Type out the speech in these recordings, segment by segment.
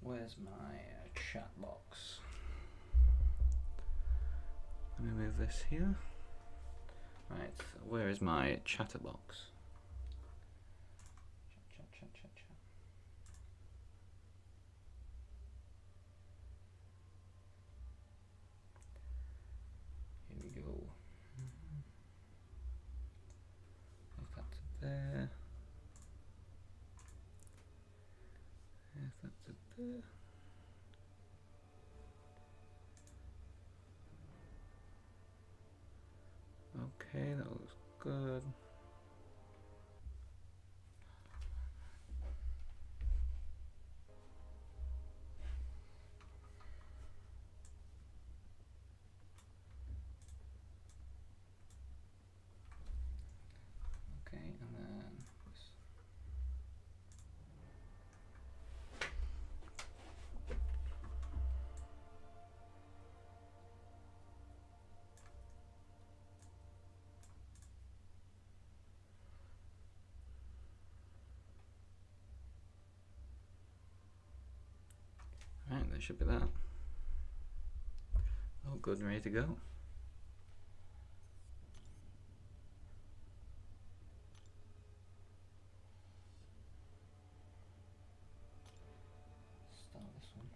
Where's my chat box? Let me move this here. Right, where is my chatterbox? Chat. Here we go. If that's there. If that's there. Okay, that looks good. Okay, and then this. Right, there should be that. All good and ready to go. Start this one.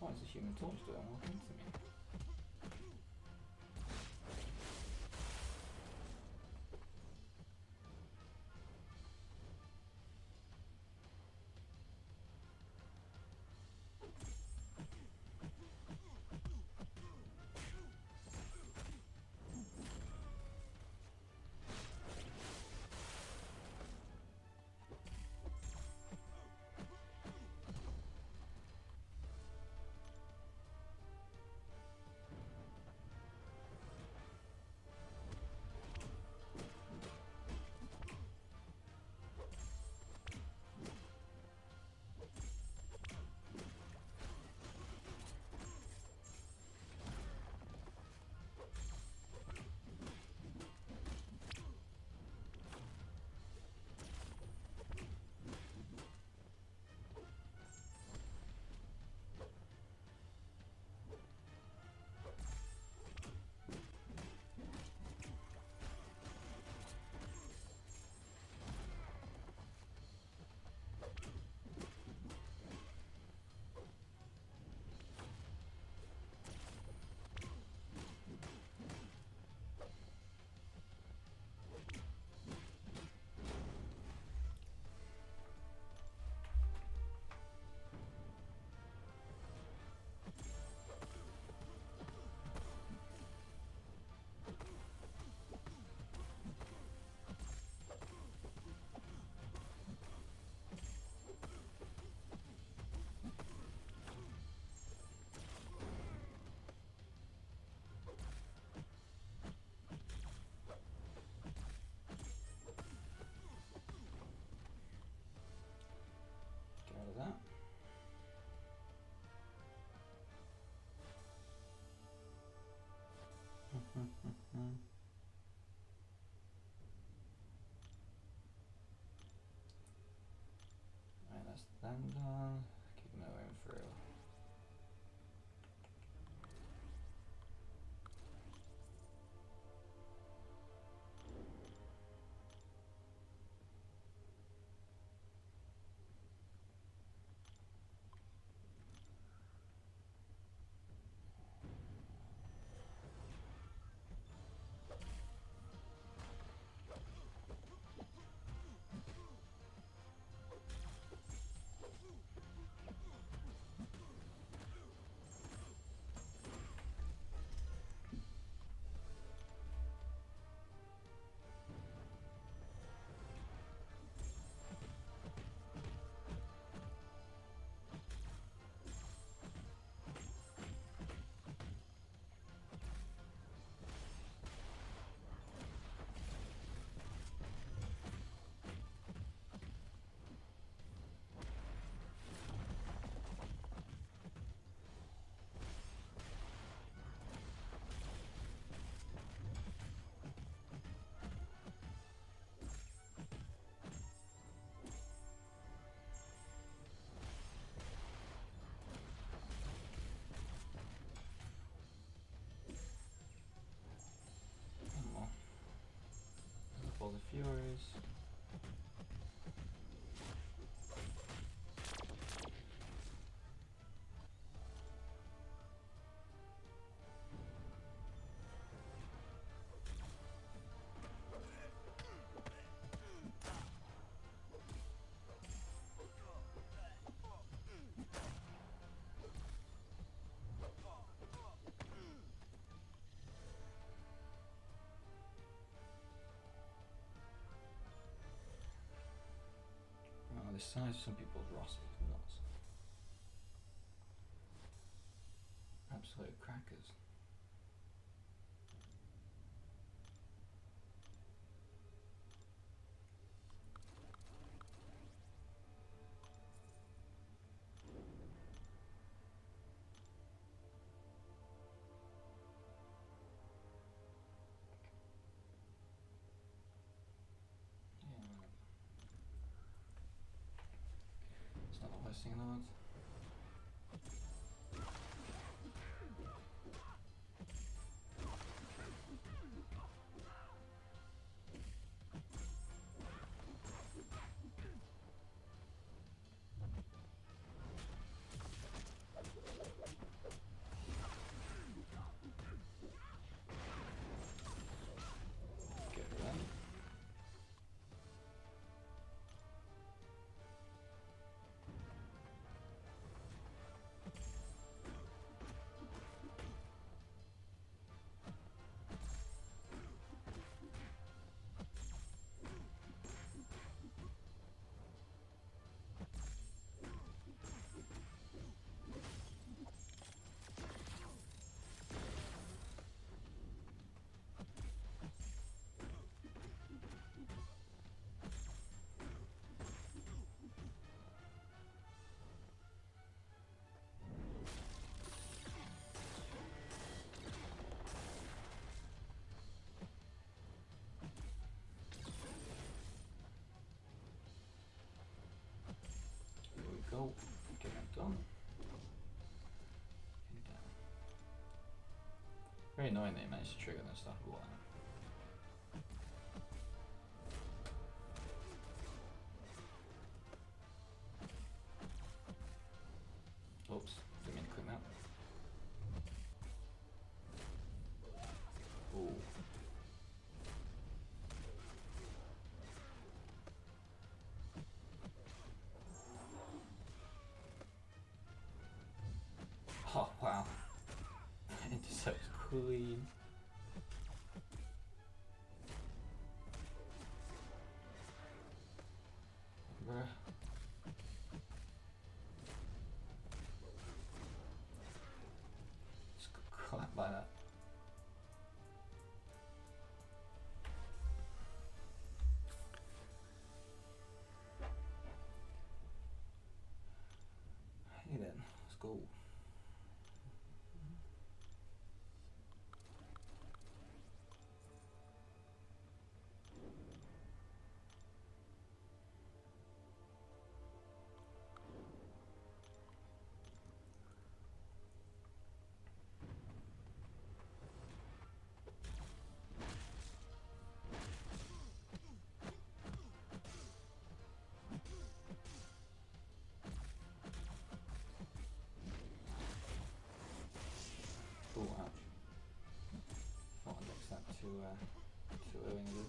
Why is the Human Torch doing all things to me? Get rid of that. Right, that's them done. Keep moving through. the Furies. The size of some people's rosters is nuts. Absolute crackers. It's not the worst thing in the world. Get rid of that. There we go. Get that done. Get down. Very annoying that you managed to trigger that stuff a while. Oops, didn't mean to click that. Ooh. Oh wow. Intercepts clean. Bruh. Just got clapped by that. Hey then, let's go. Oh, ouch. Thought I mixed that too early in the game.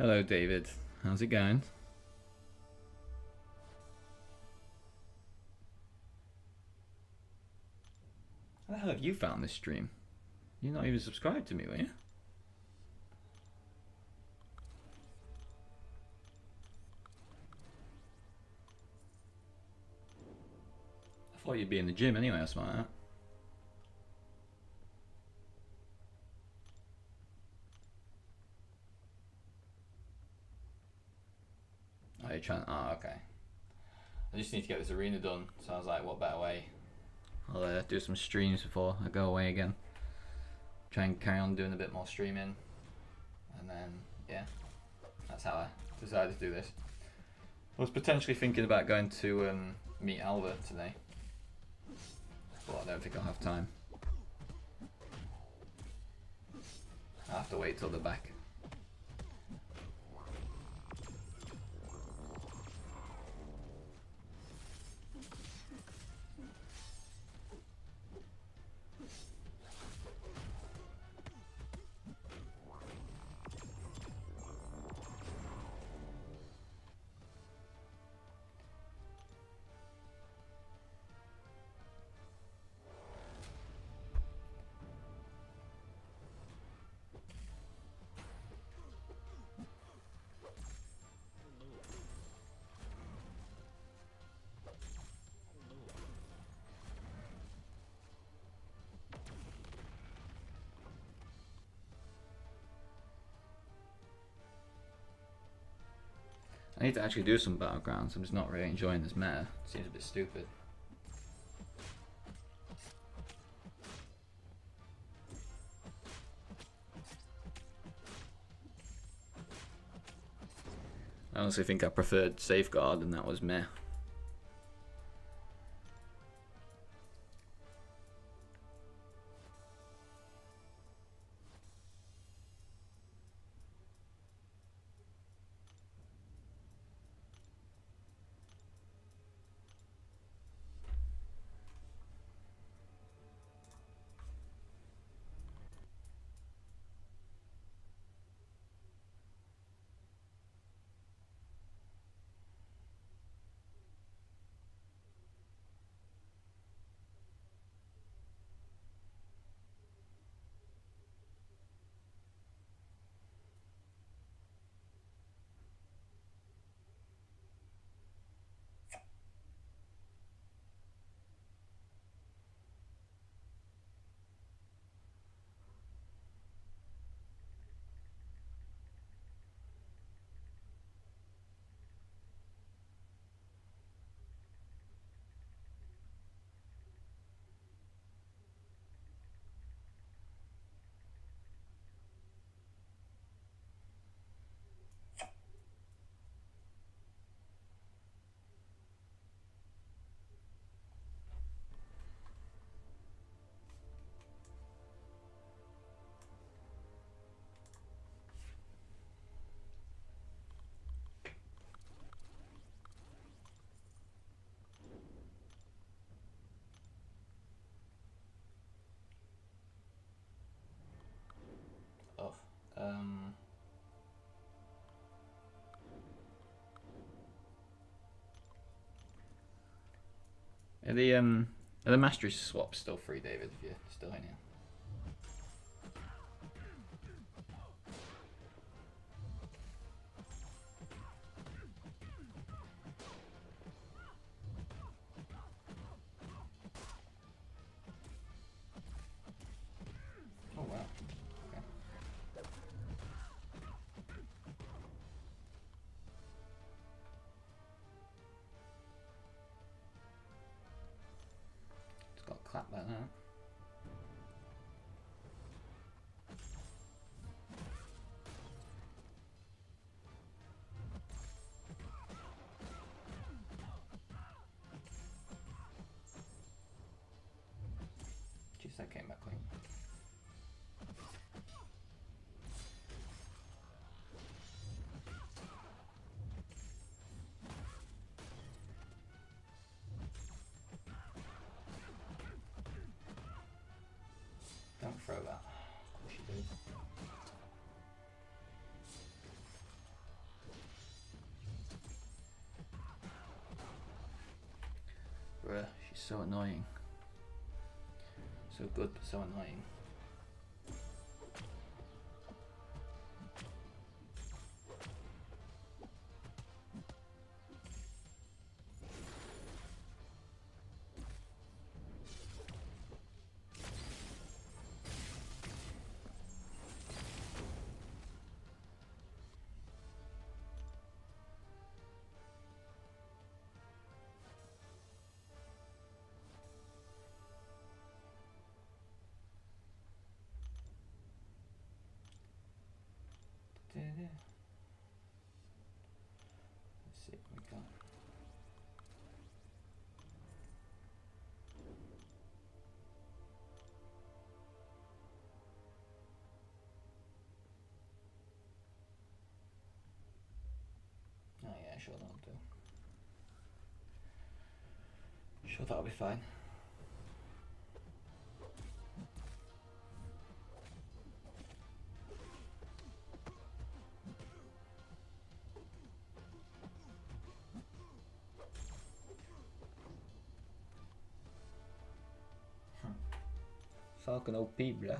Hello, David. How's it going? How the hell have you found this stream? You're not even subscribed to me, were you? I thought you'd be in the gym anyway, or something like that. Oh, you're trying. Oh, okay. I just need to get this arena done, so I was like, what better way? I'll do some streams before I go away again. Try and carry on doing a bit more streaming. And then, yeah, that's how I decided to do this. I was potentially thinking about going to meet Alva today. But I don't think I'll have time. I'll have to wait till they're back. I need to actually do some battlegrounds. I'm just not really enjoying this meta. It seems a bit stupid. I honestly think I preferred Safeguard, and that was meh. Oh, are the mastery swaps still free, David? If you're still in here. Oh wow. Okay. It's got a clap like that. Jeez, that came back clean. Don't throw that. Of course you do. She's so annoying. So good, but so annoying. Let's see what we got. Oh yeah, sure that'll do. Sure that'll be fine. Falcon OP, blah.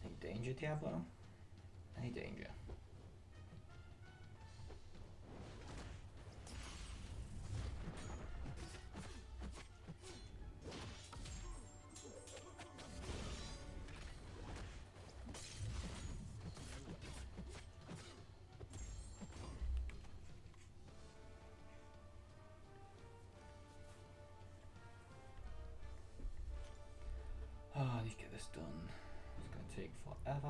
Any danger, Diablo? Any danger? Oh, I need to get this done. It's gonna take forever.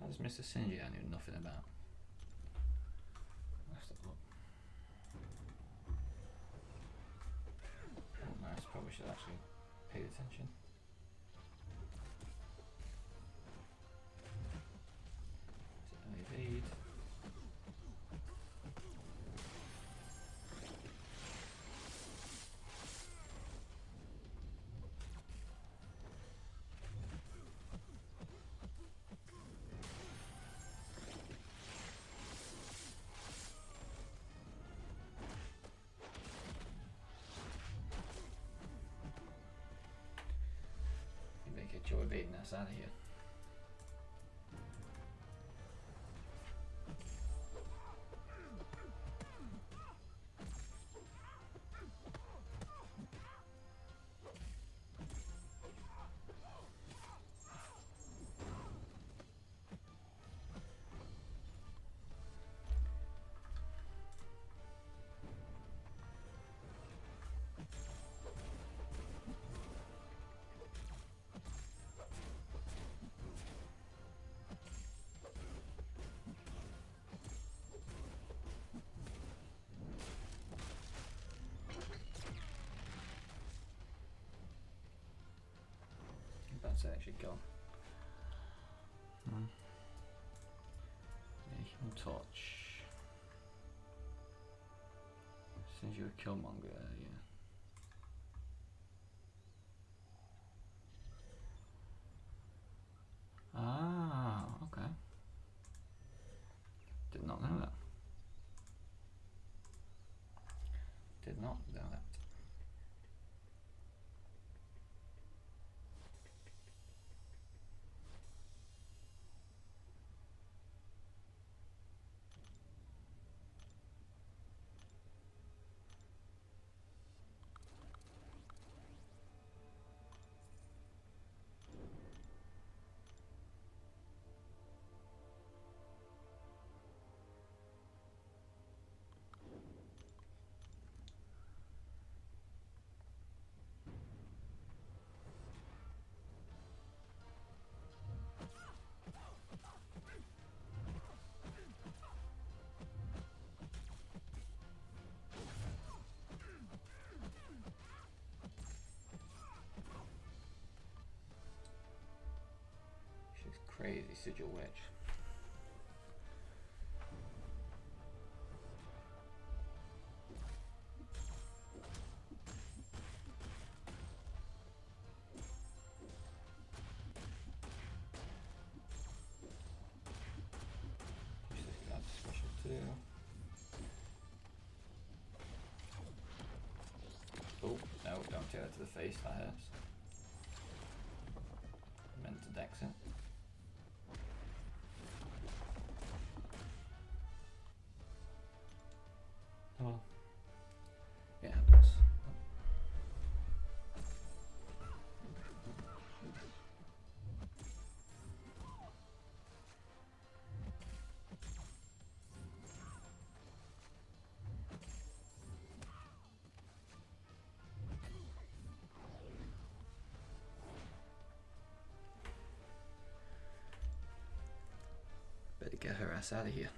How's Mr. Sinji I knew nothing about? Let's have a look. Oh, nice. Probably should actually pay attention. Evade. Get your evading us out of here. That's actually gone. Yeah, Human Torch. Since you're a Killmonger, yeah. Ah, okay. Did not know that. Did not know that. Crazy Sigil Witch. Special too. Oh, no, don't tear it to the face, that hurts. Meant to dex it. Oh. Yeah, it happens. Better get her ass out of here.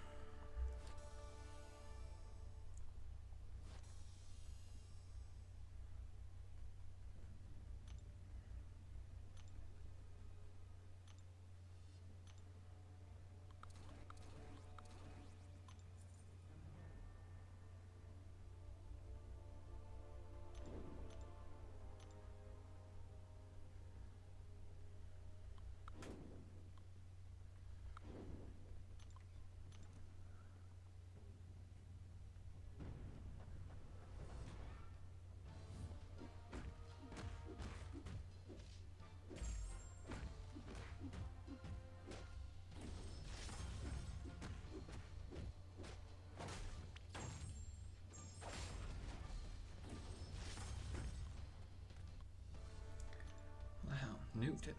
Wow, nuked it.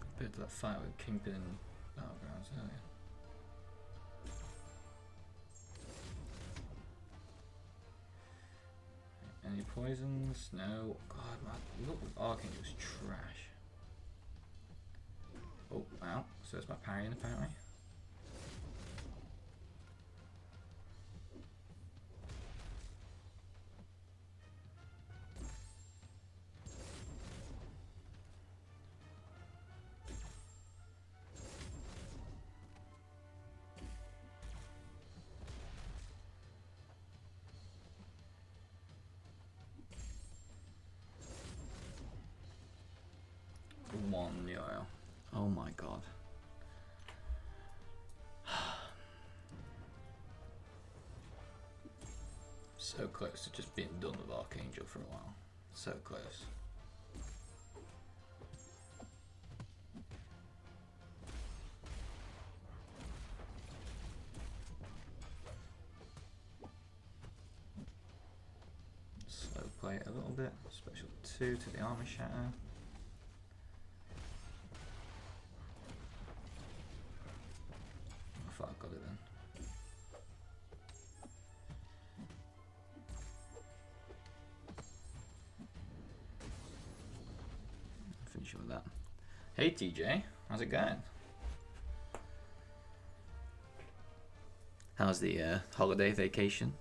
Compared to that fight with Kingpin and Battlegrounds earlier. Any poisons? No. God, my look with Archangel's trash. Oh, wow. So it's my parrying apparently. One euro. Oh my god. So close to just being done with Archangel for a while. So close. Slow play it a little bit. Special 2 to the armor shatter. I thought I got it then. Finish with that. Hey TJ, how's it going? How's the holiday vacation?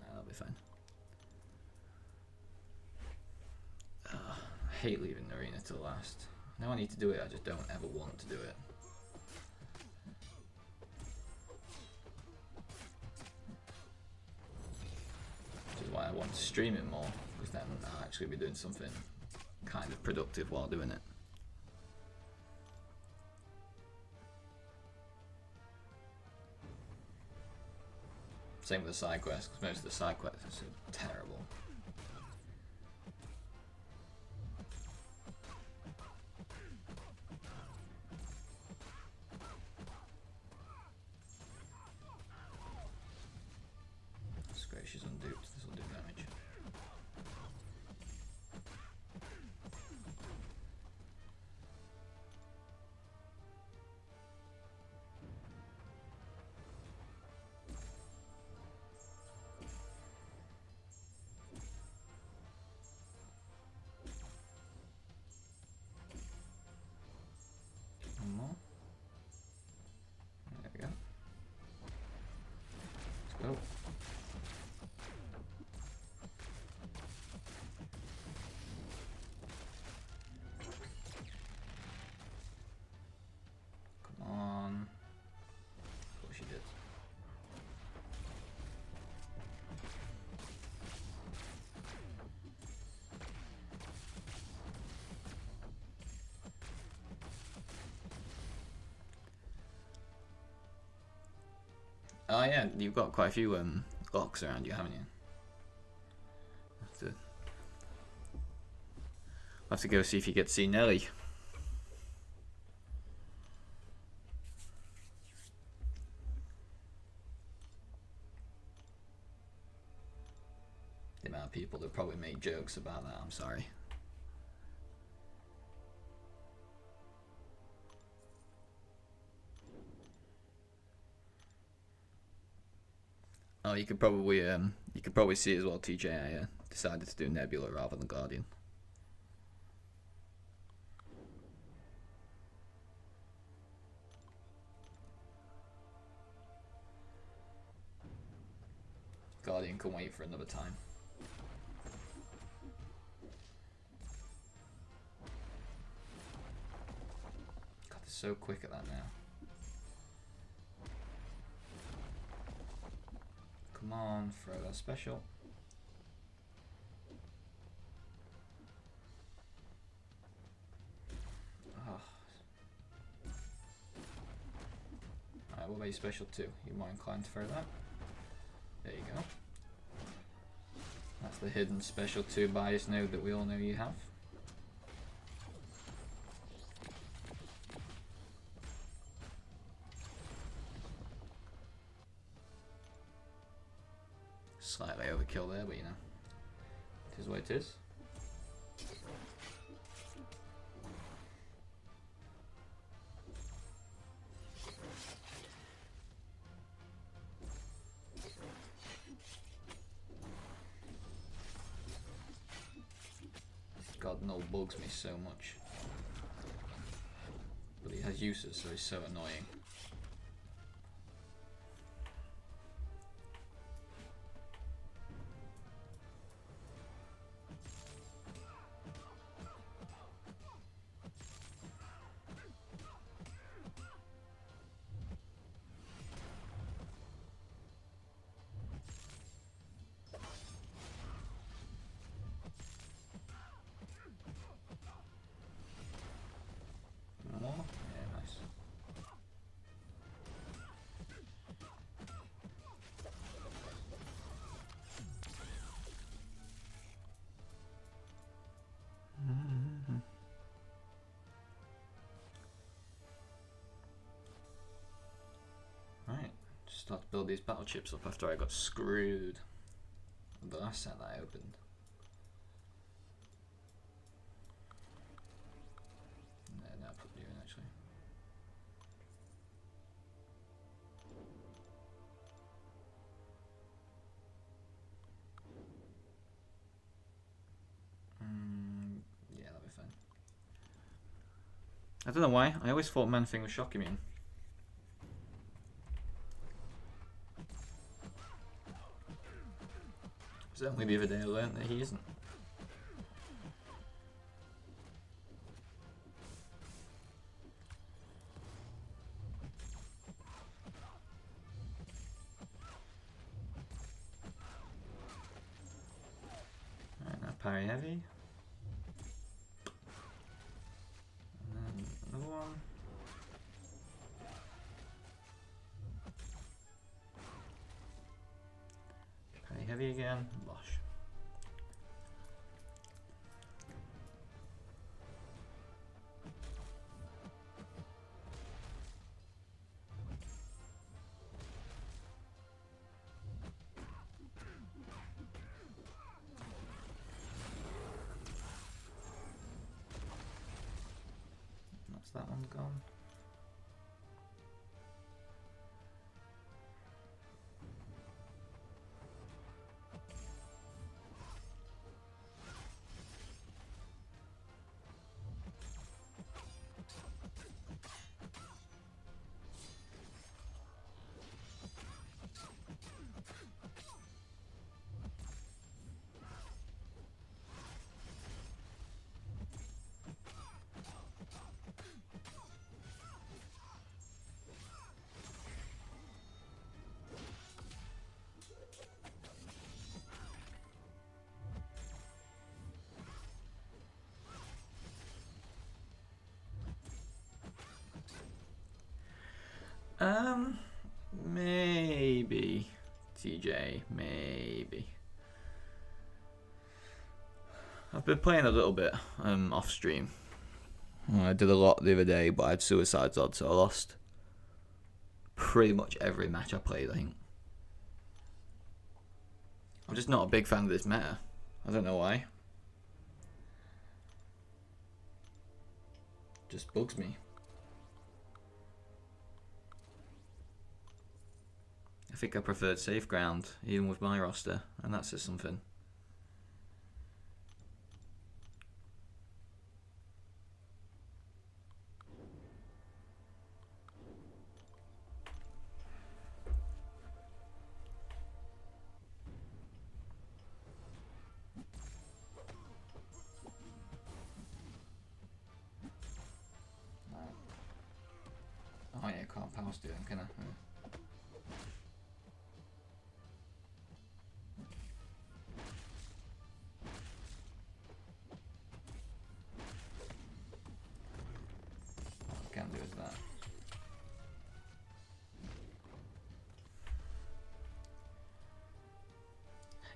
That'll be fine. I hate leaving the arena till last. I know I need to do it, I just don't ever want to do it. Which is why I want to stream it more, because then I'll actually be doing something kind of productive while doing it. Same with the side quests, because most of the side quests are so terrible. She's unduped, this will do damage. Oh yeah, you've got quite a few locks around you, haven't you? Have to go see if you get to see Nelly. The amount of people that probably make jokes about that, I'm sorry. Oh, you could probably see as well. TJ, I decided to do Nebula rather than Guardian. Guardian can wait for another time. God, they're so quick at that now. Come on, throw that special. Oh. Alright, what about your special 2? You more inclined to throw that? There you go. That's the hidden special 2 bias node that we all know you have. Slightly overkill there, but you know, it is what it is. God, Null bugs me so much. But he has uses, so he's so annoying. Start to build these battle chips up after I got screwed the last set that I opened. No, I'll put you in actually. Yeah, that'll be fine. I don't know why, I always thought Man-Thing was shock immune. Only the other day I learned that he isn't. Alright, now parry heavy. And then another one. Parry heavy again. Bosh. That one gone. Maybe. TJ, maybe. I've been playing a little bit off stream. I did a lot the other day, but I had suicides on, so I lost pretty much every match I played, I think. I'm just not a big fan of this meta. I don't know why. Just bugs me. I think I preferred Safe Ground, even with my roster, and that says something. Oh yeah, I can't power steer, can I? What I can do is that.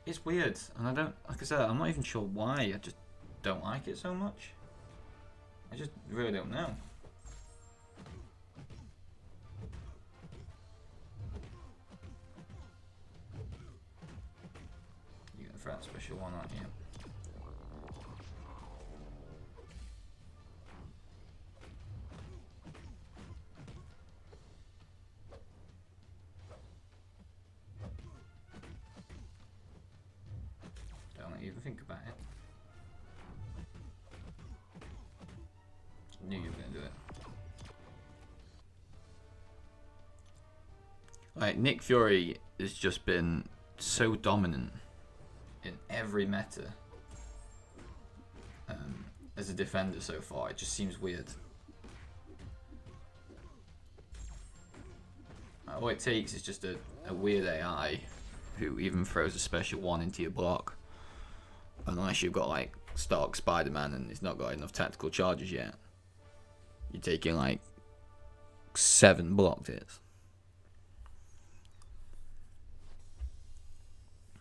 It's weird, and I don't, like I said, I'm not even sure why, I just don't like it so much. I just really don't know. You're gonna throw that special one, aren't you? Don't even think about it. I knew you were gonna do it. Like, Nick Fury has just been so dominant in every meta as a defender so far. It just seems weird. All it takes is just a weird AI who even throws a special one into your block. Unless you've got like Stark Spider-Man and he's not got enough tactical charges yet. You're taking like 7 blocked hits.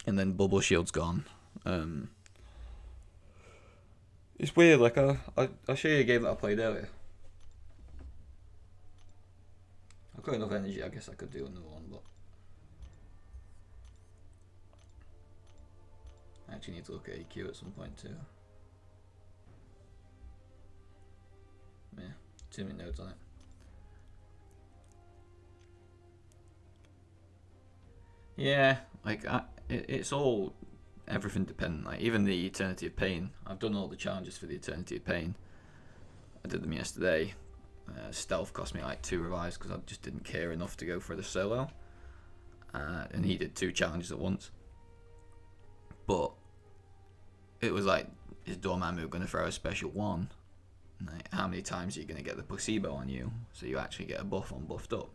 And then Bubble Shield's gone. It's weird, like I'll show you a game that I played earlier. I've got enough energy, I guess I could do another one, but I actually need to look at AQ at some point too. Yeah, too many nodes on it. Yeah, like it's all everything dependent. Like even the Eternity of Pain, I've done all the challenges for the Eternity of Pain. I did them yesterday. Stealth cost me like 2 revives because I just didn't care enough to go for the solo. And he did 2 challenges at once. But it was like, is Dormammu going to throw a special one? Like, how many times are you going to get the placebo on you so you actually get a buff on buffed up?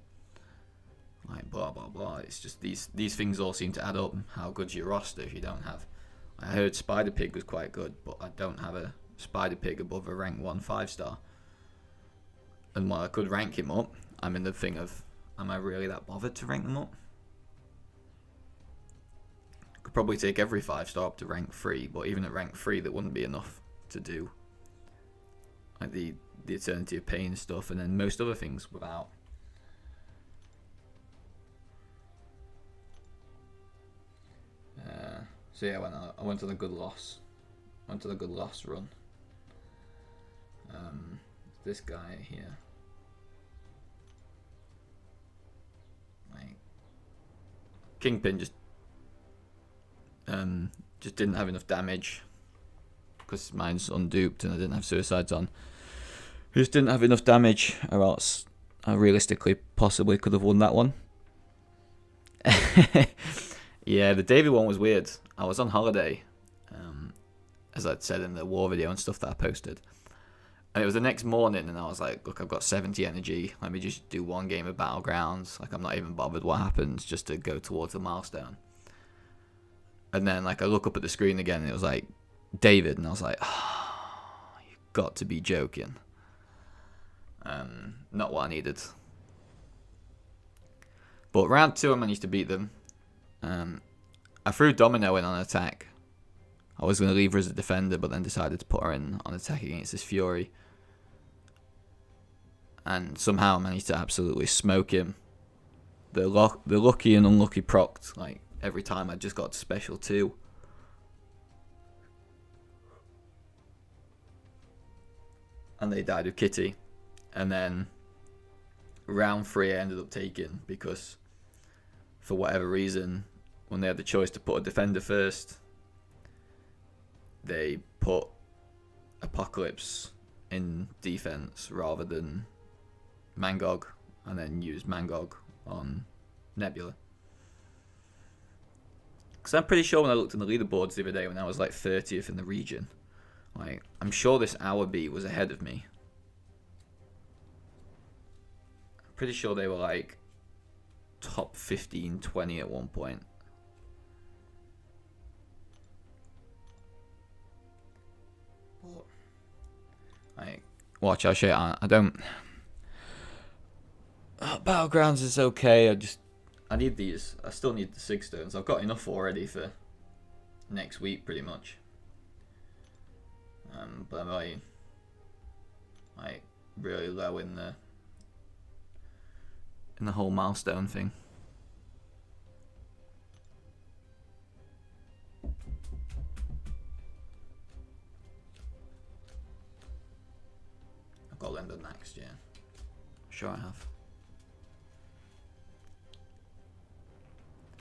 Like blah blah blah. It's just these things all seem to add up. How good's your roster if you don't have? I heard Spider Pig was quite good, but I don't have a Spider Pig above a rank 1 5-star. And while I could rank him up, I'm in the thing of, am I really that bothered to rank them up? I could probably take every 5-star up to rank 3, but even at rank 3, that wouldn't be enough to do like the Eternity of Pain stuff, and then most other things without. So yeah, I went to the good loss. Went to the good loss run. This guy here. Like Kingpin just didn't have enough damage because mine's unduped and I didn't have suicides on. He just didn't have enough damage, or else I realistically possibly could have won that one. Yeah, the David one was weird. I was on holiday, as I'd said in the war video and stuff that I posted. And it was the next morning, and I was like, look, I've got 70 energy. Let me just do 1 game of Battlegrounds. Like, I'm not even bothered what happens, just to go towards the milestone. And then, like, I look up at the screen again, and it was like, David. And I was like, oh, you've got to be joking. Not what I needed. But round 2, I managed to beat them. I threw Domino in on attack. I was going to leave her as a defender, but then decided to put her in on attack against this Fury. And somehow managed to absolutely smoke him. The lucky and unlucky procced, like, every time I just got to special 2. And they died with Kitty. And then round 3 I ended up taking because for whatever reason, when they had the choice to put a defender first, they put Apocalypse in defense rather than Mangog, and then used Mangog on Nebula. Because I'm pretty sure when I looked in the leaderboards the other day when I was like 30th in the region, like, I'm sure this Hourbeat was ahead of me. I'm pretty sure they were like top 15, 20 at one point. Like, watch, I'll show you. I don't... Battlegrounds is okay. I need these. I still need the 6 stones. I've got enough already for next week, pretty much. But I'm like really low in the whole milestone thing. I've got Lender next, yeah. Sure I have.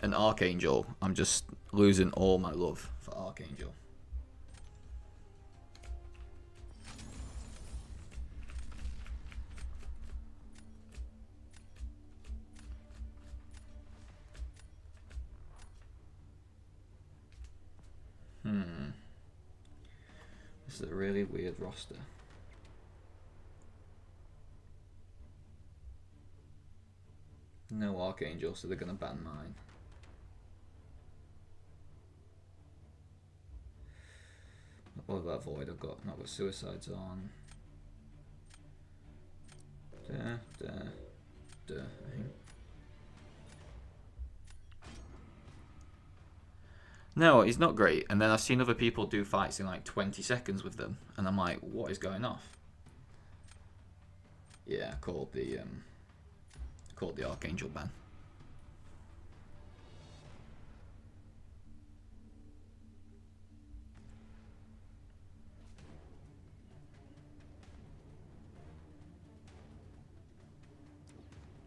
And Archangel, I'm just losing all my love for Archangel. This is a really weird roster. No Archangel, so they're gonna ban mine. What about Void? I've got Suicides on. I think. No, he's not great. And then I've seen other people do fights in like 20 seconds with them, and I'm like, what is going off? Yeah, called the Archangel ban.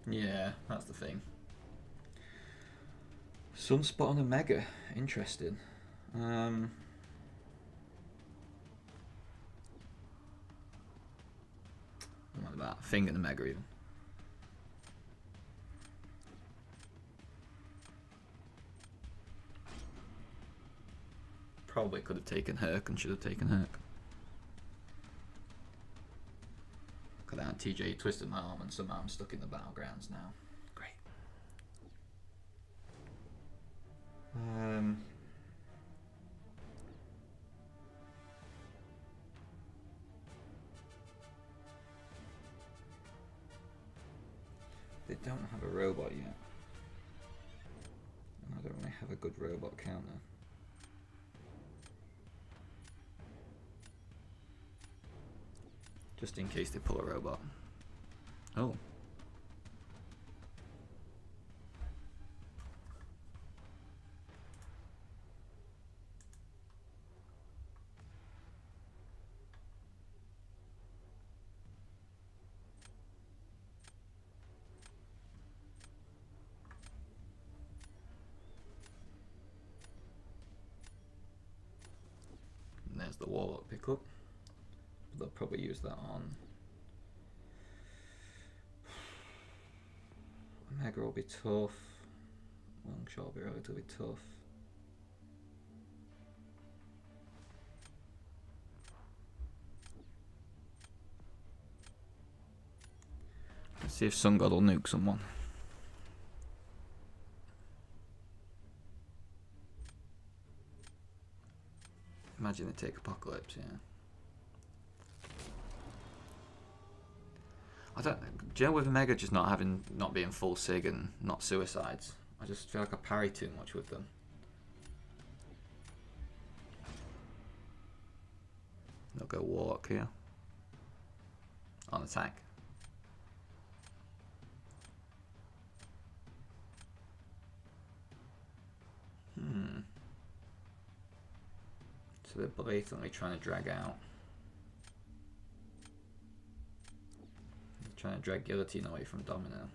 Yeah, that's the thing. Sunspot on a Mega. Interesting. What about Thing and a Mega even? Probably could have taken Herc and should have taken Herc. Got out TJ twisted my arm and somehow I'm stuck in the battlegrounds now. Great. They don't have a robot yet. And I don't really have a good robot counter. Just in case they pull a robot. Oh. And there's the Warlock pickup. They'll probably use that on. Mega will be tough. Longshot will be relatively tough. Let's see if Sun God will nuke someone. Imagine they take Apocalypse, yeah. I don't. Do you know with Mega just not being full sig and not suicides? I just feel like I parry too much with them. They'll go Warlock here. On attack. So they're blatantly trying to drag out. They're trying to drag Guillotine away from Domino.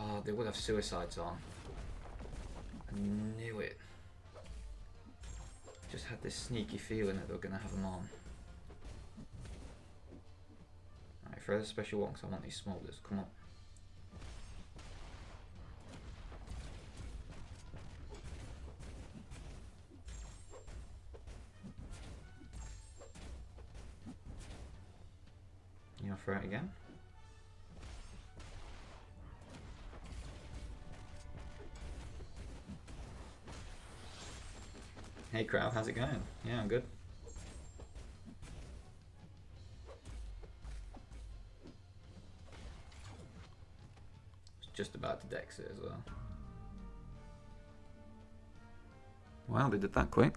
Oh, they would have Suicides on. I knew it. Just had this sneaky feeling that they were going to have them on. Alright, throw the special one because I want these smoulders. Come on. You want to throw it again? Hey crowd, how's it going? Yeah, I'm good. Just about to dex it as well. Wow, they did that quick.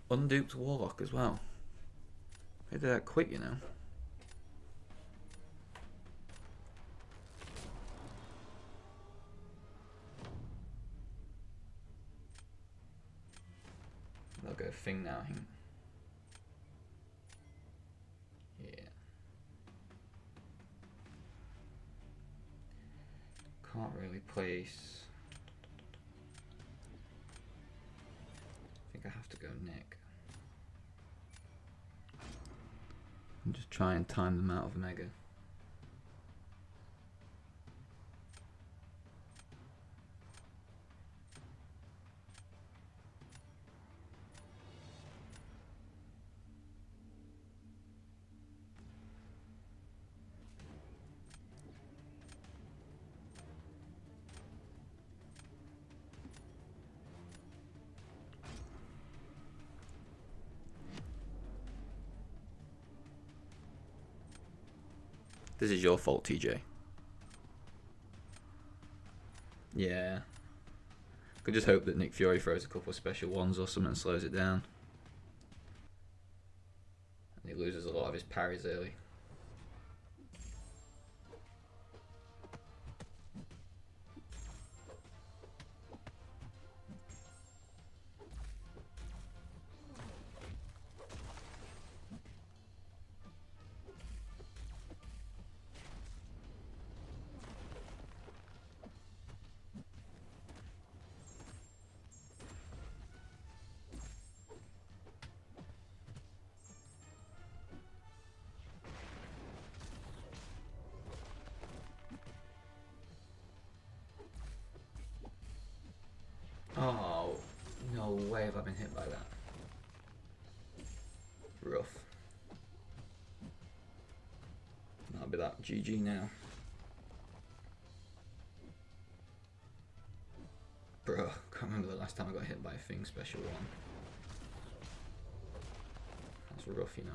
Unduped Warlock as well. They did that quick, you know. They'll go Thing now, I think. Yeah. Can't really place. I think I have to go Nick. And just try and time them out of Mega. This is your fault, TJ. Yeah. Could just hope that Nick Fury throws a couple of special ones or something and slows it down. And he loses a lot of his parries early. Oh, no way have I been hit by that. Rough. That'll be that. GG now. Bro, can't remember the last time I got hit by a Thing special one. That's rough, you know.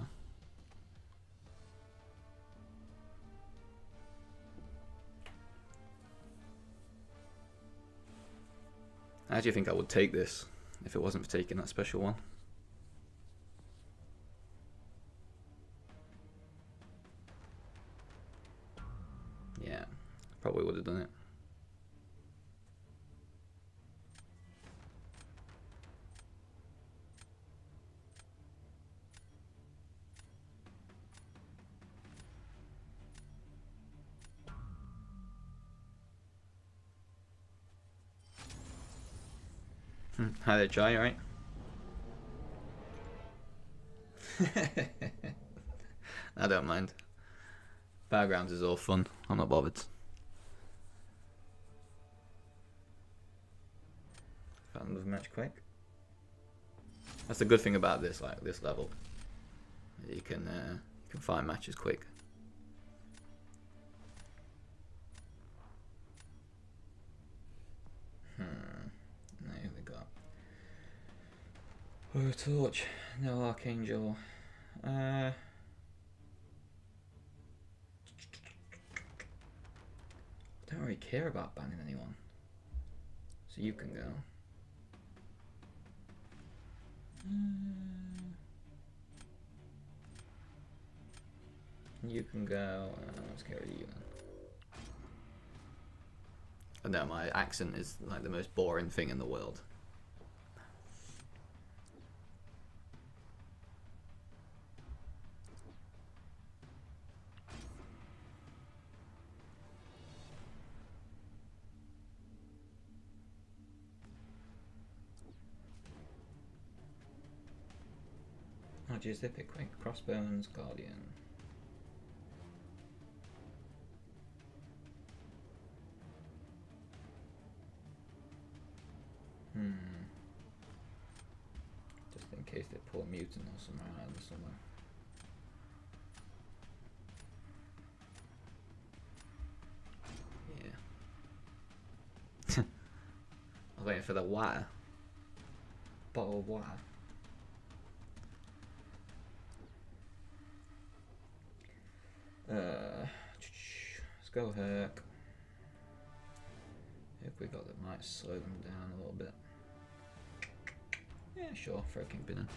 How do you think I would take this if it wasn't for taking that special one? Yeah, probably would have done it. Hi there, Jai, alright? I don't mind. Battlegrounds is all fun. I'm not bothered. Found another match quick. That's the good thing about this, like this level. You can find matches quick. Now we got Torch, no Archangel. Don't really care about banning anyone, so you can go. You can go. Let's get rid of you then. I know my accent is like the most boring thing in the world. Oh, geez, they pick quick. Crossbones, Guardian. Just in case they pull a mutant or somewhere out of somewhere. Yeah. I was waiting for the water. Bottle of water. Let's go Herc. If we got that might slow them down a little bit. Yeah, sure, throw Kingpin in.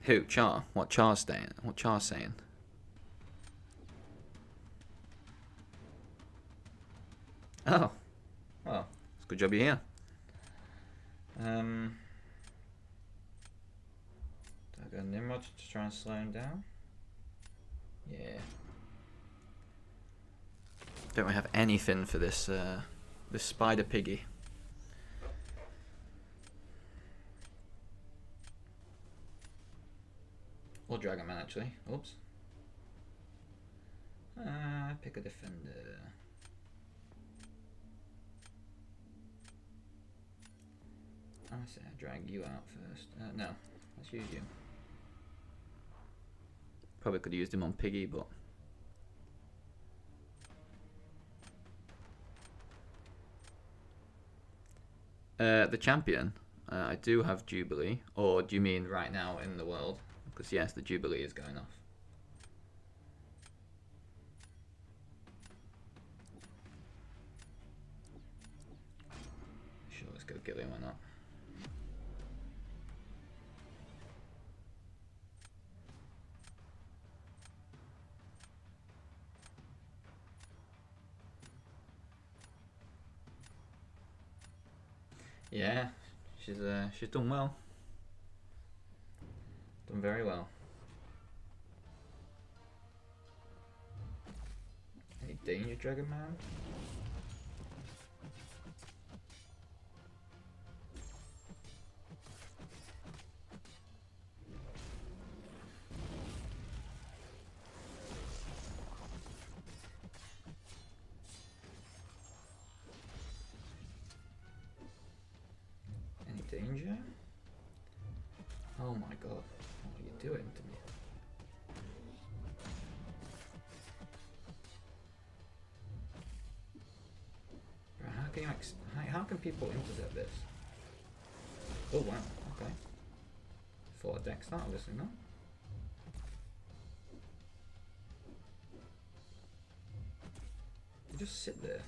Who? Char? What Char's saying? What Char's saying? Oh. Well, it's a good job you're here. Do I go Nimrod to try and slow him down? Yeah. Don't we have anything for this this spider piggy? Or Dragon Man actually. Oops. Pick a defender. I say I drag you out first. No, let's use you. Probably could have used him on Piggy, but the champion. I do have Jubilee. Or do you mean right now in the world? Because yes, the Jubilee is going off. Sure, let's go Gillian, why not? Yeah, she's done well. Done very well. Any danger, Dragon Man? Any danger? Oh my god, what are you doing to me? Bro, how can people intercept this? Oh wow, okay. For a deck start, obviously not. You just sit there.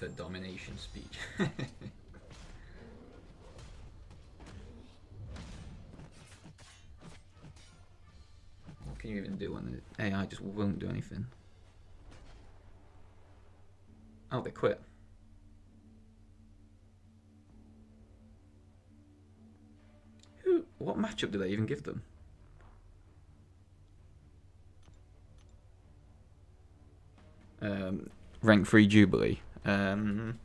worth a domination speech. What can you even do when the AI just won't do anything? Oh, they quit. What matchup do they even give them? Rank 3 Jubilee. So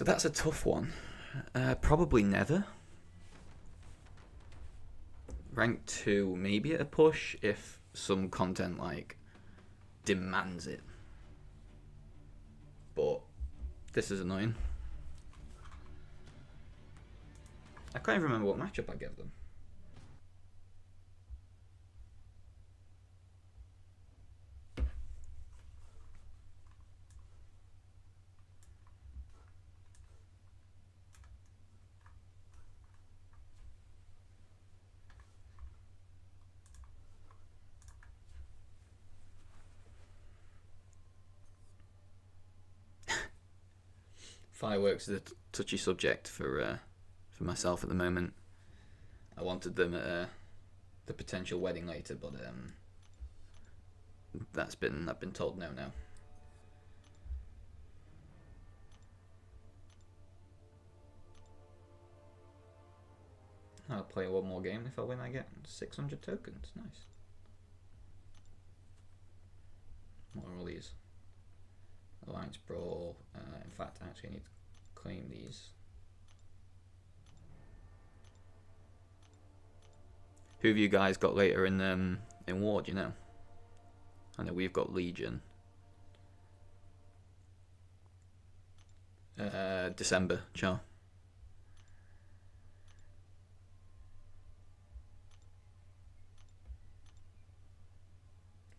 that's a tough one. Probably Nether. Rank 2, maybe at a push if some content like demands it. But this is annoying. I can't even remember what matchup I gave them. Fireworks is a touchy subject for myself at the moment. I wanted them at the potential wedding later, but I've been told no now. I'll play one more game. If I win, I get 600 tokens. Nice. What are all these? Alliance Brawl. In fact, I actually need to claim these. Who have you guys got later in Ward, you know? I know we've got Legion. December, Char.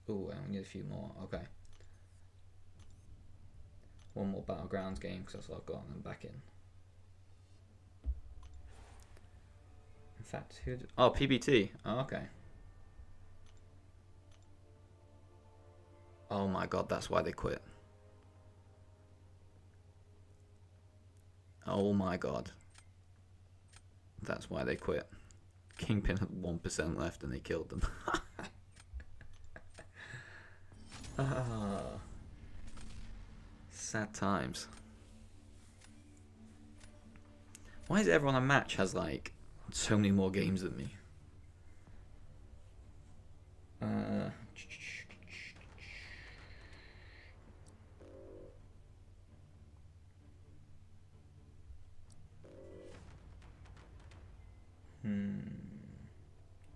Oh, we need a few more. Okay. One more Battlegrounds game because that's what I've got, and then back in. In fact, oh, PBT. Oh, okay. Oh my god, that's why they quit. Oh my god. That's why they quit. Kingpin had 1% left and they killed them. Sad times. Why is it everyone on Match has like so many more games than me?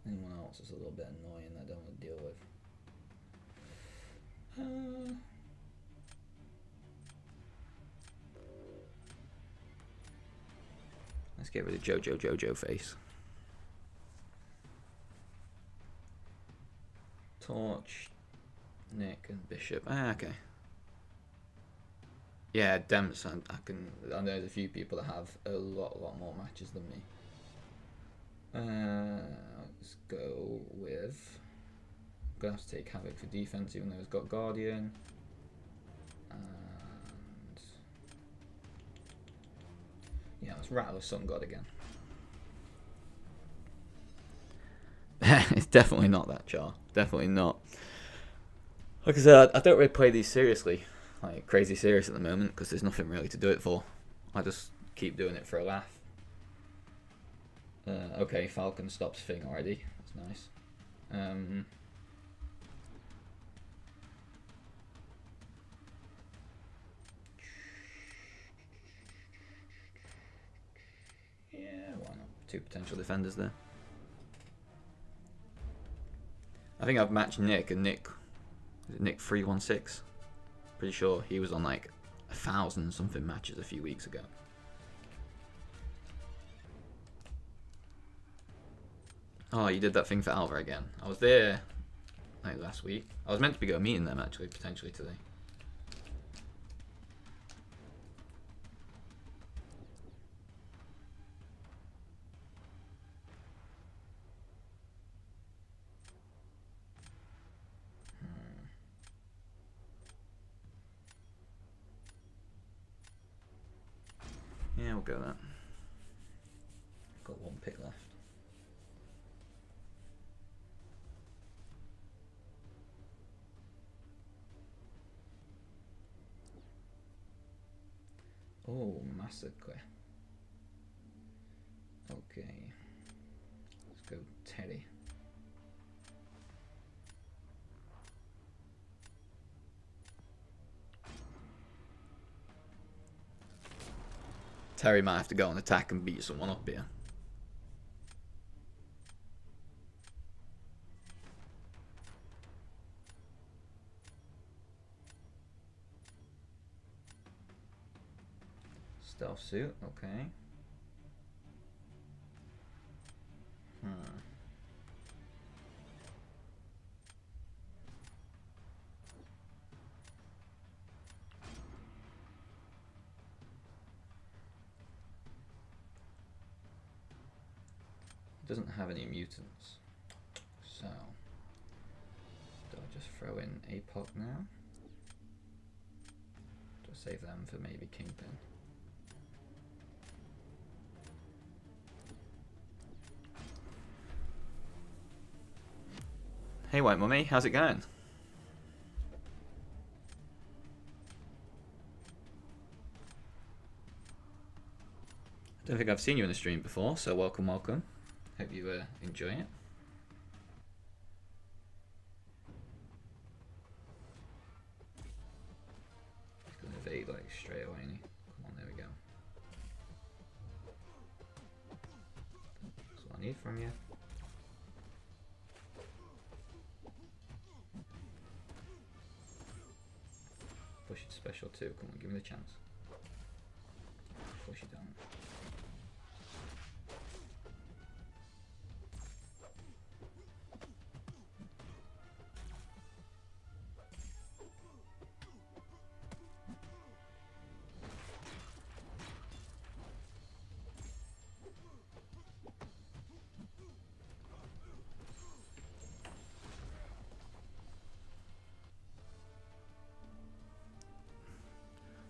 Anyone else is a little bit annoying that I don't want to deal with? Let's get rid of Jojo face. Torch, Nick, and Bishop. Okay. Yeah, Dems. I know there's a few people that have a lot more matches than me. Let's go with. I'm gonna have to take Havoc for defense, even though he's got Guardian. And yeah, let's rattle Sun God again. It's definitely not that, Char. Definitely not. Like I said, I don't really play these seriously, like crazy serious at the moment, because there's nothing really to do it for. I just keep doing it for a laugh. Okay, Falcon stops Thing already. That's nice. Yeah, why not? 2 potential defenders there. I think I've matched Nick, and Nick 316. Pretty sure he was on like 1,000 something matches a few weeks ago. Oh, you did that thing for Alva again. I was there like last week. I was meant to be going meeting them actually, potentially today. Yeah, we'll go that. Got one pick left. Oh, massacre. Okay. Let's go Teddy. Terry might have to go on attack and beat someone up here. Stealth suit, okay. Doesn't have any mutants, so do I just throw in APOC now? Do I save them for maybe Kingpin? Hey White Mummy, how's it going? I don't think I've seen you in the stream before, so welcome, welcome. Hope you enjoy it. He's gonna evade like straight away. Come on, there we go. That's what I need from you. Push it special too. Come on, give me the chance. Push it down.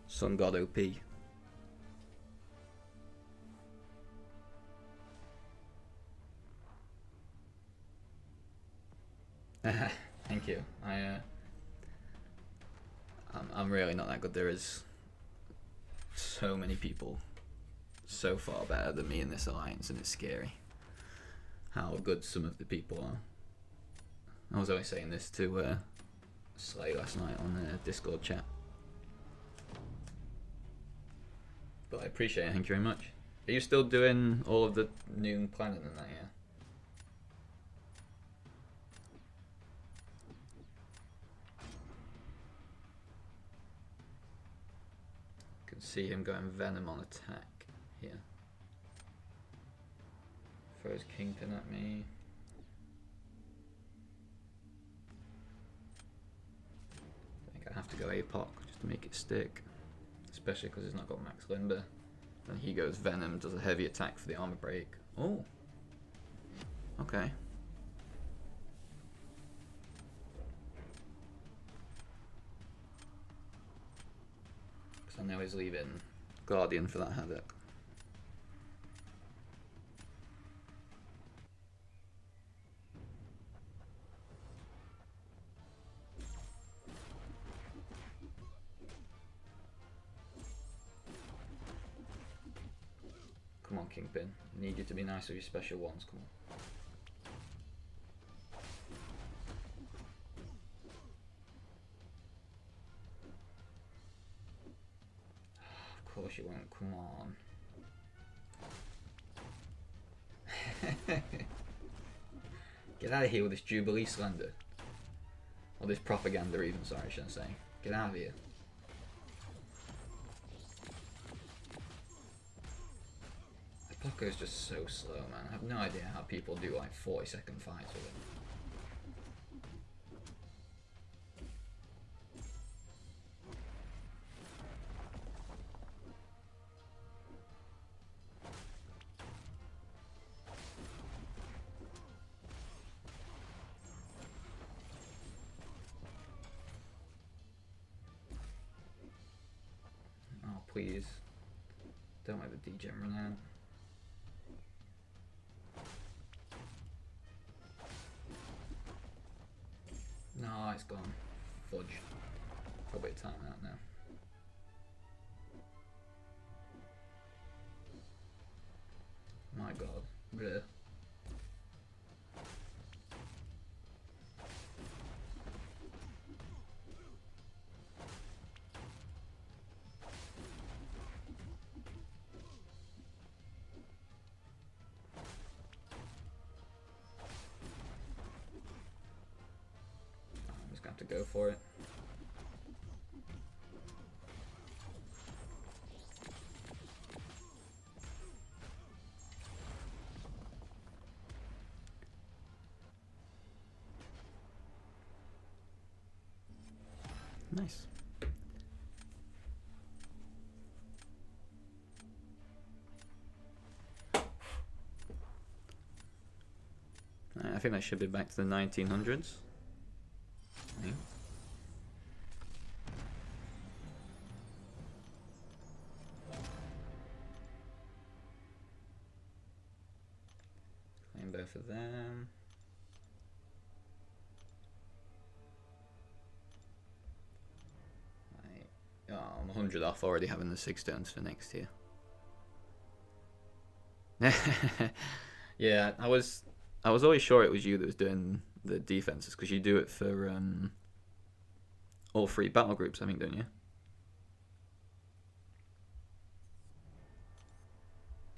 Sun God OP. Thank you. I'm really not that good. There is so many people so far better than me in this alliance, and it's scary how good some of the people are. I was always saying this to Slay last night on the Discord chat. But I appreciate it, thank you very much. Are you still doing all of the Noon Planet and that, yeah? Can see him going Venom on attack here. Throws Kingpin at me. I think I have to go APOC just to make it stick. Especially because he's not got Max Limber. And he goes Venom, does a heavy attack for the armor break. Oh. Okay. So now he's leaving Guardian for that Havoc. Come on, Kingpin. Need you to be nice with your special ones. Come on. Of course you won't. Come on. Get out of here with this Jubilee Slender. Or this propaganda even, sorry, I shouldn't say. Get out of here. Paco's just so slow, man. I have no idea how people do like 40-second fights with him. Oh, please. Don't let the degen run out. No, it's gone. Fudge. Probably a timeout now. My god. Bleh. I'm just gonna have to go for it. Nice. I think that should be back to the 1900s. I think. Claim both of them. Oh, I'm 100 off already having the 6 stones for next year. Yeah, I was always sure it was you that was doing the defenses, because you do it for all 3 battle groups, I think, don't you?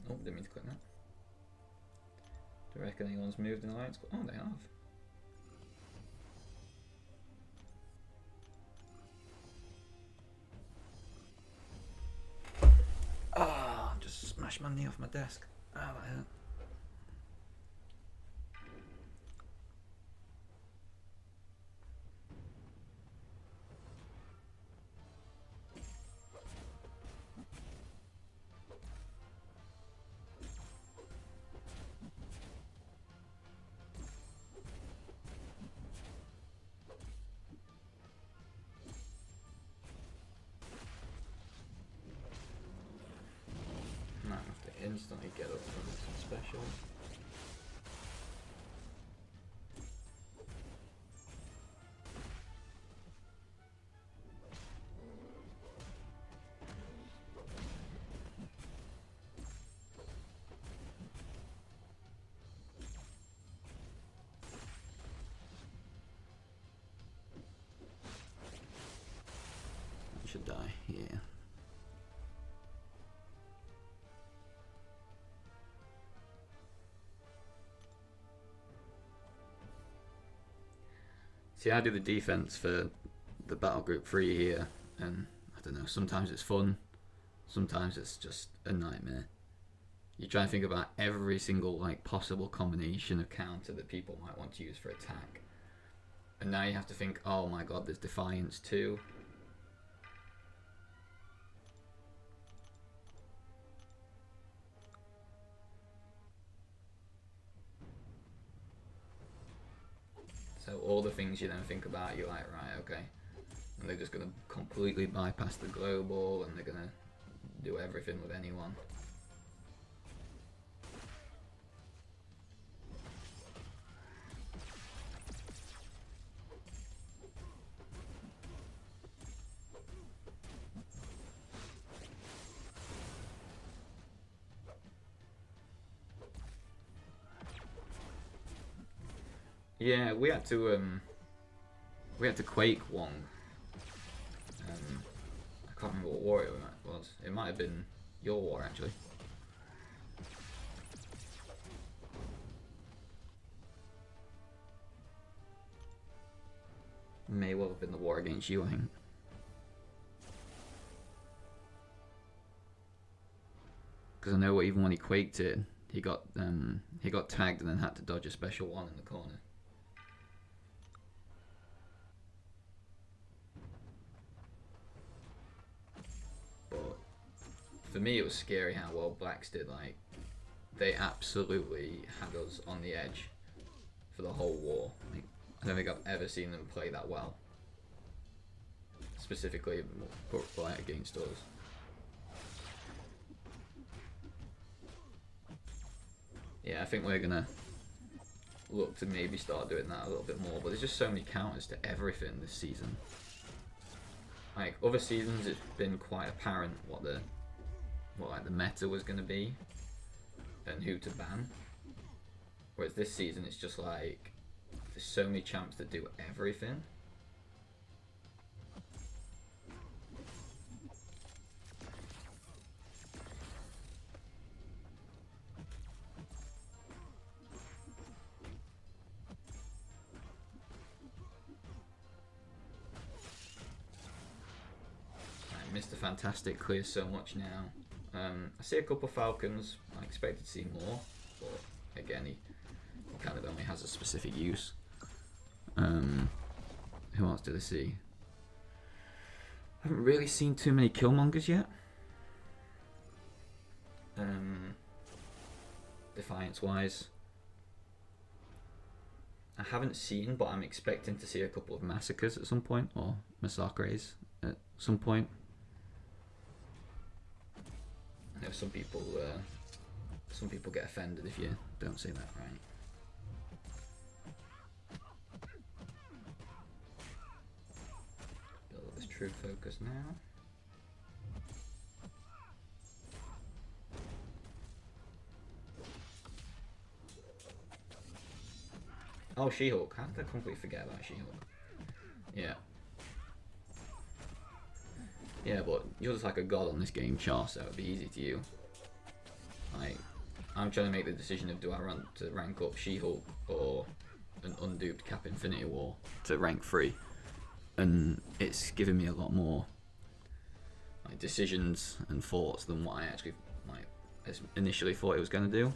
Oh, didn't mean to click that. Do you reckon anyone's moved in Alliance? Oh, they have. Ah, oh, just smashed my knee off my desk. Ah, oh, that hurt. Instantly get up from some special. I should die, yeah. See, I do the defense for the battle group 3 here, and I don't know, sometimes it's fun, sometimes it's just a nightmare. You try and think about every single possible combination of counter that people might want to use for attack, and now you have to think, oh my god, there's Defiance too. So all the things you then think about, you're like, right, okay. And they're just going to completely bypass the global, and they're going to do everything with anyone. Yeah, we had to quake Wong. I can't remember what war it was. It might have been your war, actually. May well have been the war against you, I think. Because I know even when he quaked it, he got tagged and then had to dodge a special one in the corner. For me, it was scary how well Blacks did. They absolutely had us on the edge for the whole war. I don't think I've ever seen them play that well. Specifically, against us. Yeah, I think we're gonna look to maybe start doing that a little bit more. But there's just so many counters to everything this season. Like other seasons, it's been quite apparent what the meta was gonna be and who to ban. Whereas this season, it's just like there's so many champs that do everything. Mr. Fantastic clears so much now. I see a couple of Falcons. I expected to see more, but again, he kind of only has a specific use. Who else did I see? I haven't really seen too many Killmongers yet. Defiance-wise, I haven't seen, but I'm expecting to see a couple of Massacres at some point, or Massacres at some point. I know some people get offended if you don't say that right. Build this true focus now. Oh, She-Hulk. How did I completely forget about She-Hulk? Yeah. Yeah, but you're just like a god on this game, Char, so it'd be easy to you. Like, I'm trying to make the decision of do I want to rank up She-Hulk or an unduped Cap Infinity War to rank 3. And it's given me a lot more like decisions and thoughts than what I actually like initially thought it was going to do.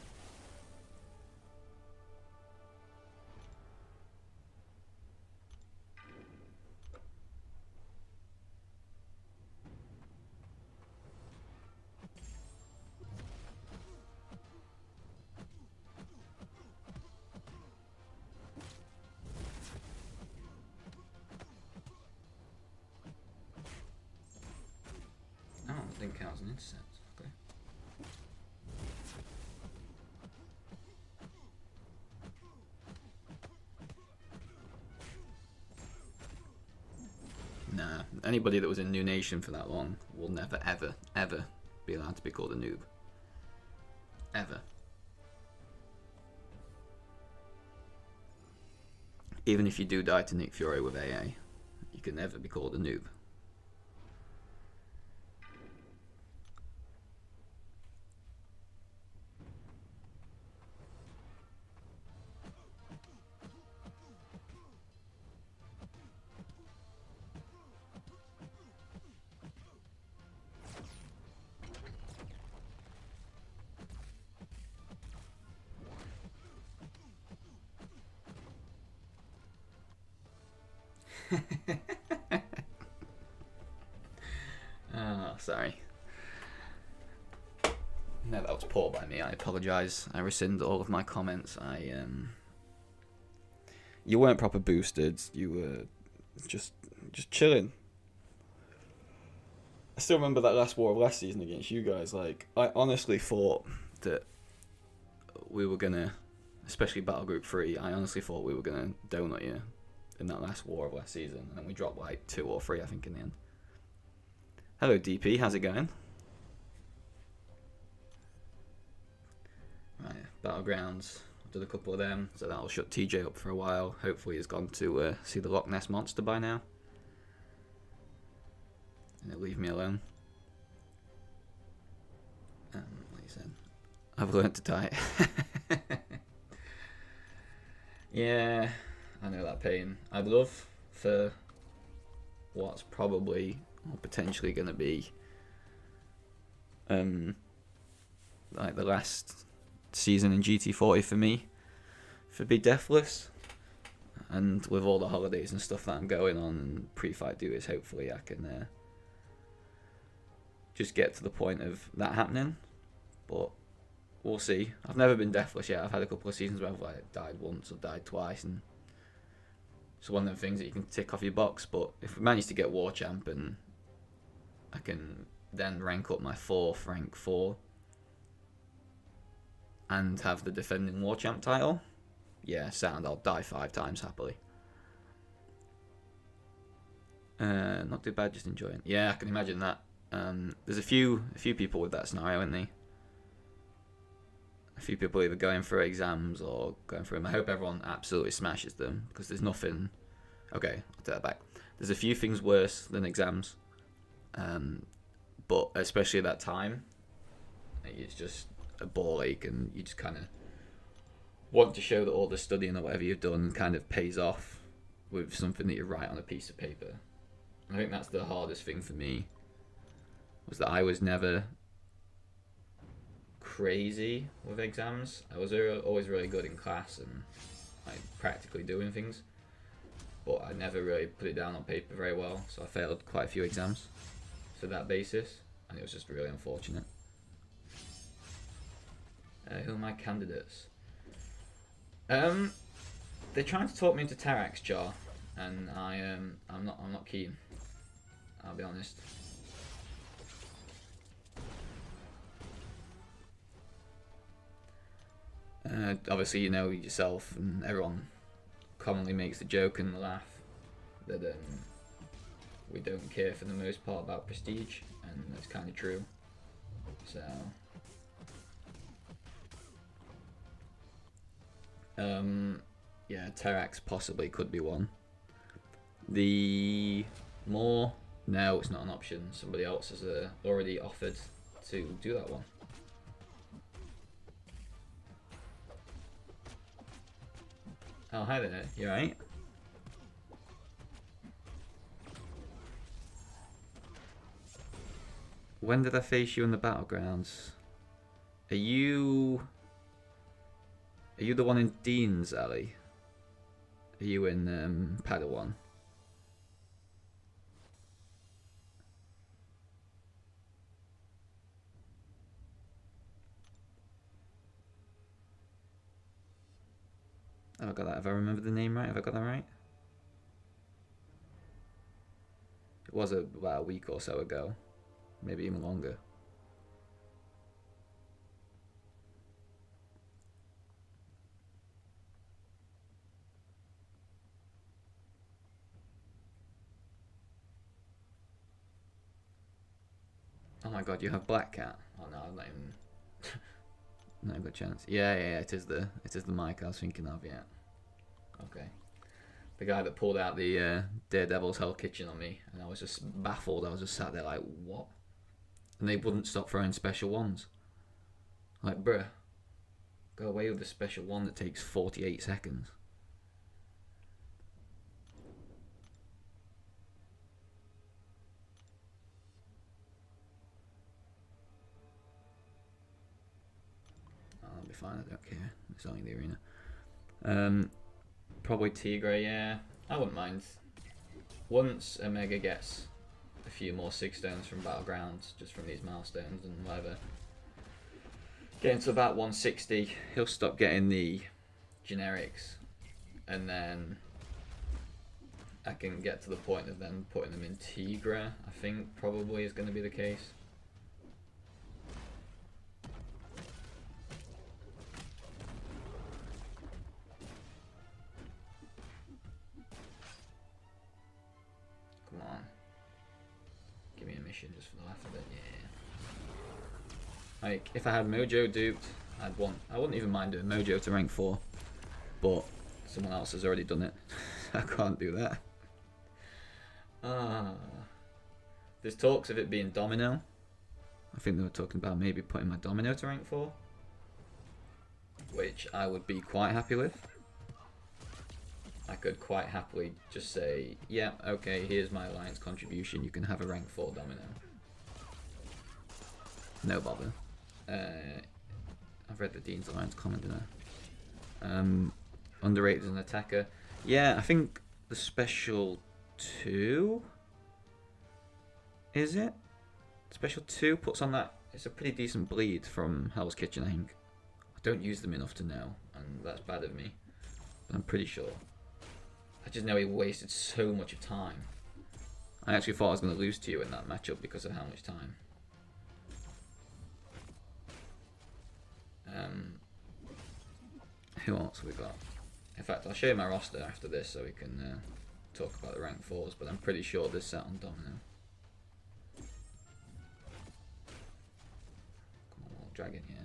Didn't count as an intercept. Okay. Nah, anybody that was in New Nation for that long will never, ever, ever be allowed to be called a noob. Ever. Even if you do die to Nick Fury with AA, you can never be called a noob. Oh, sorry. No, that was poor by me. I apologise. I rescind all of my comments. You weren't proper boosted. You were just chilling. I still remember that last war of last season against you guys. Like, I honestly thought that we were gonna, especially Battle Group 3, I honestly thought we were gonna donut you in that last war of last season, and we dropped like 2 or 3, I think, in the end. Hello, DP. How's it going? Right, Battlegrounds. Did a couple of them, so that'll shut TJ up for a while. Hopefully he's gone to see the Loch Ness Monster by now. And he'll leave me alone. Like you said, I've learned to die. Yeah, I know that pain. I'd love for what's probably or potentially going to be like the last season in GT40 for me, for be deathless, and with all the holidays and stuff that I'm going on and pre-fight duties, hopefully I can just get to the point of that happening. But we'll see. I've never been deathless yet. I've had a couple of seasons where I've like died once or died twice, and it's one of them things that you can tick off your box. But if we manage to get War Champ and I can then rank up my 4th rank 4, and have the defending war champ title, yeah, sound, I'll die 5 times happily. Not too bad, just enjoying. Yeah, I can imagine that. There's a few people with that scenario, aren't they? A few people either going for exams or going for them. I hope everyone absolutely smashes them, because there's nothing... Okay, I'll take that back. There's a few things worse than exams. But especially at that time, it's just a ball ache, and you just kind of want to show that all the studying or whatever you've done kind of pays off with something that you write on a piece of paper. I think that's the hardest thing for me, was that I was never crazy with exams. I was always really good in class and like practically doing things, but I never really put it down on paper very well, so I failed quite a few exams for that basis, and it was just really unfortunate. Who are my candidates? They're trying to talk me into Tarax Jar, and I'm not keen. I'll be honest. Obviously, you know yourself, and everyone commonly makes the joke and the laugh that we don't care for the most part about prestige, and that's kind of true. So, yeah, Terax possibly could be one. The more, no, it's not an option. Somebody else has already offered to do that one. Oh, hi there. You alright? When did I face you in the battlegrounds? Are you the one in Dean's Alley? Are you in Padawan? Have I got that? Have I remembered the name right? Have I got that right? It was about a week or so ago. Maybe even longer. Oh my god, you have Black Cat? Oh no, I'm not even... not a good chance. Yeah, it is the mic I was thinking of, yeah. Okay. The guy that pulled out the Daredevil's Hell Kitchen on me, and I was just baffled. I was just sat there like, what? And they wouldn't stop throwing special ones. Like, bruh, go away with the special one that takes 48 seconds. I'll be fine, I don't care. It's only the arena. Probably Tigre, yeah. I wouldn't mind. Once Omega gets a few more 6 stones from Battlegrounds, just from these milestones and whatever, getting to about 160, he'll stop getting the generics, and then I can get to the point of then putting them in Tigra, I think probably is going to be the case. Come on. Give me a mission just for the laugh of it, yeah. Like, if I had Mojo duped, I wouldn't even mind doing Mojo to rank 4, but someone else has already done it. I can't do that. There's talks of it being Domino. I think they were talking about maybe putting my Domino to rank 4, which I would be quite happy with. I could quite happily just say, yeah, okay, here's my alliance contribution, you can have a rank 4 Domino. No bother. I've read the Dean's Alliance comment, didn't I? Underrated as an attacker. Yeah, I think the special 2, is it? Special 2 puts on that, it's a pretty decent bleed from Hell's Kitchen, I think. I don't use them enough to know, and that's bad of me, but I'm pretty sure. I just know he wasted so much of time. I actually thought I was going to lose to you in that matchup because of how much time. Who else have we got? In fact, I'll show you my roster after this so we can talk about the rank 4s, but I'm pretty sure this set on Domino. Come on, we'll drag it here.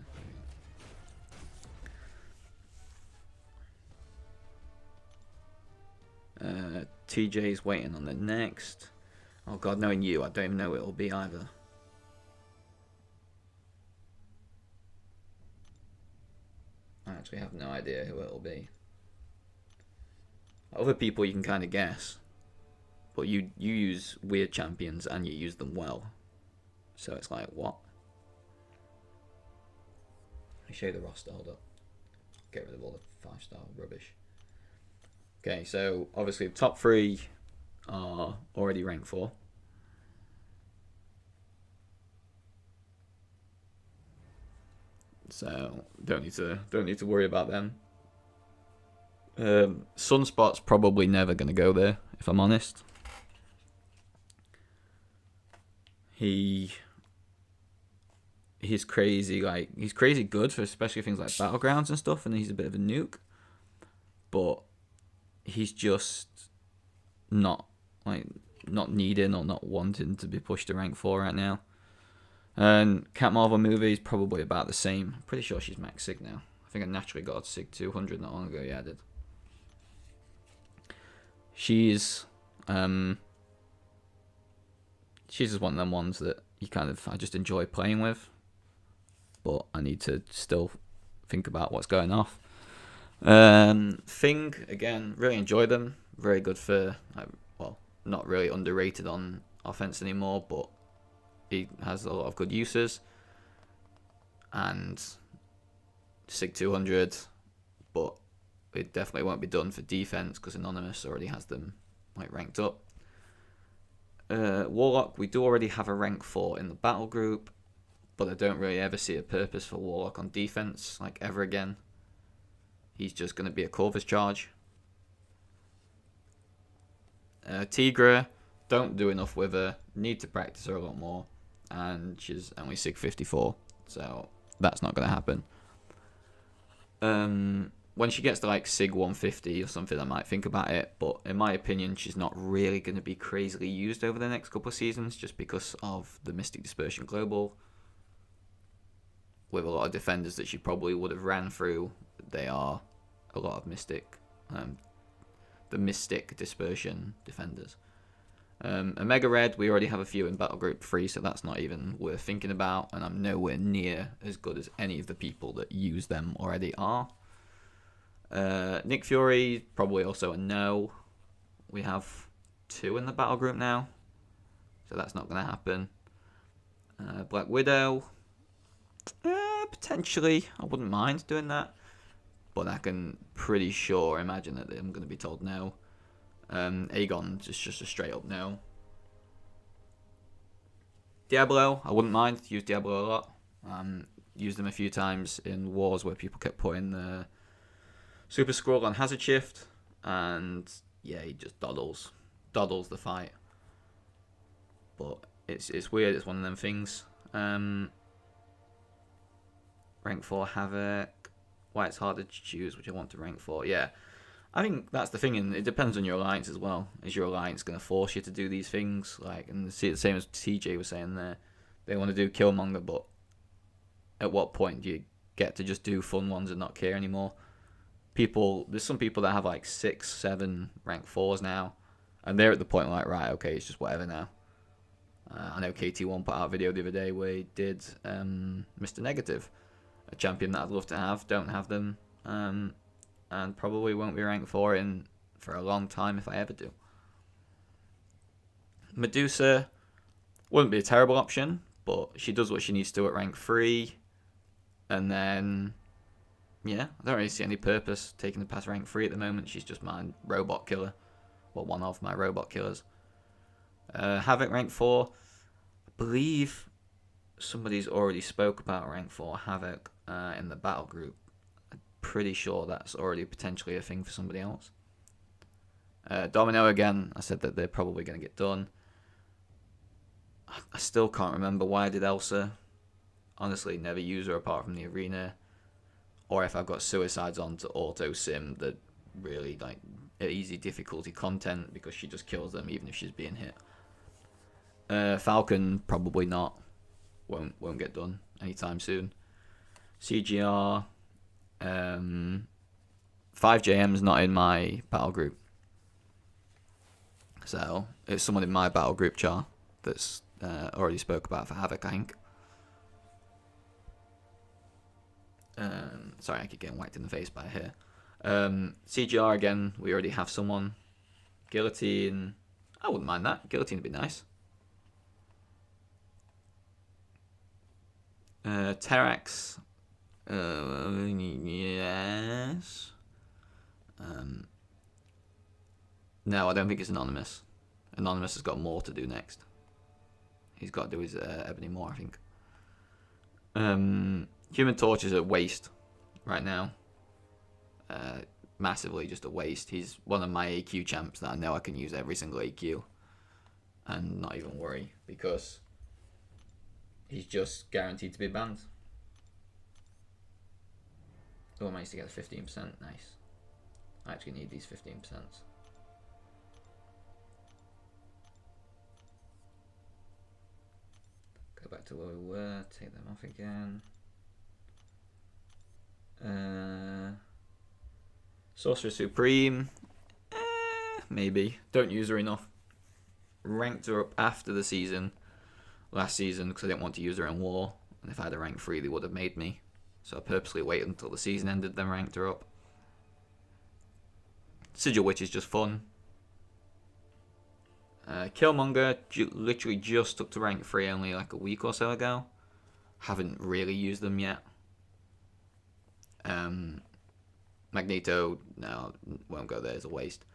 TJ's waiting on the next. Oh god, knowing you, I don't even know what it'll be either. I actually have no idea who it'll be. Other people you can kind of guess, but you use weird champions and you use them well. So it's like, what? Let me show you the roster, hold up. Get rid of all the 5-star rubbish. Okay, so obviously the top 3 are already rank 4. So don't need to worry about them. Sunspot's probably never gonna go there, if I'm honest. He's crazy, like he's crazy good for especially things like battlegrounds and stuff, and he's a bit of a nuke. But he's just not needing or not wanting to be pushed to rank 4 right now. And Cat Marvel movie is probably about the same. I'm pretty sure she's max Sig now. I think I naturally got Sig 200 not long ago. Yeah, I did. She's just one of them ones that I just enjoy playing with, but I need to still think about what's going off. Thing again, really enjoy them. Very good for well, not really underrated on offense anymore, but he has a lot of good uses. And Sig 200, but it definitely won't be done for defense because Anonymous already has them like ranked up. Warlock, we do already have a rank 4 in the battle group, but I don't really ever see a purpose for Warlock on defense like ever again. He's just going to be a Corvus charge. Tigra, don't do enough with her. Need to practice her a lot more. And she's only Sig 54, so that's not going to happen. When she gets to like Sig 150 or something, I might think about it. But in my opinion, she's not really going to be crazily used over the next couple of seasons just because of the Mystic Dispersion Global. With a lot of defenders that she probably would have ran through, they are a lot of Mystic, the Mystic Dispersion defenders. Omega Red, we already have a few in Battle Group 3, so that's not even worth thinking about, and I'm nowhere near as good as any of the people that use them already are. Nick Fury, probably also a no. We have 2 in the Battle Group now, so that's not going to happen. Black Widow, potentially, I wouldn't mind doing that, but I can pretty sure imagine that I'm going to be told no. Aegon is just a straight up no. Diablo, I wouldn't mind. Use Diablo a lot. Used them a few times in wars where people kept putting the Super Skrull on Hazard Shift, and yeah, he just doddles the fight. But it's weird. It's one of them things. Rank 4 Havoc. Why it's harder to choose which I want to rank 4. Yeah. I think that's the thing, and it depends on your alliance as well. Is your alliance going to force you to do these things? Like, and see the same as TJ was saying there. They want to do Killmonger, but at what point do you get to just do fun ones and not care anymore? There's some people that have like 6, 7 rank 4s now, and they're at the point like, right, okay, it's just whatever now. I know KT1 put out a video the other day where he did Mr. Negative, a champion that I'd love to have, don't have them. And probably won't be ranked 4 for a long time if I ever do. Medusa wouldn't be a terrible option, but she does what she needs to at rank 3. And then, yeah, I don't really see any purpose taking her past rank 3 at the moment. She's just my robot killer. Well, one of my robot killers. Havoc rank 4. I believe somebody's already spoke about rank 4 Havoc in the battle group. Pretty sure that's already potentially a thing for somebody else. Domino again, I said that they're probably going to get done. I still can't remember why I did Elsa. Honestly, never use her apart from the arena. or if I've got suicides on to auto sim that really like easy difficulty content because she just kills them even if she's being hit. Falcon probably not. Won't get done anytime soon. CGR. 5JM's not in my battle group. So it's someone in my battle group char that's already spoke about for Havoc, I think. Sorry, I keep getting whacked in the face by here. CGR again, we already have someone. Guillotine, I wouldn't mind that. Guillotine would be nice. Terax, yes. No, I don't think it's Anonymous. Anonymous has got more to do next. He's got to do his Ebony Maw, I think. Human Torch is a waste right now. Massively just a waste. He's one of my AQ champs that I know I can use every single AQ and not even worry because he's just guaranteed to be banned. Oh, I managed to get 15%. Nice. I actually need these 15%. Go back to where we were. Take them off again. Sorcerer Supreme. Maybe. Don't use her enough. Ranked her up after the season. Last season because I didn't want to use her in War. And if I had a rank 3 they would have made me. So I purposely waited until the season ended then ranked her up. Sigil Witch is just fun. Killmonger literally just took to rank 3 only like a week or so ago. Haven't really used them yet. Magneto, no, won't go there, it's a waste.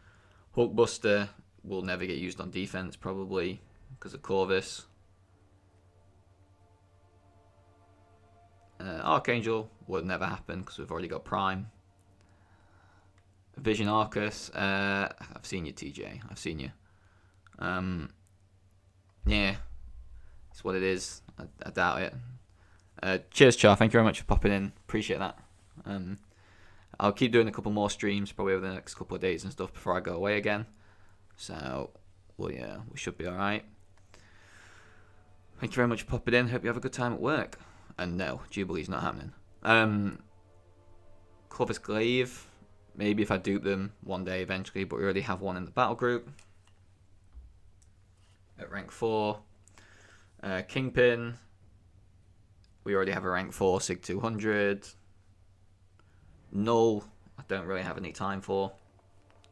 Hulkbuster will never get used on defense probably because of Corvus. Archangel would never happen because we've already got Prime. Vision Arcus, I've seen you, TJ. I've seen you. Yeah, it's what it is. I doubt it. Cheers, Char. Thank you very much for popping in. Appreciate that. I'll keep doing a couple more streams probably over the next couple of days and stuff before I go away again. So, well, yeah, we should be all right. Thank you very much for popping in. Hope you have a good time at work. And no, Jubilee's not happening. Corvus Glaive. Maybe if I dupe them one day eventually, but we already have one in the battle group. At rank 4. Kingpin. We already have a rank 4 Sig 200. Null, I don't really have any time for.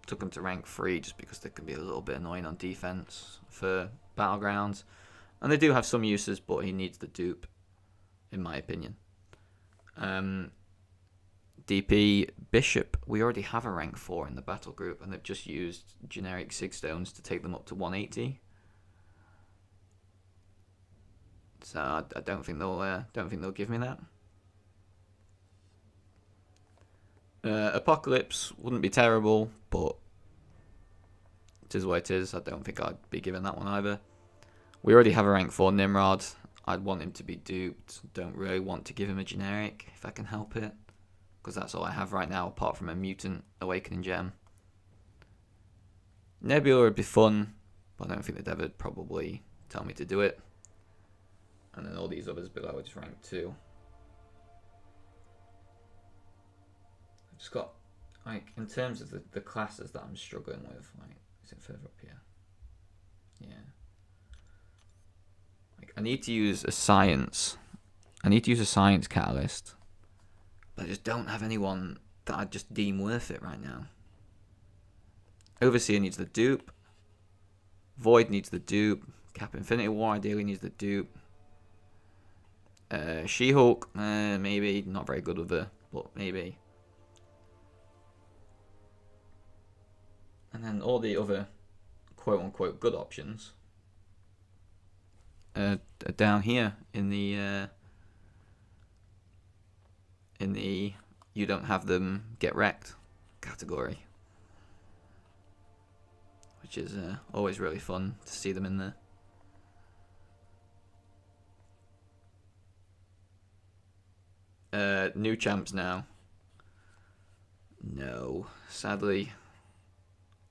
Took them to rank 3 just because they can be a little bit annoying on defense for Battlegrounds. And they do have some uses, but he needs the dupe, in my opinion. DP Bishop, we already have a rank 4 in the battle group, and they've just used generic Sig Stones to take them up to 180. So I don't think they'll give me that. Apocalypse wouldn't be terrible, but it is what it is. I don't think I'd be giving that one either. We already have a rank 4 Nimrod. I'd want him to be duped. Don't really want to give him a generic if I can help it, because that's all I have right now apart from a mutant Awakening Gem. Nebula would be fun, but I don't think they'd ever probably tell me to do it. And then all these others below are just rank 2. I've just got, like, in terms of the classes that I'm struggling with, like, is it further up here? Yeah. Like, I need to use a science. I need to use a science catalyst. But I just don't have anyone that I just deem worth it right now. Overseer needs the dupe. Void needs the dupe. Cap Infinity War ideally needs the dupe. She-Hulk, maybe. Not very good with her, but maybe. And then all the other quote-unquote good options are down here in the you don't have them get wrecked category, which is always really fun to see them in there. New champs now. No, sadly,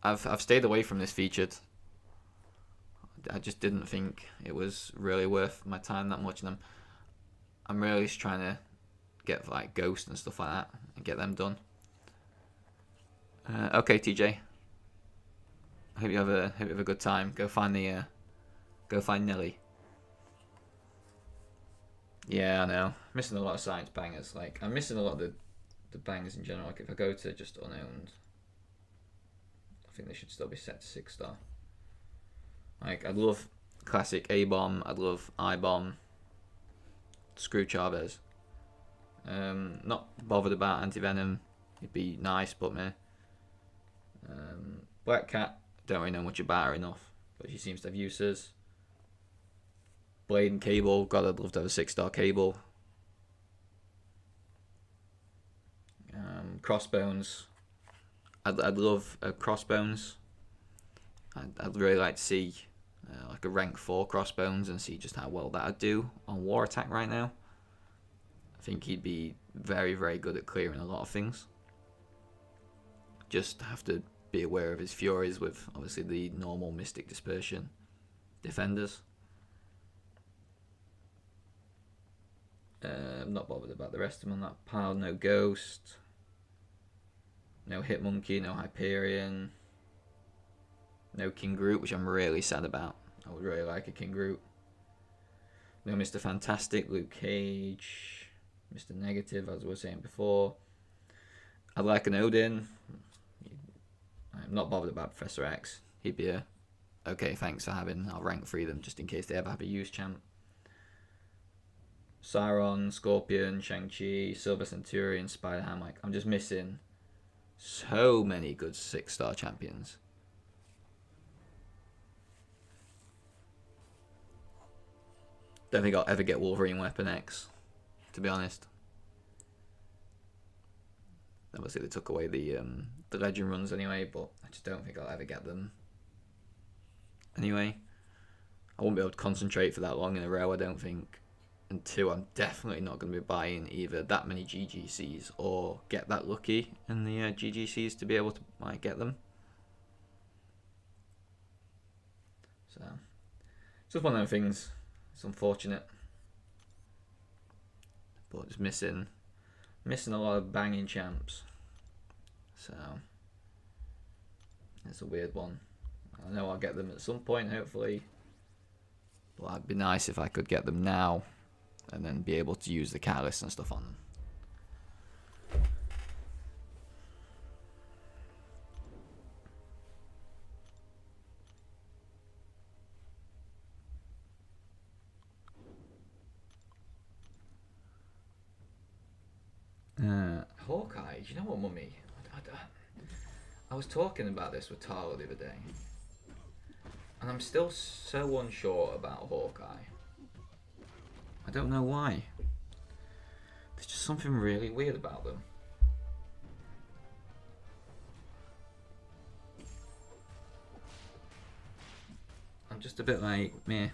I've stayed away from this featured. I just didn't think it was really worth my time that much, and I'm really just trying to get like Ghost and stuff like that and get them done. Okay, TJ. Hope you have a good time. Go find Nelly. Yeah, I know. Missing a lot of science bangers. Like I'm missing a lot of the bangers in general. Like if I go to just unowned, I think they should still be set to 6-star. Like I'd love classic A-bomb. I'd love I-bomb. Screw Chavez. Not bothered about Anti-Venom. It'd be nice, but meh. Black Cat. Don't really know much about her enough, but she seems to have uses. Blade and Cable. God, I'd love to have a 6-star Cable. Crossbones. I'd love Crossbones. I'd really like to see like a rank 4 Crossbones and see just how well that'd do on War Attack right now. I think he'd be very, very good at clearing a lot of things. Just have to be aware of his Furies with obviously the normal Mystic Dispersion defenders. I'm not bothered about the rest of them on that pile. No Ghost. No Hitmonkey, no Hyperion. No King Groot, which I'm really sad about. I would really like a King Groot. No Mr. Fantastic, Luke Cage. Mr. Negative, as I was saying before. I'd like an Odin. I'm not bothered about Professor X. He'd be a okay, thanks for having. I'll rank 3 them just in case they ever have a use champ. Sauron, Scorpion, Shang-Chi, Silver Centurion, Spider-Ham. Like, I'm just missing so many good 6-star champions. Don't think I'll ever get Wolverine Weapon X, to be honest. Obviously they took away the legend runs anyway, but I just don't think I'll ever get them. Anyway, I won't be able to concentrate for that long in a row, I don't think. And 2, I'm definitely not going to be buying either that many GGCs or get that lucky in the GGCs to be able to get them. So, it's just one of those things. It's unfortunate, but it's missing a lot of banging champs. So it's a weird one. I know I'll get them at some point, hopefully. But it'd be nice if I could get them now, and then be able to use the catalyst and stuff on them. Hawkeye, do you know what, Mummy? I was talking about this with Tara the other day, and I'm still so unsure about Hawkeye. I don't know why. There's just something really weird about them. I'm just a bit like, meh.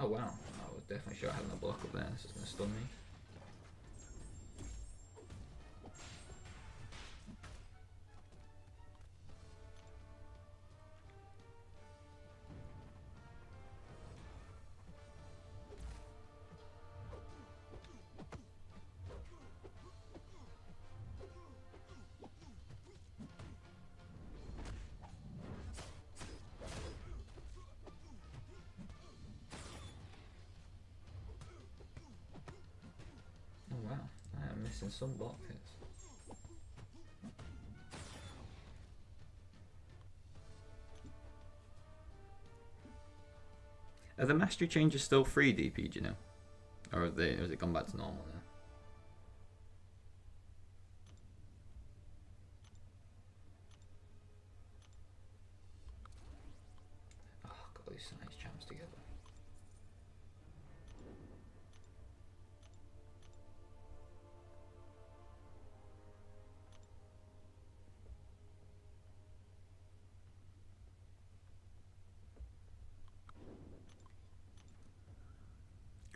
Oh wow, I was definitely sure I had no block up there. This is going to stun me. Oh wow, I am missing some block hits. Are the mastery changes still free DP, do you know? Or has it gone back to normal now? Oh, got all these science champs together.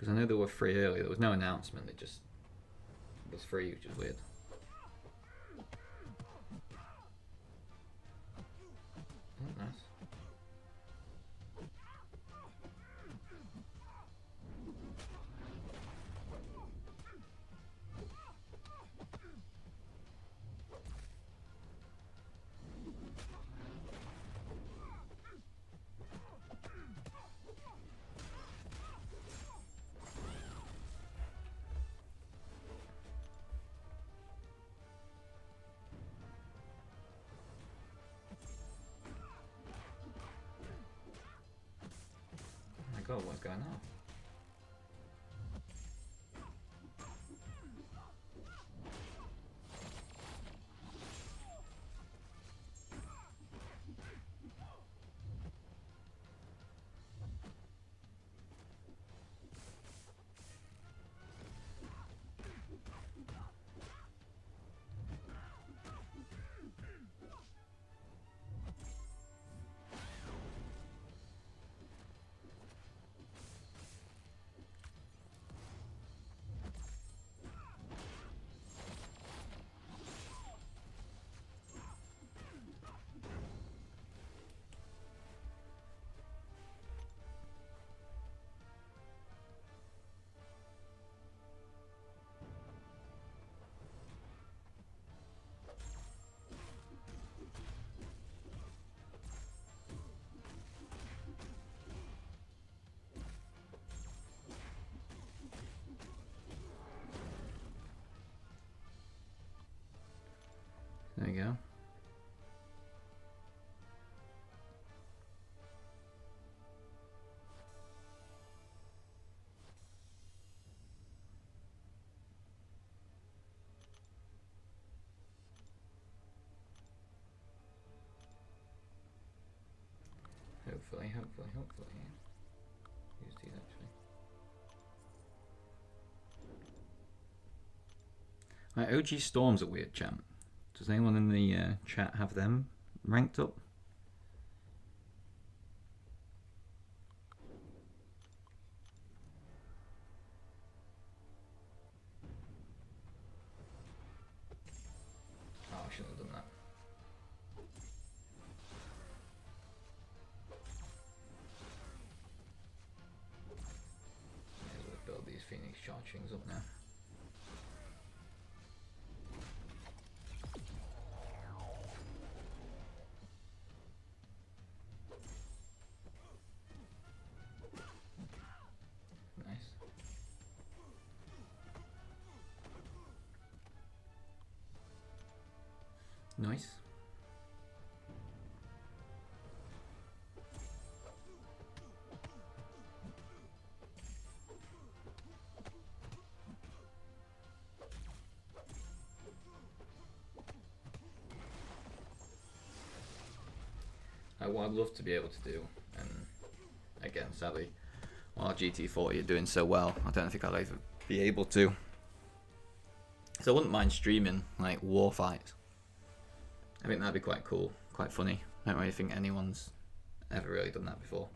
Because I know there were 3 earlier. There was no announcement. It just was 3, which is weird. Oh, nice. Oh my god, what's going on? There you go. Hopefully. Use these actually. Right, OG Storm's a weird champ. Does anyone in the chat have them ranked up? Oh, I shouldn't have done that. May as well build these Phoenix Chargings up now. Nice. What I'd love to be able to do, and again, sadly, while GT40 are doing so well, I don't think I'll ever be able to. So I wouldn't mind streaming like war fights. I think that'd be quite cool, quite funny. I don't really think anyone's ever really done that before.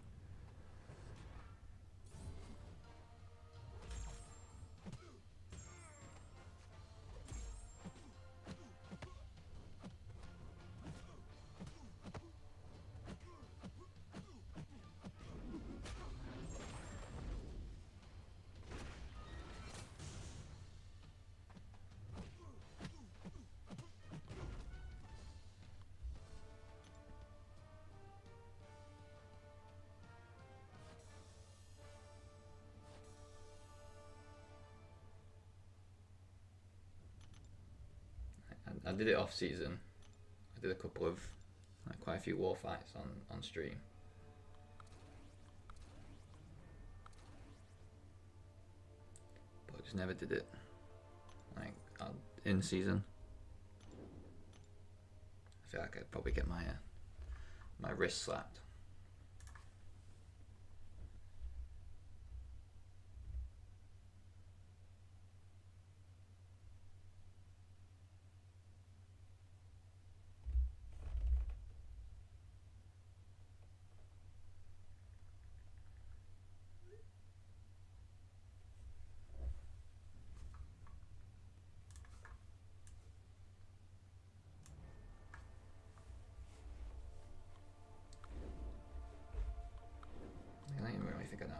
I did it off season. I did a couple of, like, quite a few war fights on stream. But I just never did it, like, in season. I feel like I'd probably get my my wrist slapped.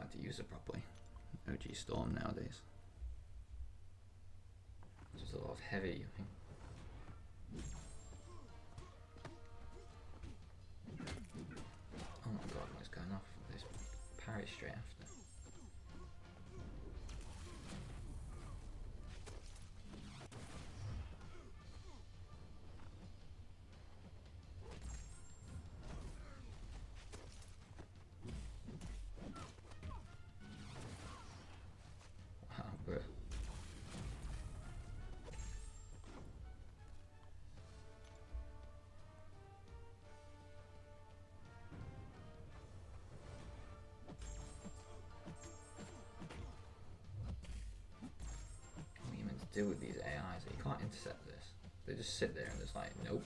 how to use it properly. OG Storm nowadays. Just a lot of heavy, I think. Oh my god, what's going off? This parry straight after. Wow, bro. What are you meant to do with these AIs? You can't intercept this. They just sit there and it's like, nope.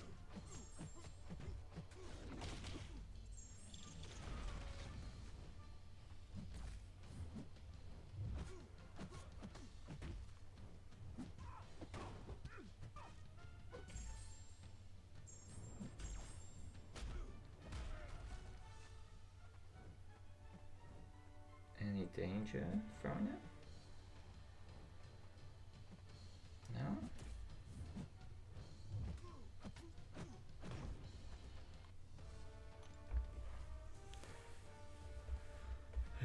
Any danger from it? No?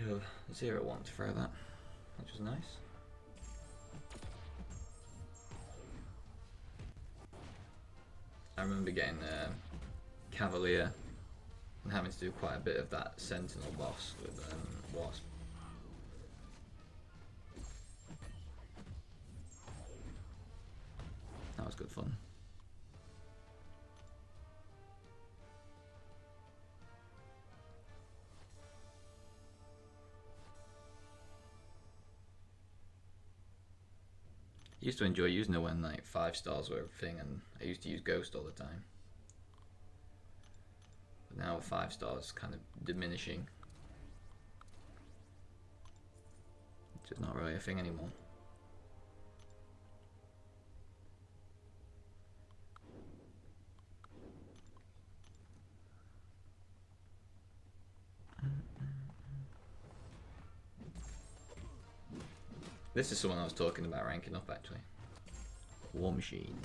He'll 0-1 to throw that, which was nice. I remember getting Cavalier and having to do quite a bit of that Sentinel boss with Wasp. That was good fun. I used to enjoy using it when like 5 stars were a thing, and I used to use Ghost all the time. But now 5 stars kind of diminishing. It's just not really a thing anymore. This is someone I was talking about ranking up actually. War Machine.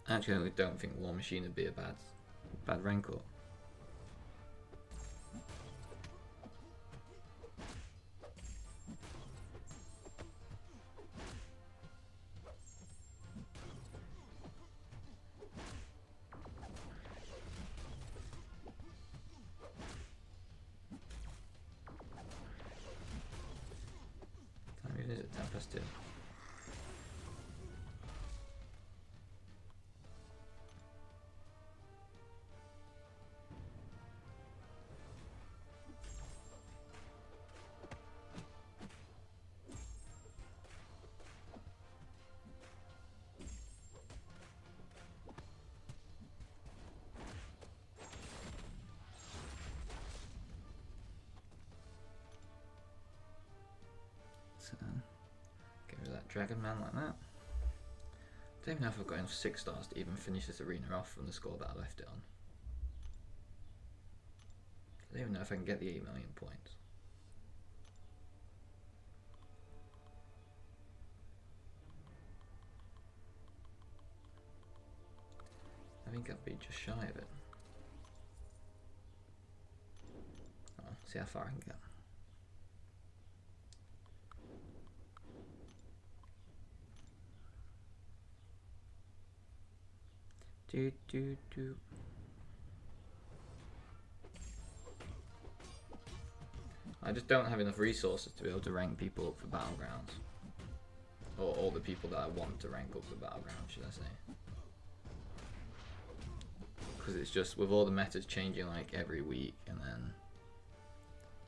Actually, I don't think War Machine would be a bad rank up. Is it 10+2? Get rid of that Dragon Man like that. I don't even know if I've got enough 6 stars to even finish this arena off from the score that I left it on. I don't even know if I can get the 8 million points. I think I'll be just shy of it. Oh, see how far I can get. I just don't have enough resources to be able to rank people up for Battlegrounds. Or all the people that I want to rank up for Battlegrounds, should I say. Because it's just, with all the metas changing like every week, and then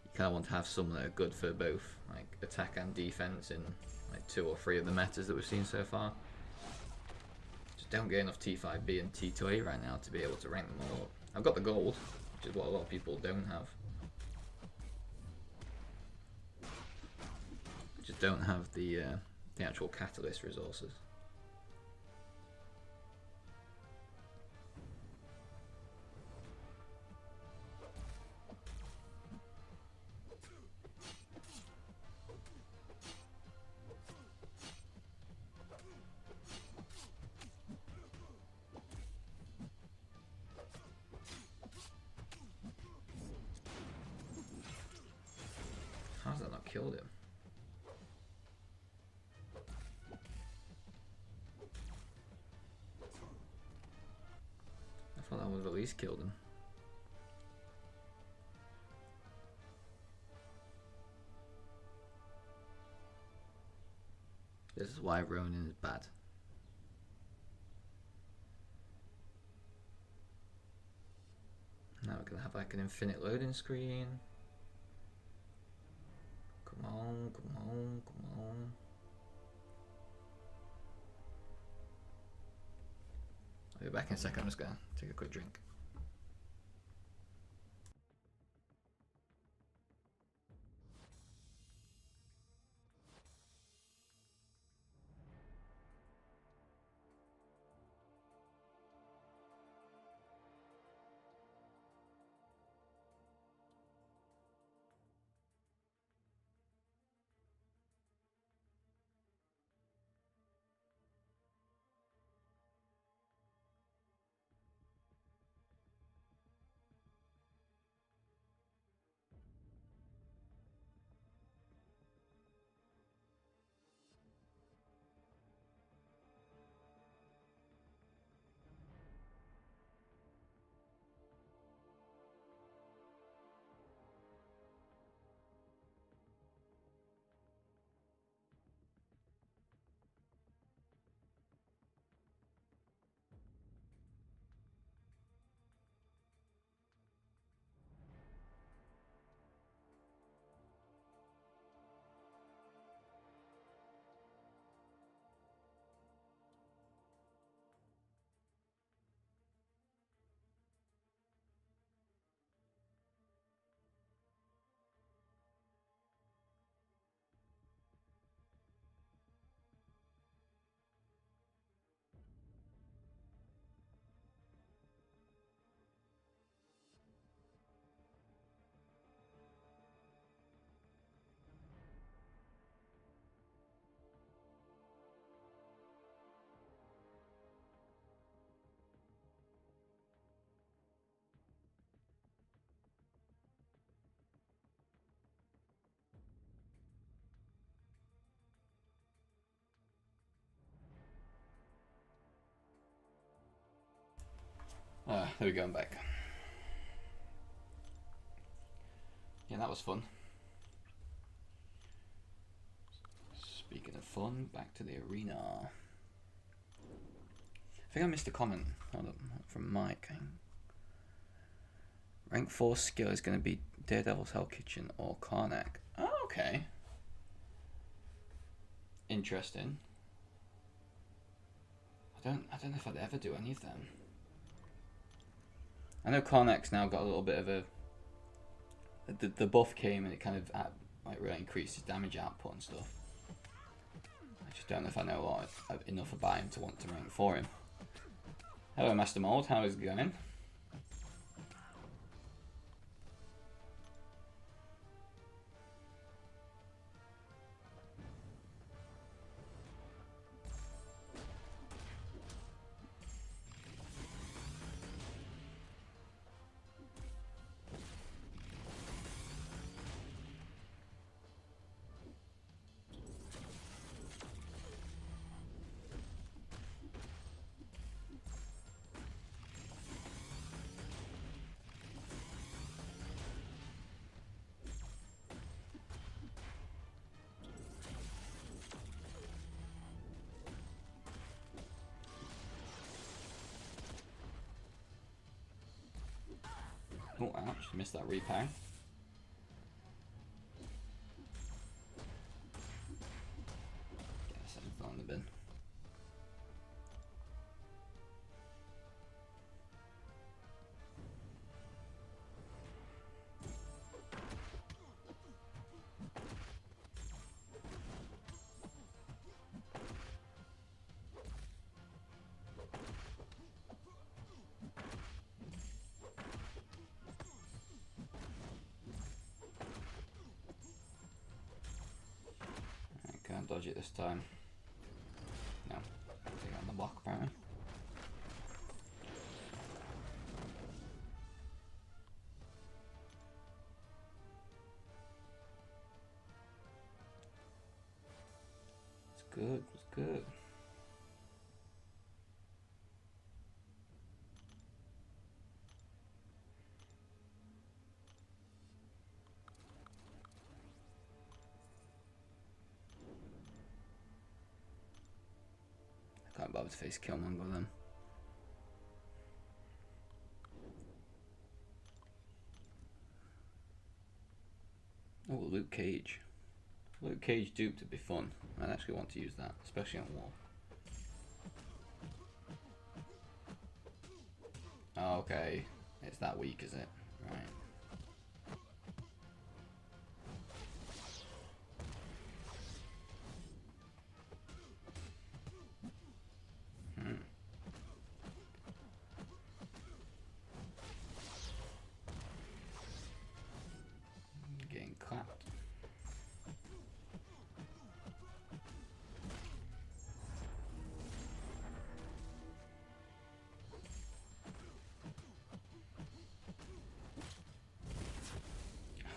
you kind of want to have some that are good for both like attack and defense in like 2 or 3 of the metas that we've seen so far. Don't get enough T5B and T2A right now to be able to rank them all up. I've got the gold, which is what a lot of people don't have. Just don't have the actual catalyst resources. How's that not killed him? I thought that would have at least killed him. This is why Ronin is bad. Now we're gonna have like an infinite loading screen. Come on, come on, come on. I'll be back in a second. I'm just gonna take a quick drink. There we go, I'm back. Yeah, that was fun. Speaking of fun, back to the arena. I think I missed a comment. Hold on, from Mike. Rank 4 skill is going to be Daredevil's Hell Kitchen or Karnak. Oh, okay. Interesting. I don't know if I'd ever do any of them. I know Karnak's now got a little bit of a... The buff came and it kind of like really increased his damage output and stuff. I just don't know if I know enough about him to want to rank for him. Hello Master Mold, how is it going? Oh, ouch, missed that repower. Guess I'm on the bin. dodge it this time. No, take it on the block apparently. It's good, it's good. Can't bother to face Killmonger then. Oh, Luke Cage. Luke Cage duped would be fun. I'd actually want to use that, especially on wall. Oh, okay. It's that weak, is it? Right. Getting clapped.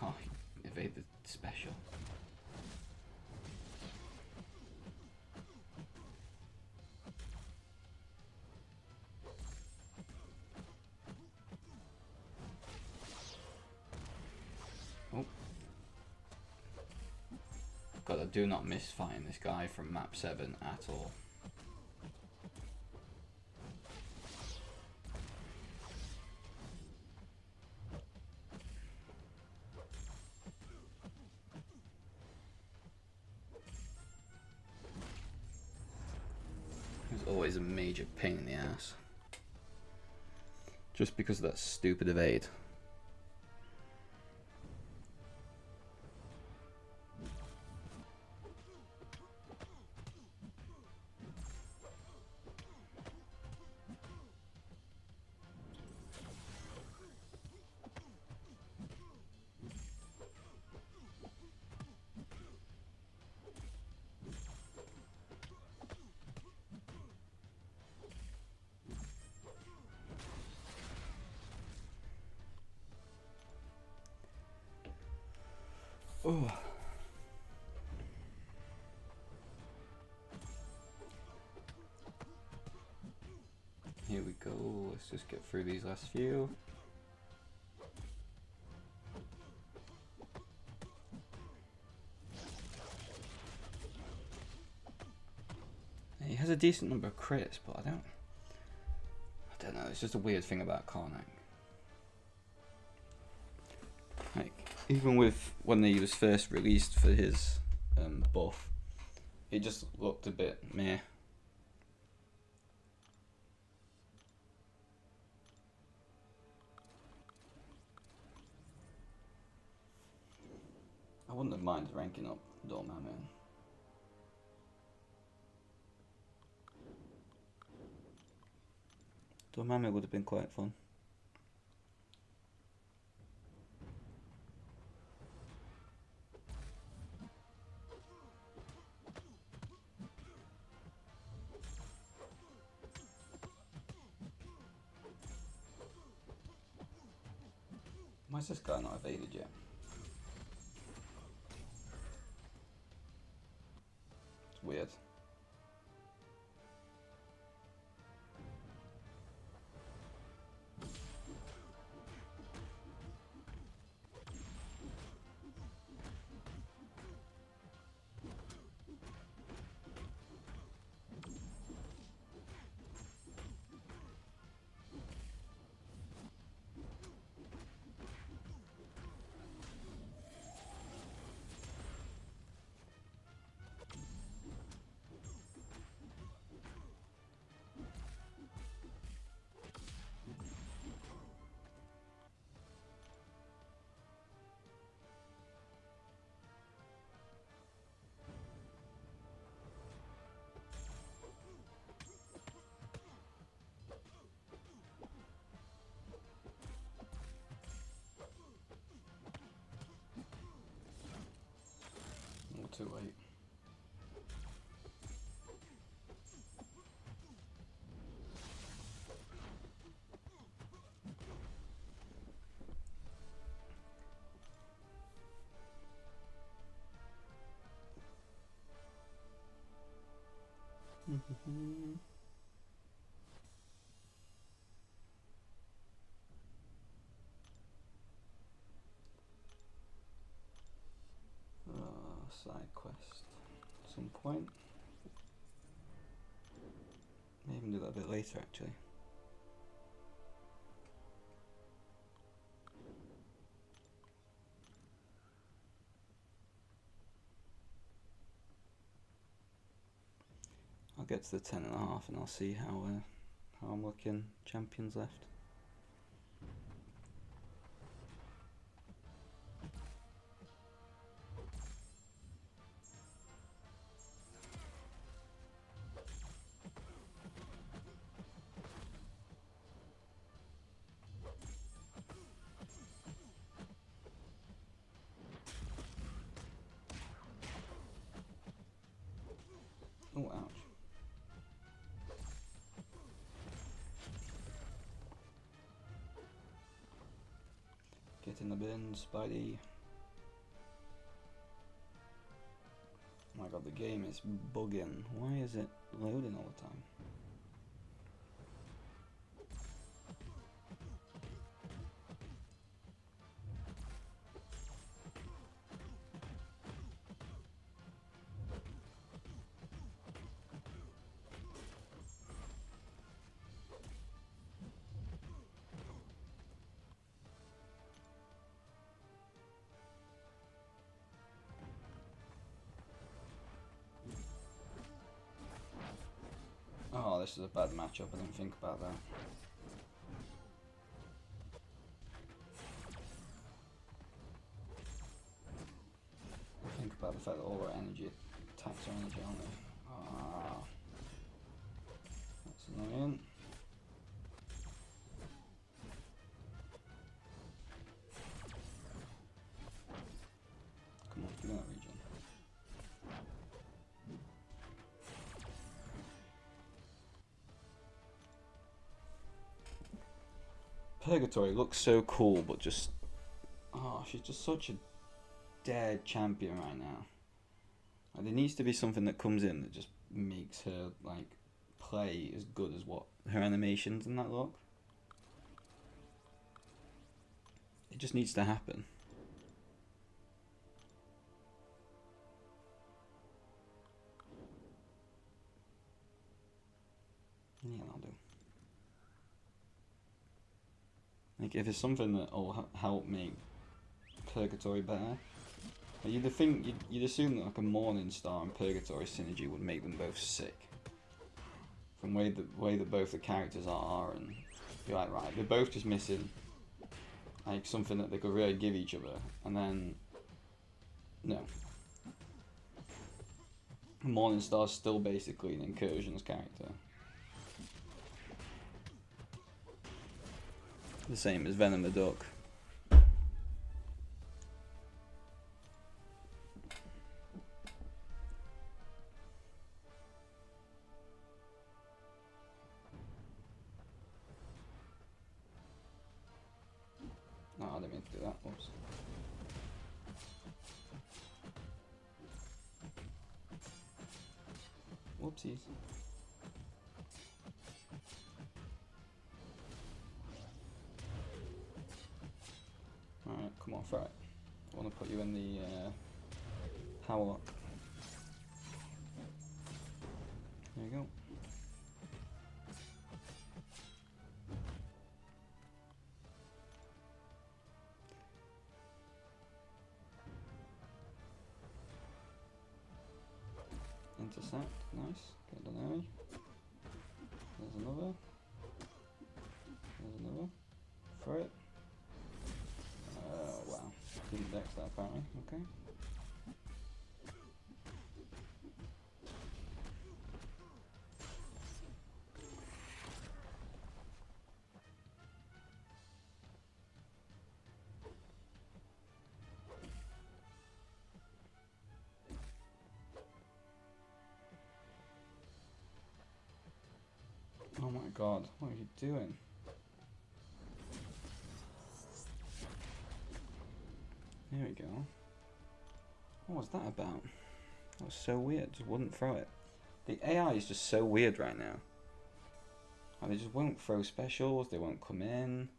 Oh, evade the special. Oh. God, I do not miss fighting this guy from map 7 at all. It's always a major pain in the ass. Just because of that stupid evade. Oh. Here we go. Let's just get through these last few. He has a decent number of crits, but I don't know. It's just a weird thing about Karnak. Like, even with when he was first released for his buff, it just looked a bit meh. I wouldn't have minded ranking up Dormammu. Dormammu would have been quite fun. Why is this guy not evaded yet? It's weird. Too late. Side quest at some point. May even do that a bit later actually. I'll get to the 10.5 and I'll see how I'm looking. Champions left. Oh, ouch. Get in the bin, Spidey. Oh my god, the game is bugging. Why is it loading all the time? Oh, this is a bad matchup. I didn't think about that. Think about the fact that all our energy attacks are energy, aren't they? Ah, that's annoying. Come on, give me that region. Purgatory looks so cool, but just... Oh, she's just such a dead champion right now. Like, there needs to be something that comes in that just makes her, like, play as good as what her animations and that look. It just needs to happen. Yeah, I'll do. Like, if it's something that will help make Purgatory better, like you'd assume that like a Morning Star and Purgatory synergy would make them both sick. From the way that both the characters are, and you're like, right, they're both just missing like something that they could really give each other, and then no. Morning Star's still basically an Incursion's character. The same as Venom the Duck. No, I didn't mean to do that. Oops. Whoopsies. Alright, come on, throw it. I want to put you in the power lock. There you go. Intercept, nice. Get done early. There's another. There's another. Throw it. Wow. Didn't dex that apparently. Okay. Oh my god, what are you doing? There we go. What was that about? That was so weird, just wouldn't throw it. The AI is just so weird right now. Like, they just won't throw specials, they won't come in.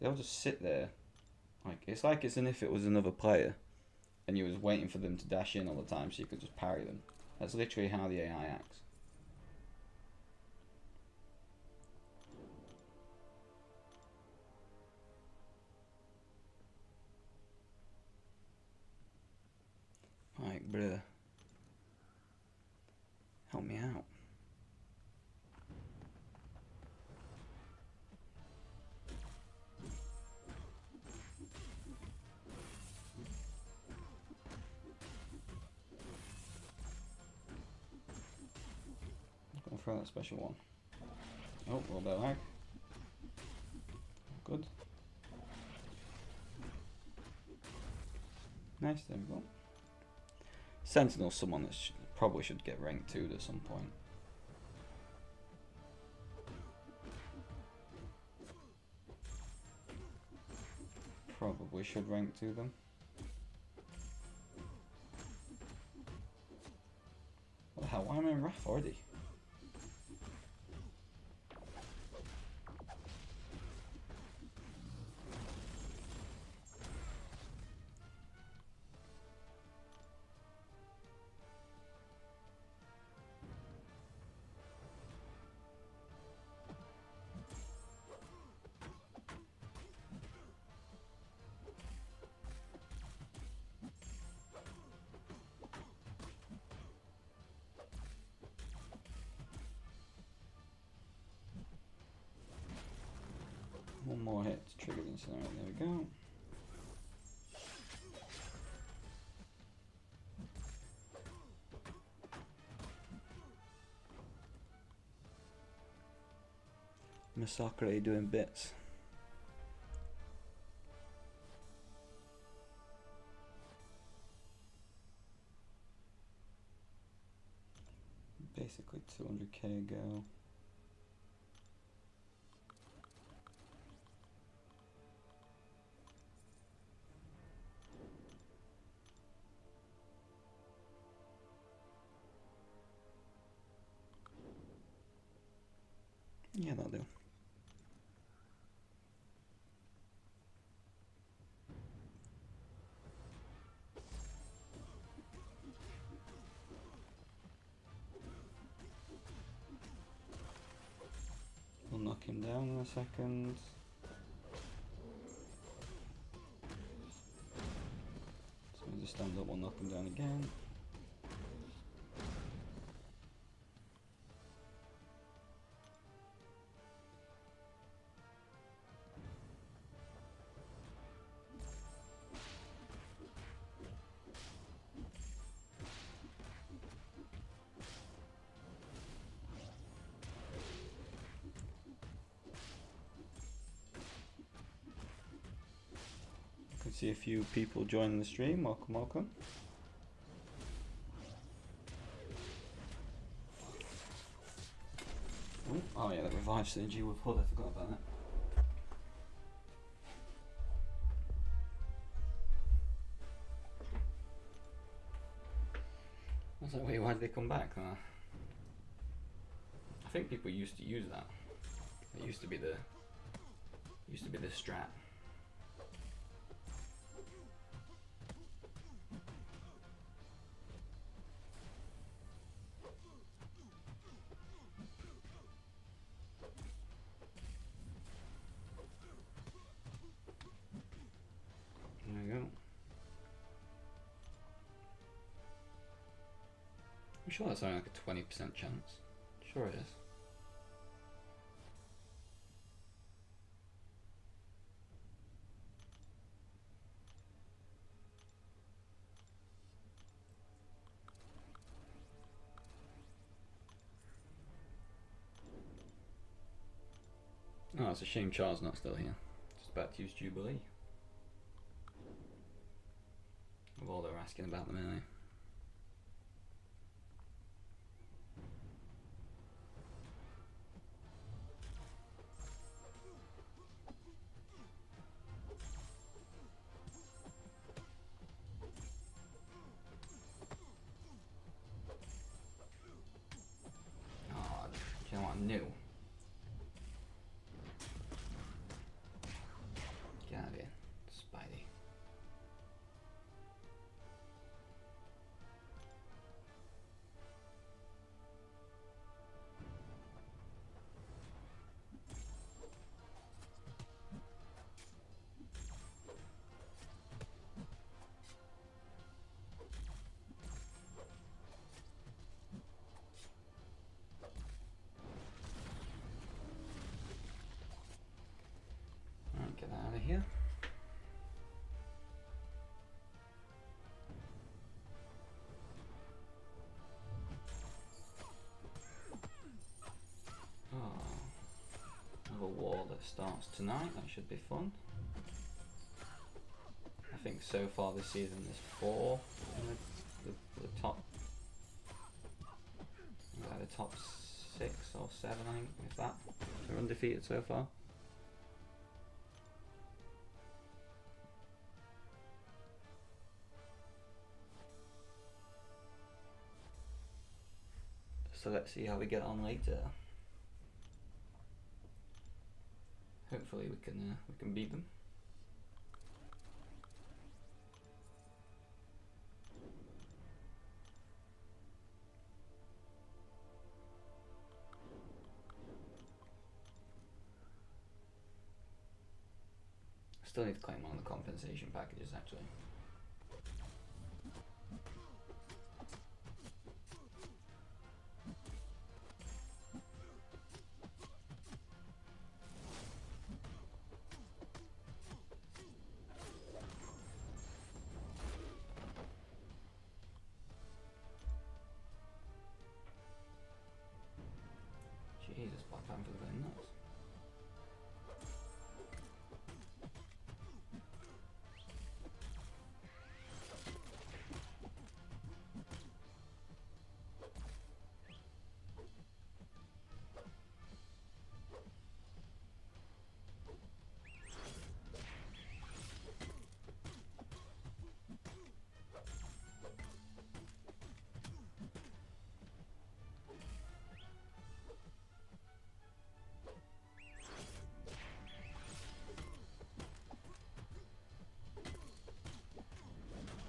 They'll just sit there. It's like as if it was another player and you was waiting for them to dash in all the time so you could just parry them. That's literally how the AI acts. Like, bruh. Help me out. I'm gonna throw that special one. Oh, a little bit of lag. Good. Nice, there we go. Sentinel's someone that probably should get ranked 2 at some point. Probably should rank 2 them. What the hell? Why am I in Wrath already? One more hit to trigger the incinerator. There we go. Masakre doing bits. Basically 200k ago. Yeah, that'll do. We'll knock him down in a second. So he just stands up, we'll knock him down again. See a few people joining the stream. Welcome, welcome. Ooh, oh yeah, that revive synergy with Hood, I forgot about that. I was like, wait, why did they come back? I think people used to use that. It used to be the strat. There we go. I'm sure that's only like a 20% chance. Sure it is. Oh, it's a shame Char's not still here. Just about to use Jubilee. Of all they're asking about them anyway. new. Get out of here, Spidey. Alright, get out of here. A war that starts tonight. That should be fun. I think so far this season there's 4 in the top, like the top 6 or 7, I think, if that. They're undefeated so far. So let's see how we get on later. Hopefully we can beat them. Still need to claim on the compensation packages actually. Jesus, Black Panther's going nuts.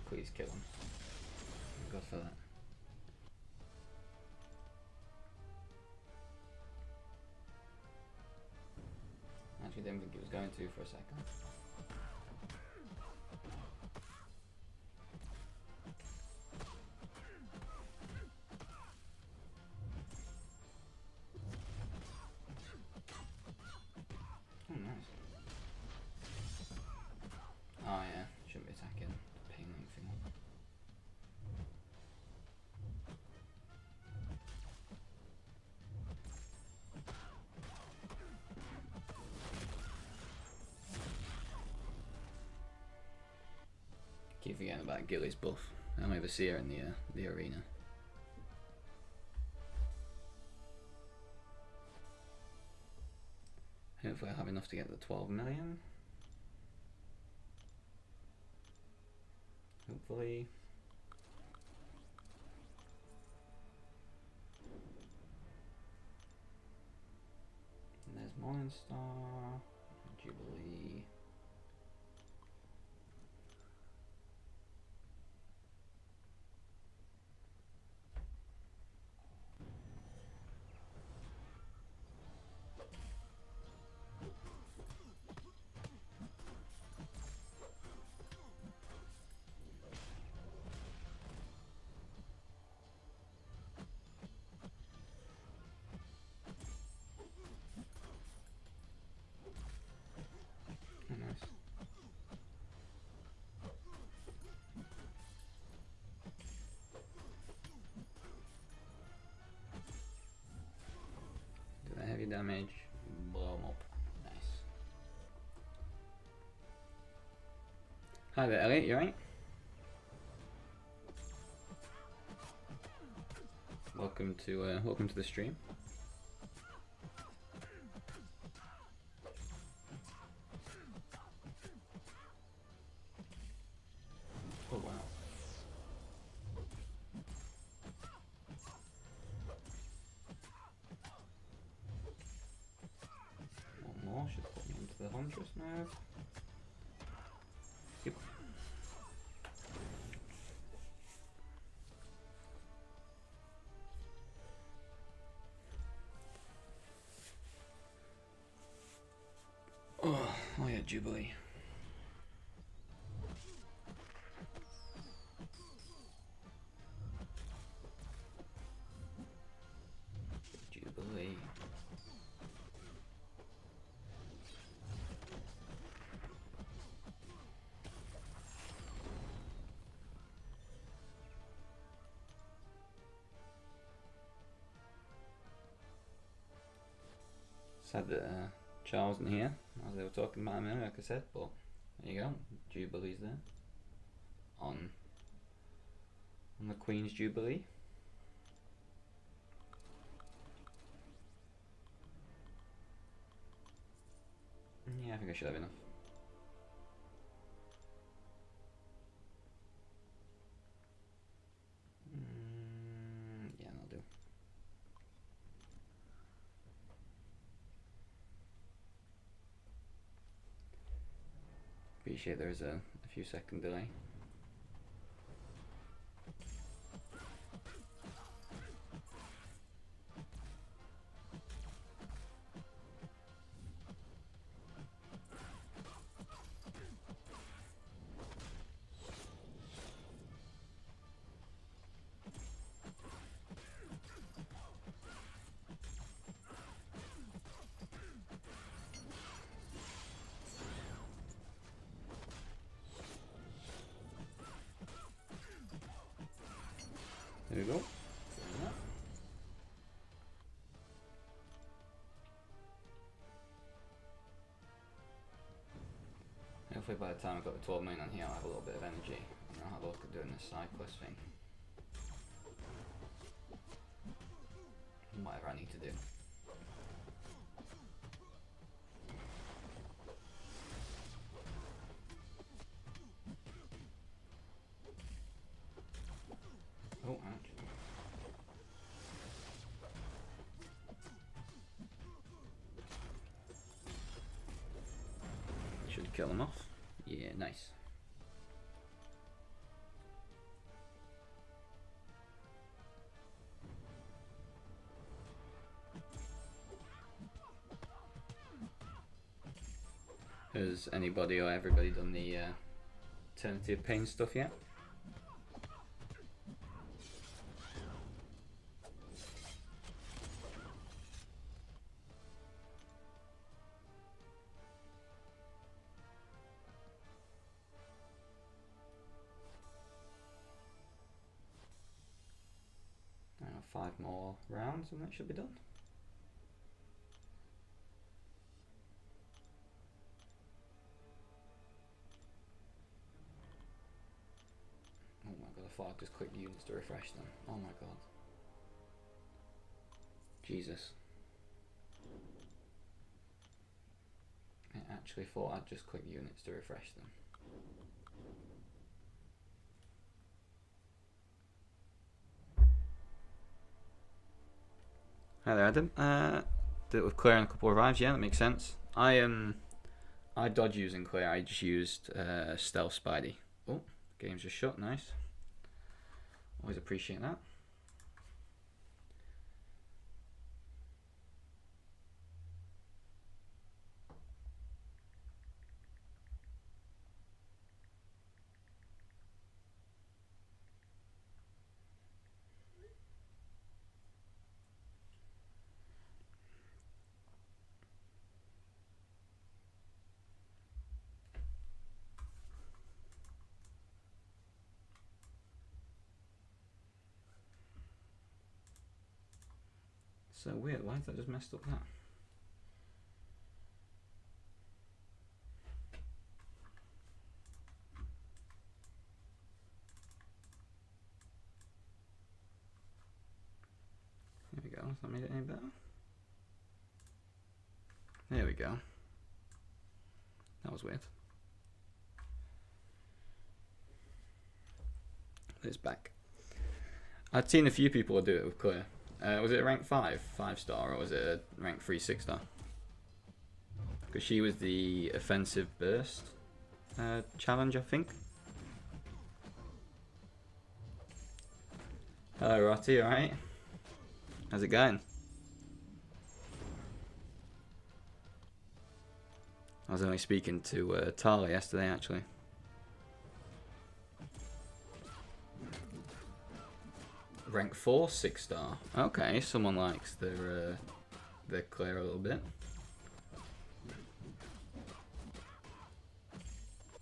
Please kill him. God for that. Actually didn't think he was going to for a second. Oh nice. Oh yeah, shouldn't be attacking. Ping anything up. Keep forgetting about Gilly's buff. I don't ever see her in the arena. Hopefully I have enough to get the 12 million. Hopefully. And there's Morningstar, Jubilee. Oh, nice. Do the heavy damage, blow them up. Nice. Hi there, Elliot, you alright? Welcome to the stream. Oh wow. Huntress move. Yep. Oh yeah, Jubilee. Jubilee. Sad that Charles isn't here, as they were talking about him, like I said, but there you go, Jubilee's there. On the Queen's Jubilee. Yeah, I think I should have enough. Yeah, that'll do. Appreciate there's a few second delay. There we go. Hopefully by the time I've got the 12 million on here I'll have a little bit of energy and I'll have a look at doing this side quest thing. Whatever I need to do. Oh, ouch. Should kill him off. Yeah, nice. Has anybody or everybody done the Eternity of Pain stuff yet? I don't know, 5 more rounds and that should be done. Oh my god, I thought I just clicked units to refresh them. Oh my god. Jesus. I actually thought I'd just click units to refresh them. Hi there, Adam. Did it with Claire and a couple of revives, yeah, that makes sense. I dodge using Claire, I just used Stealth Spidey. Oh, game's just shut, nice. Always appreciate that. So weird, why has that just messed up that? There we go, has that made it any better? There we go. That was weird. It's back. I'd seen a few people do it with Claire. Was it a rank 5 star, or was it a rank 3 6 star? Because she was the offensive burst challenge, I think. Hello, Rotty, alright? How's it going? I was only speaking to Tala yesterday, actually. Rank 4, 6-star. Okay, someone likes their clear a little bit.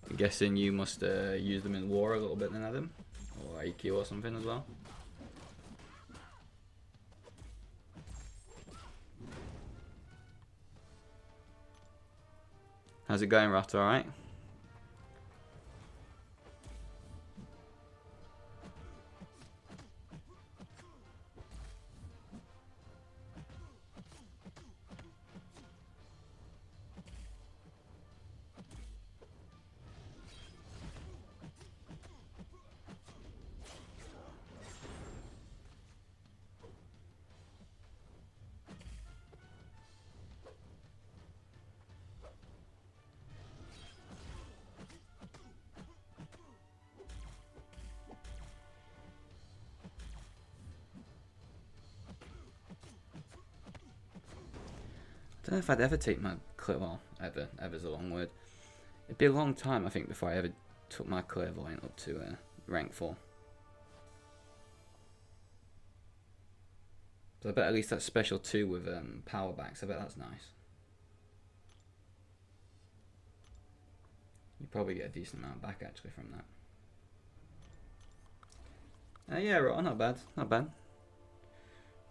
I'm guessing you must use them in war a little bit then, Adam? Or AQ or something as well? How's it going, Rot? Alright? I don't know if I'd ever take my clear. Well, ever's a long word. It'd be a long time, I think, before I ever took my clairvoyant up to rank 4. But I bet at least that's special 2 with power backs. I bet that's nice. You probably get a decent amount back actually from that. Yeah, right, not bad, not bad.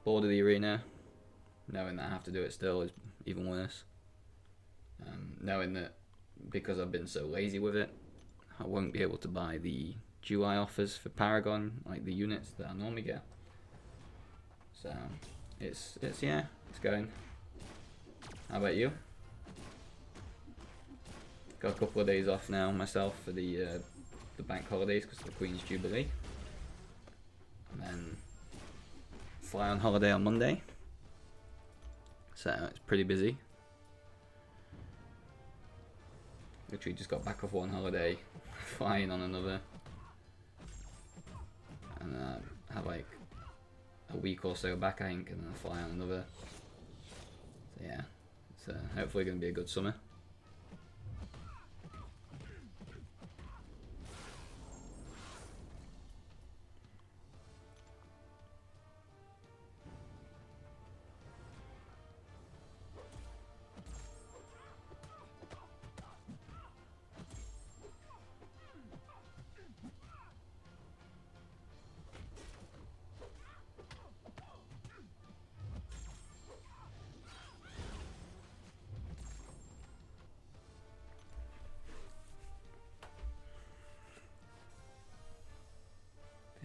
Bored of the arena. Knowing that I have to do it still is even worse. Knowing that because I've been so lazy with it, I won't be able to buy the July offers for Paragon, like the units that I normally get. So it's yeah, it's going. How about you? Got a couple of days off now myself for the bank holidays because of the Queen's Jubilee, and then fly on holiday on Monday. So it's pretty busy. Literally just got back off one holiday, flying on another, and have like a week or so back, I think, and then fly on another. So yeah, it's hopefully going to be a good summer.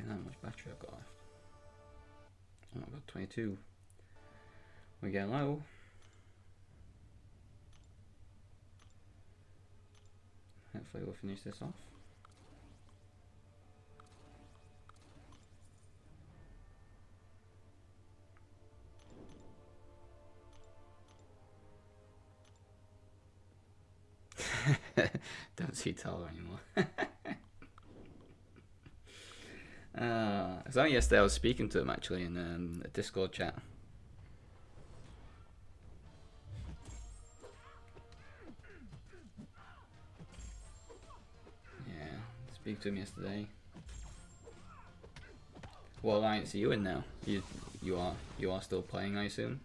How much battery I've got left? Oh, I've got 22. We're getting low. Hopefully we'll finish this off. Don't see Tala anymore. It was only yesterday I was speaking to him actually in a Discord chat. Yeah, speak to him yesterday. What alliance are you in now? You are still playing, I assume.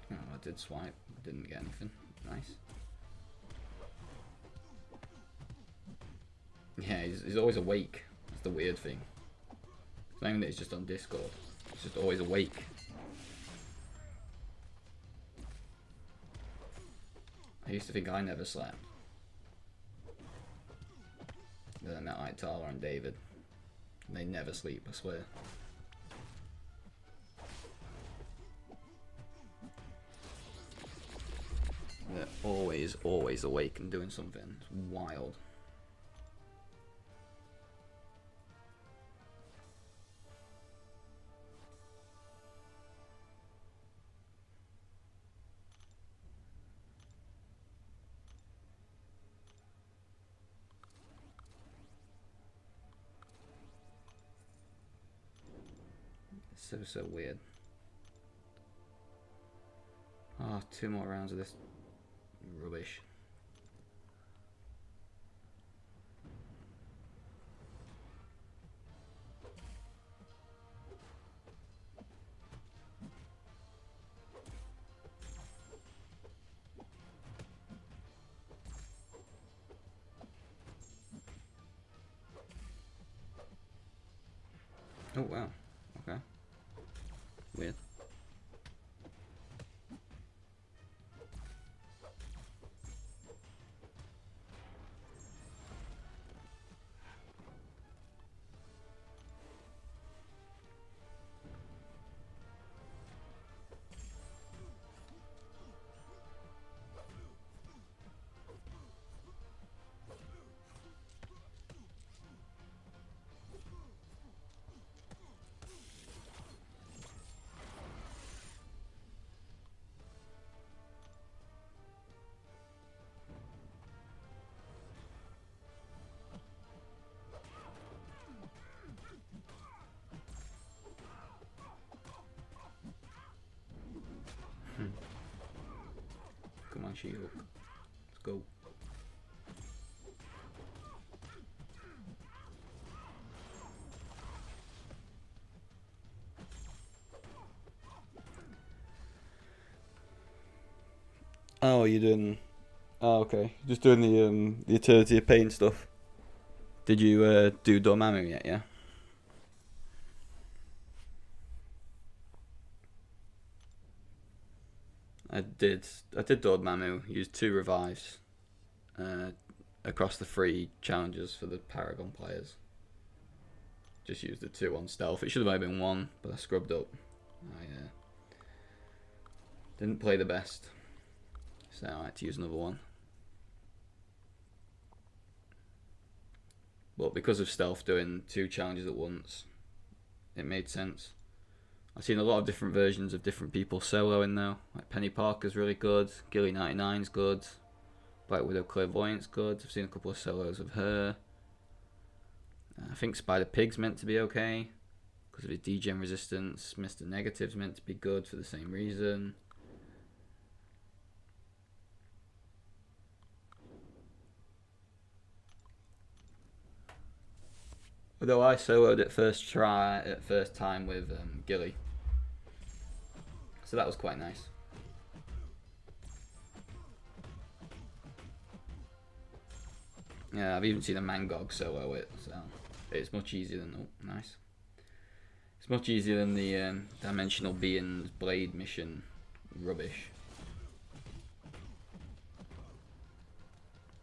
Oh, I did swipe, didn't get anything. Nice. Yeah, he's always awake. That's the weird thing. It's not even that it's just on Discord. It's just always awake. I used to think I never slept. Then I met like Tyler and David. They never sleep, I swear. They're always awake and doing something. It's wild. So weird. Oh, 2 more rounds of this rubbish. Oh wow. Okay. Weird. Come on, She-Hulk. Let's go. Oh, you're doing... Oh, okay. Just doing the Eternity of Pain stuff. Did you do Dormammu yet, yeah? I did Dormammu, used 2 revives across the 3 challenges for the Paragon players. Just used the 2 on stealth. It should have only been 1, but I scrubbed up. I didn't play the best, so I had to use another one. But because of stealth doing 2 challenges at once, it made sense. I've seen a lot of different versions of different people soloing now. Like Penny Parker's really good, Gilly 99's good, Black Widow Clairvoyant's good. I've seen a couple of solos of her. I think Spider Pig's meant to be okay because of his degen resistance. Mr. Negative's meant to be good for the same reason. Although I soloed it first time with Gilly, so that was quite nice. Yeah, I've even seen a Mangog solo it, so it's much easier than nice. It's much easier than the Dimensional Beings Blade mission rubbish.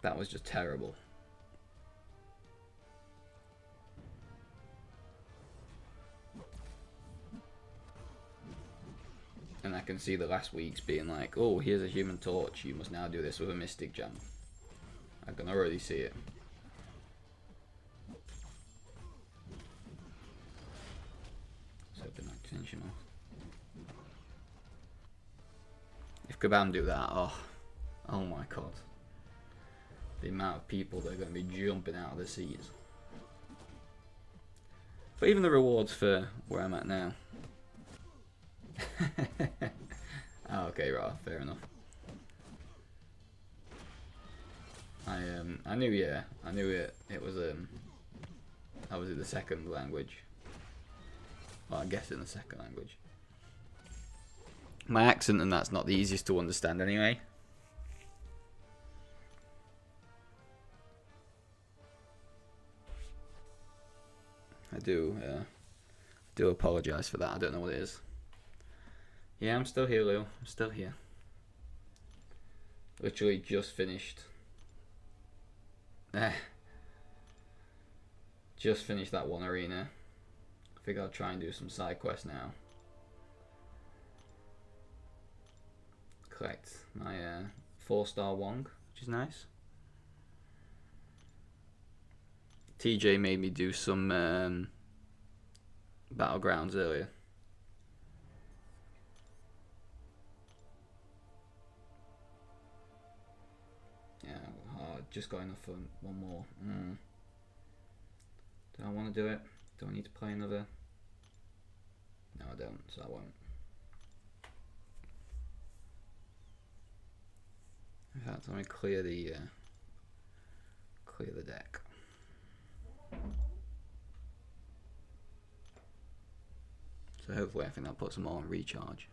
That was just terrible. And I can see the last weeks being like, oh, here's a Human Torch, you must now do this with a Mystic Jam. I can already see it. So hoping I finish him off. If Kabam do that, oh my god. The amount of people that are going to be jumping out of their seats. But even the rewards for where I'm at now. Oh, okay, right, fair enough. I knew it was that was in the second language. Well, I guess in the second language. My accent and that's not the easiest to understand anyway. I do Do apologise for that. I don't know what it is. Yeah, I'm still here, Lou. I'm still here. Literally just finished. Just finished that one arena. I think I'll try and do some side quests now. Collect my 4-star Wong, which is nice. TJ made me do some battlegrounds earlier. Yeah, just got enough for one more. Do I want to do it? Do I need to play another? No, I don't, so I won't. In fact, let me clear the deck. So hopefully I think that puts them all on recharge.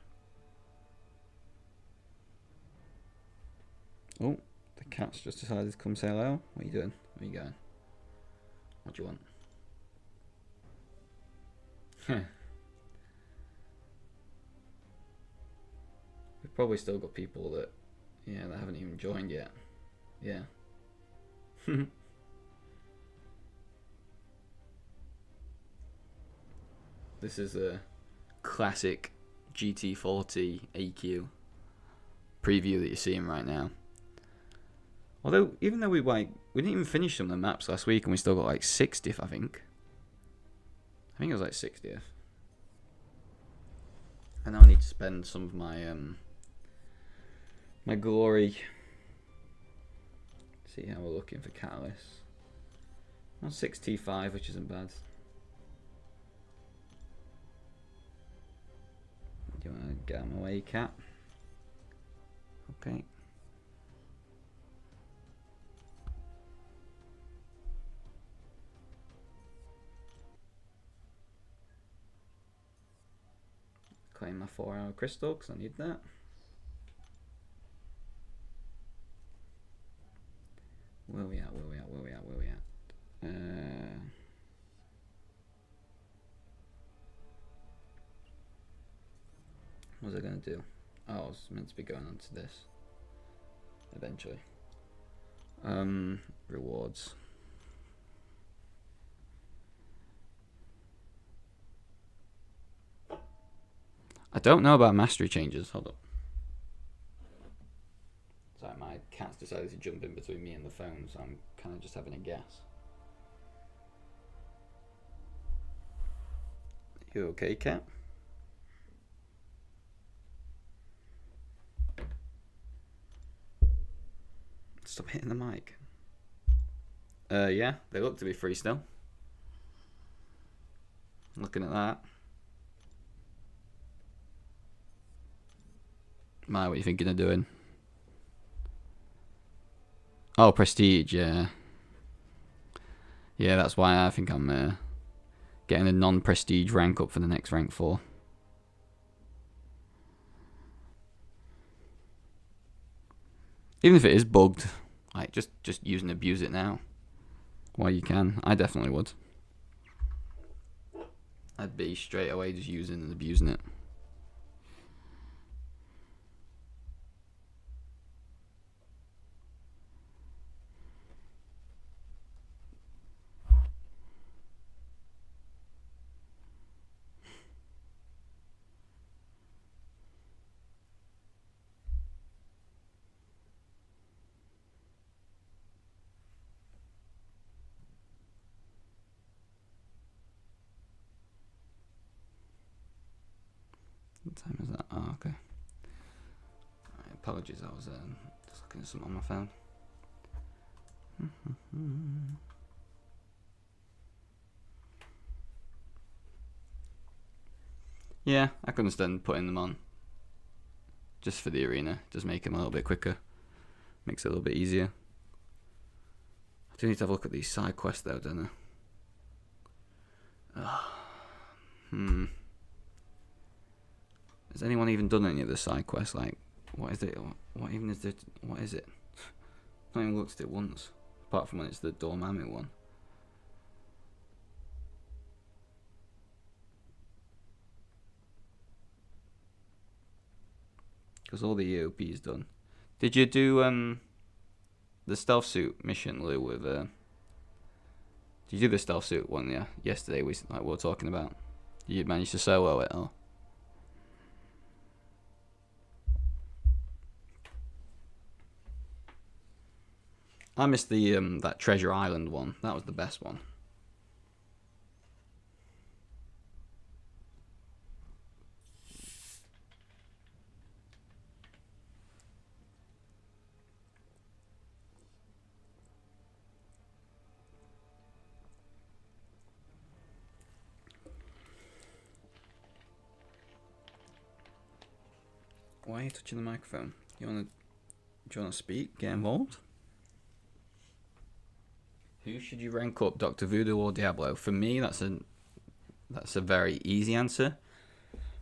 Oh, the cat's just decided to come say hello. What are you doing? Where are you going? What do you want? We've probably still got people that, yeah, that haven't even joined yet. Yeah. This is a classic GT40 AQ preview that you're seeing right now. Although, even though we didn't even finish some of the maps last week, and we still got like 60th, I think. I think it was like 60th. I now need to spend some of my my glory. See how we're looking for catalysts. Not 6T5, which isn't bad. Do you want to get out of my way, cat? Okay. Claim my 4-hour crystal because I need that. Where we at? What was I going to do? Oh, I was meant to be going on to this. Eventually. Rewards. I don't know about mastery changes. Hold up. Sorry, my cat's decided to jump in between me and the phone, so I'm kind of just having a guess. You okay, cat? Stop hitting the mic. Yeah, they look to be free still. Looking at that. What are you thinking of doing? Oh, prestige, yeah. Yeah, that's why I think I'm getting a non-prestige rank up for the next rank 4. Even if it is bugged, like just use and abuse it now. While you can. I definitely would. I'd be straight away just using and abusing it. What time is that? Oh, okay. Apologies, I was just looking at something on my phone. Yeah, I can understand putting them on. Just for the arena. Just make them a little bit quicker. Makes it a little bit easier. I do need to have a look at these side quests though, don't I? Has anyone even done any of the side quests? Like, what is it? What even is it? What is it? I've not even looked at it once. Apart from when it's the Dormammu one. Because all the EOP is done. Did you do the stealth suit mission, Lou? With did you do the stealth suit one? Yeah, yesterday we were talking about. Did you manage to solo it? Or? I missed the that Treasure Island one. That was the best one. Why are you touching the microphone? Do you wanna speak? Get involved? Who should you rank up, Dr. Voodoo or Diablo? For me, that's a very easy answer.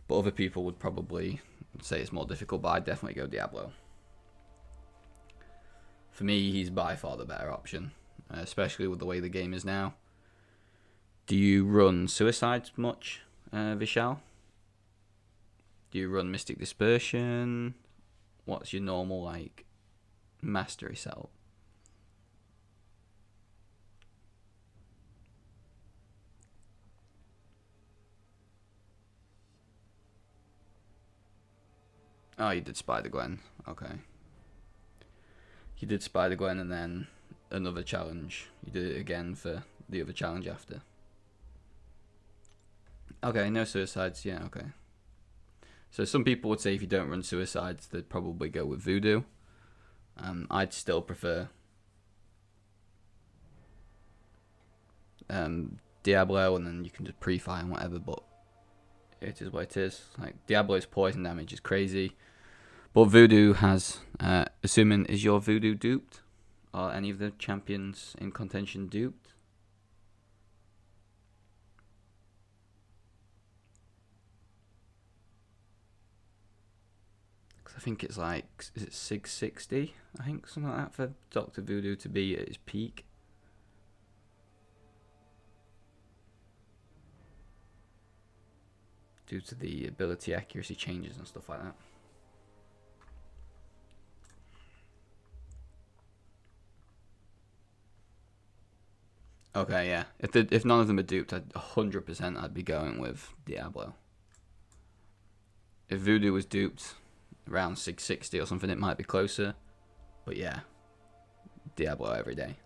But other people would probably say it's more difficult, but I'd definitely go Diablo. For me, he's by far the better option, especially with the way the game is now. Do you run Suicides much, Vishal? Do you run Mystic Dispersion? What's your normal, like, mastery setup? Oh, you did Spider-Gwen. Okay. You did Spider-Gwen and then another challenge. You did it again for the other challenge after. Okay, no Suicides. Yeah, okay. So some people would say if you don't run Suicides, they'd probably go with Voodoo. I'd still prefer Diablo, and then you can just pre-fire and whatever, but it is what it is. Like, Diablo's poison damage is crazy, but Voodoo has, assuming, is your Voodoo duped? Are any of the champions in contention duped? I think it's like, is it 660? I think something like that for Dr. Voodoo to be at his peak. Due to the ability accuracy changes and stuff like that. Okay, yeah. If none of them are duped, 100% I'd be going with Diablo. If Voodoo was duped around 660 or something, it might be closer. But yeah, Diablo every day.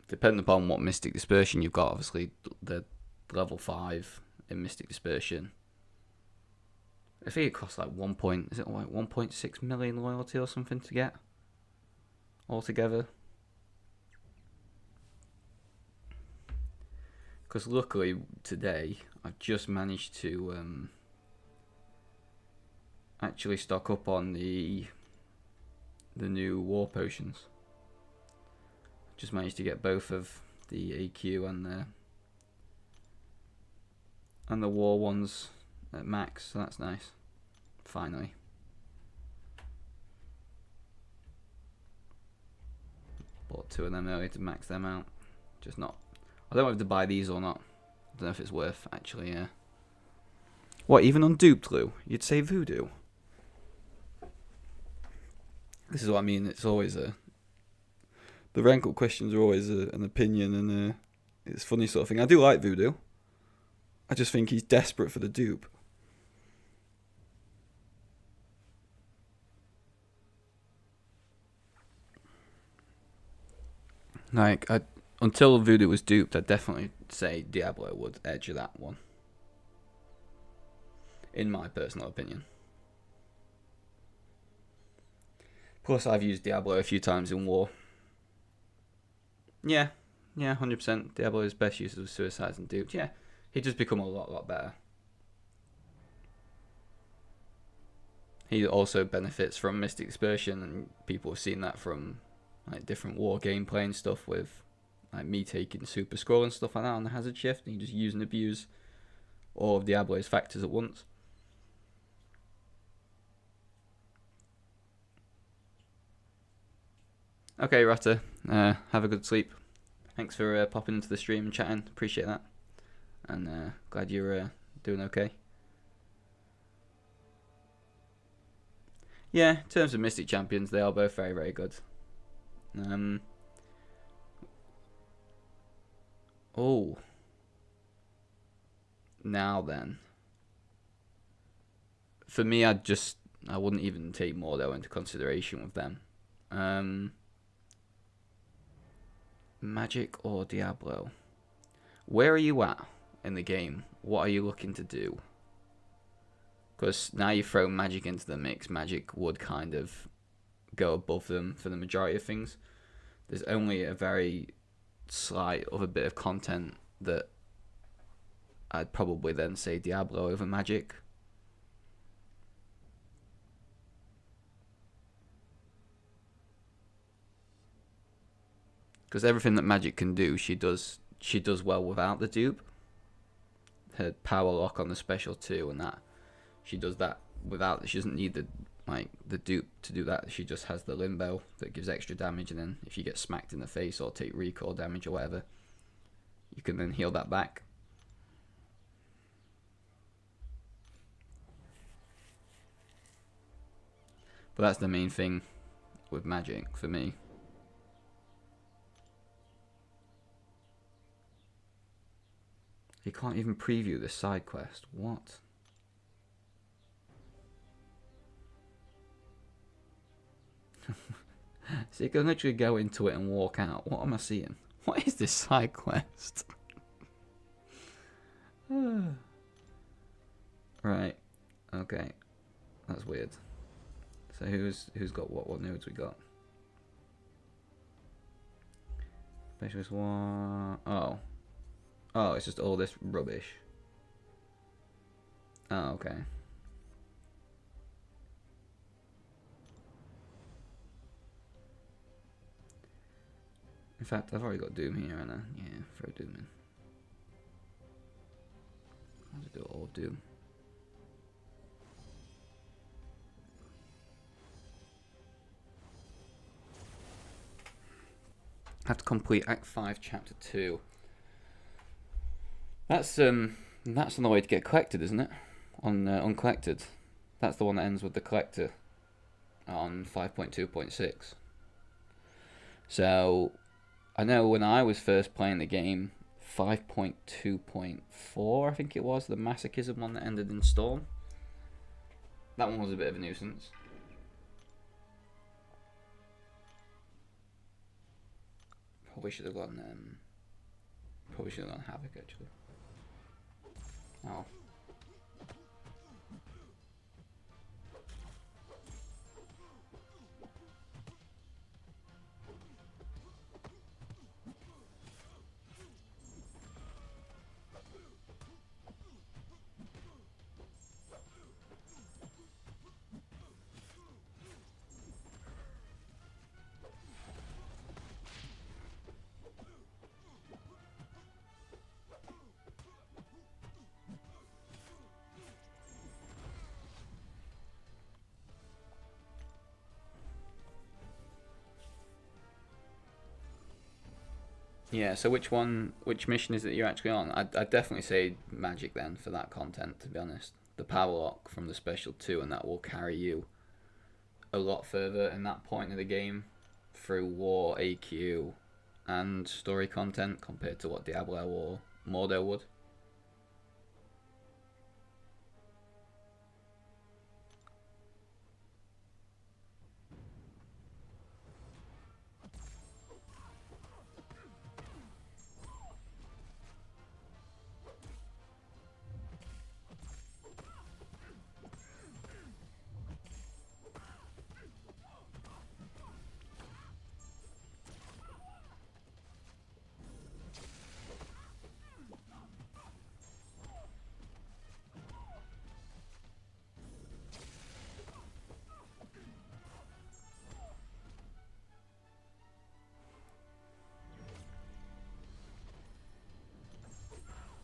Depending upon what Mystic Dispersion you've got, obviously the level 5 in Mystic Dispersion, I think it costs like 1.6 million loyalty or something to get altogether. Because luckily today I've just managed to actually stock up on the new war potions. Just managed to get both of the AQ and the war ones at max, so that's nice. Finally. Bought 2 of them early to max them out. Just not. I don't know if to buy these or not. I don't know if it's worth actually. Yeah. What, even on duped, Lou? You'd say Voodoo? This is what I mean. It's always the rank up questions are always an opinion, and it's funny sort of thing. I do like Voodoo. I just think he's desperate for the dupe. Like, until Voodoo was duped, I'd definitely say Diablo would edge that one. In my personal opinion. Plus, I've used Diablo a few times in war. Yeah, 100%. Diablo's best uses of Suicides and duped. Yeah, he'd just become a lot better. He also benefits from Mystic Dispersion, and people have seen that from like different war gameplay and stuff, with like me taking Super Scroll and stuff like that on the Hazard Shift, and you just use and abuse all of Diablo's factors at once. Okay, Rata, have a good sleep. Thanks for popping into the stream and chatting. Appreciate that. And glad you're doing okay. Yeah, in terms of Mystic Champions, they are both very, very good. Oh. Now then. For me, I wouldn't even take Mordo into consideration with them. Magic or Diablo? Where are you at in the game? What are you looking to do? Because now you throw Magic into the mix, Magic would kind of go above them for the majority of things. There's only a very slight other bit of content that I'd probably then say Diablo over Magic. Because everything that Magic can do, she does well without the dupe. Her power lock on the special 2 and that, she does that without. She doesn't need the dupe to do that. She just has the limbo that gives extra damage, and then if you get smacked in the face or take recoil damage or whatever, you can then heal that back. But that's the main thing with Magic for me. You can't even preview this side quest. What? So you can literally go into it and walk out. What am I seeing? What is this side quest? Right. Okay. That's weird. So who's got what nodes we got? Specialist 1. Oh. Oh, it's just all this rubbish. Oh, okay. In fact, I've already got Doom here, and yeah, throw Doom in. I'll just do all Doom. I have to complete Act 5, Chapter 2. That's another way to get collected, isn't it? On uncollected. That's the one that ends with the collector on 5.2.6. So I know when I was first playing the game, 5.2.4 I think it was, the Masochism one that ended in Storm. That one was a bit of a nuisance. Probably should have gone Havoc actually. Oh. Yeah, so which mission is it you're actually on? I'd definitely say Magic then for that content, to be honest. The power lock from the special 2, and that will carry you a lot further in that point of the game through War, AQ, and story content compared to what Diablo or Mordo would.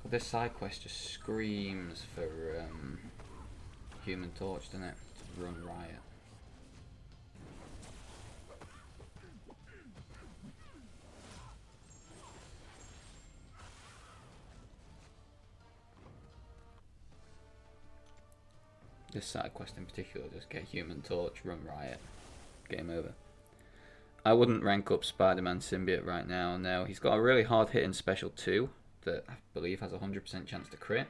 This side quest just screams for Human Torch, doesn't it? To run riot. This side quest in particular, just get Human Torch, run riot, game over. I wouldn't rank up Spider-Man Symbiote right now. No, he's got a really hard hitting special 2 that I believe has a 100% chance to crit.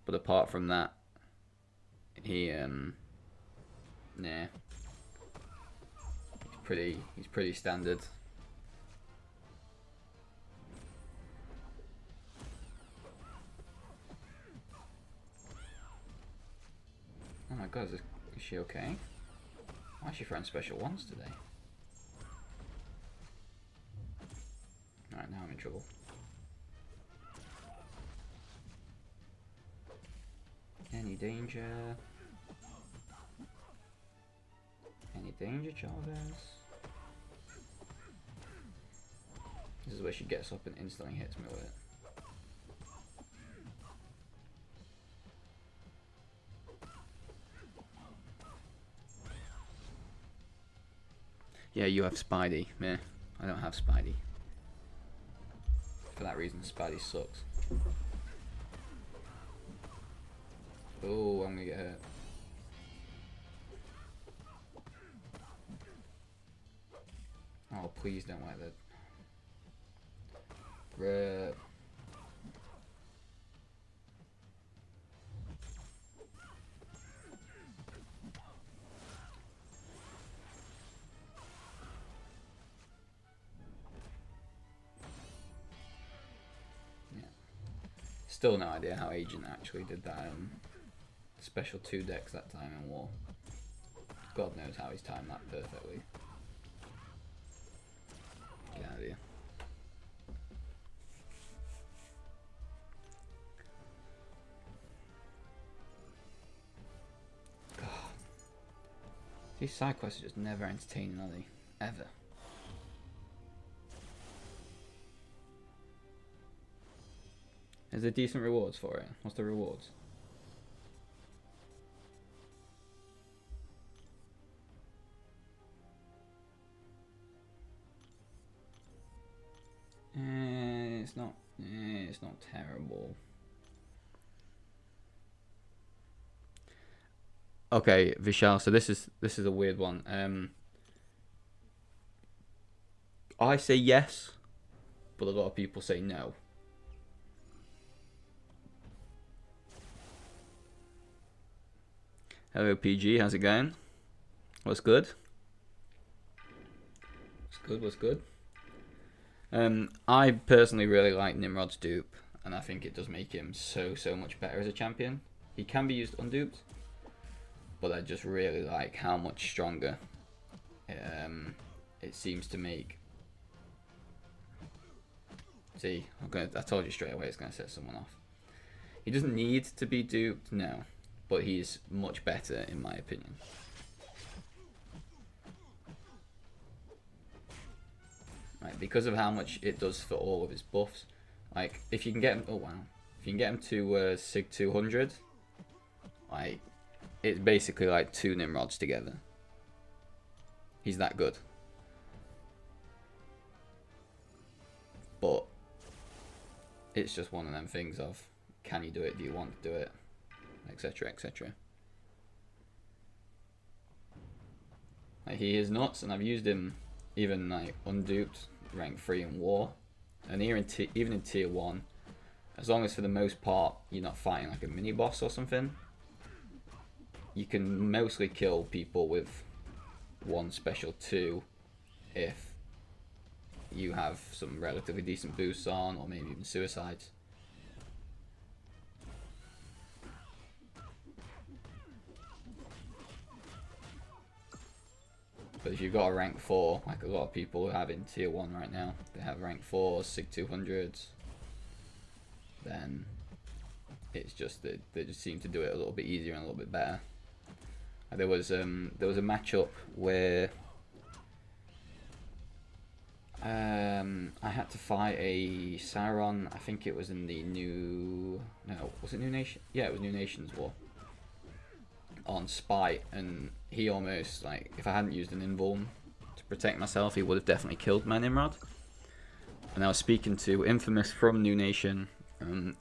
But apart from that, he nah, he's pretty standard. Oh my god, is she okay? Why is she throwing special 1s today? Alright, now I'm in trouble. Any danger? Any danger, Chavez? This is where she gets up and instantly hits me with it. Yeah, you have Spidey. Meh, I don't have Spidey. For that reason, Spidey sucks. Oh, I'm gonna get hurt. Oh, please don't like that. Rip. Yeah. Still no idea how Agent actually did that special 2 decks that time in War. God knows how he's timed that perfectly. Get out of here. God. These side quests are just never entertaining, are they? Ever. Is there decent rewards for it? What's the rewards? It's not terrible. Okay, Vishal. So this is a weird one. I say yes, but a lot of people say no. Hello, PG. How's it going? What's good? What's good? I personally really like Nimrod's dupe, and I think it does make him so much better as a champion. He can be used unduped, but I just really like how much stronger it seems to make. See, I told you straight away it's going to set someone off. He doesn't need to be duped, no, but he's much better in my opinion. Right, because of how much it does for all of his buffs. Like, if you can get him, oh wow, if you can get him to Sig 200, like, it's basically like 2 Nimrods together. He's that good. But it's just one of them things of, can you do it? Do you want to do it? Etc. etc. Like, he is nuts, and I've used him even like unduped, rank 3 in War, and even in tier 1, as long as for the most part you're not fighting like a mini boss or something, you can mostly kill people with 1 special 2 if you have some relatively decent boosts on, or maybe even suicides. But if you've got a rank 4, like a lot of people have in tier 1 right now, they have rank 4, Sig 200s, then it's just that they just seem to do it a little bit easier and a little bit better. There was a matchup where I had to fight a Sauron. I think it was in the was it New Nation? Yeah, it was New Nations War on Spite, and he almost, like, if I hadn't used an invuln to protect myself, he would have definitely killed my Nimrod. And I was speaking to Infamous from New Nation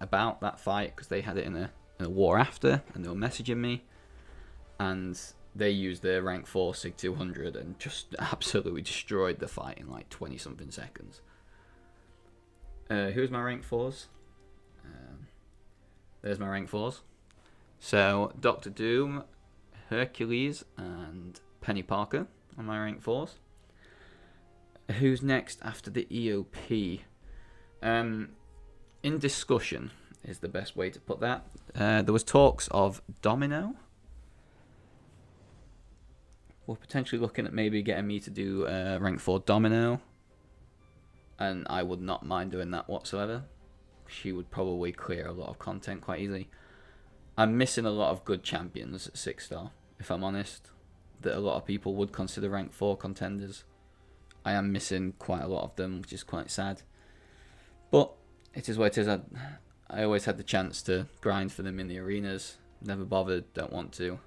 about that fight, because they had it in a war after, and they were messaging me, and they used their rank 4 Sig 200 and just absolutely destroyed the fight in like 20 something seconds. Who's my rank 4s? There's my rank 4s. So Doctor Doom, Hercules, and Penny Parker on my rank 4s. Who's next after the EOP? In discussion is the best way to put that. There was talks of Domino. We're potentially looking at maybe getting me to do rank 4 Domino. And I would not mind doing that whatsoever. She would probably clear a lot of content quite easily. I'm missing a lot of good champions at 6-star, if I'm honest, that a lot of people would consider rank 4 contenders. I am missing quite a lot of them, which is quite sad. But it is what it is. I always had the chance to grind for them in the arenas. Never bothered, don't want to.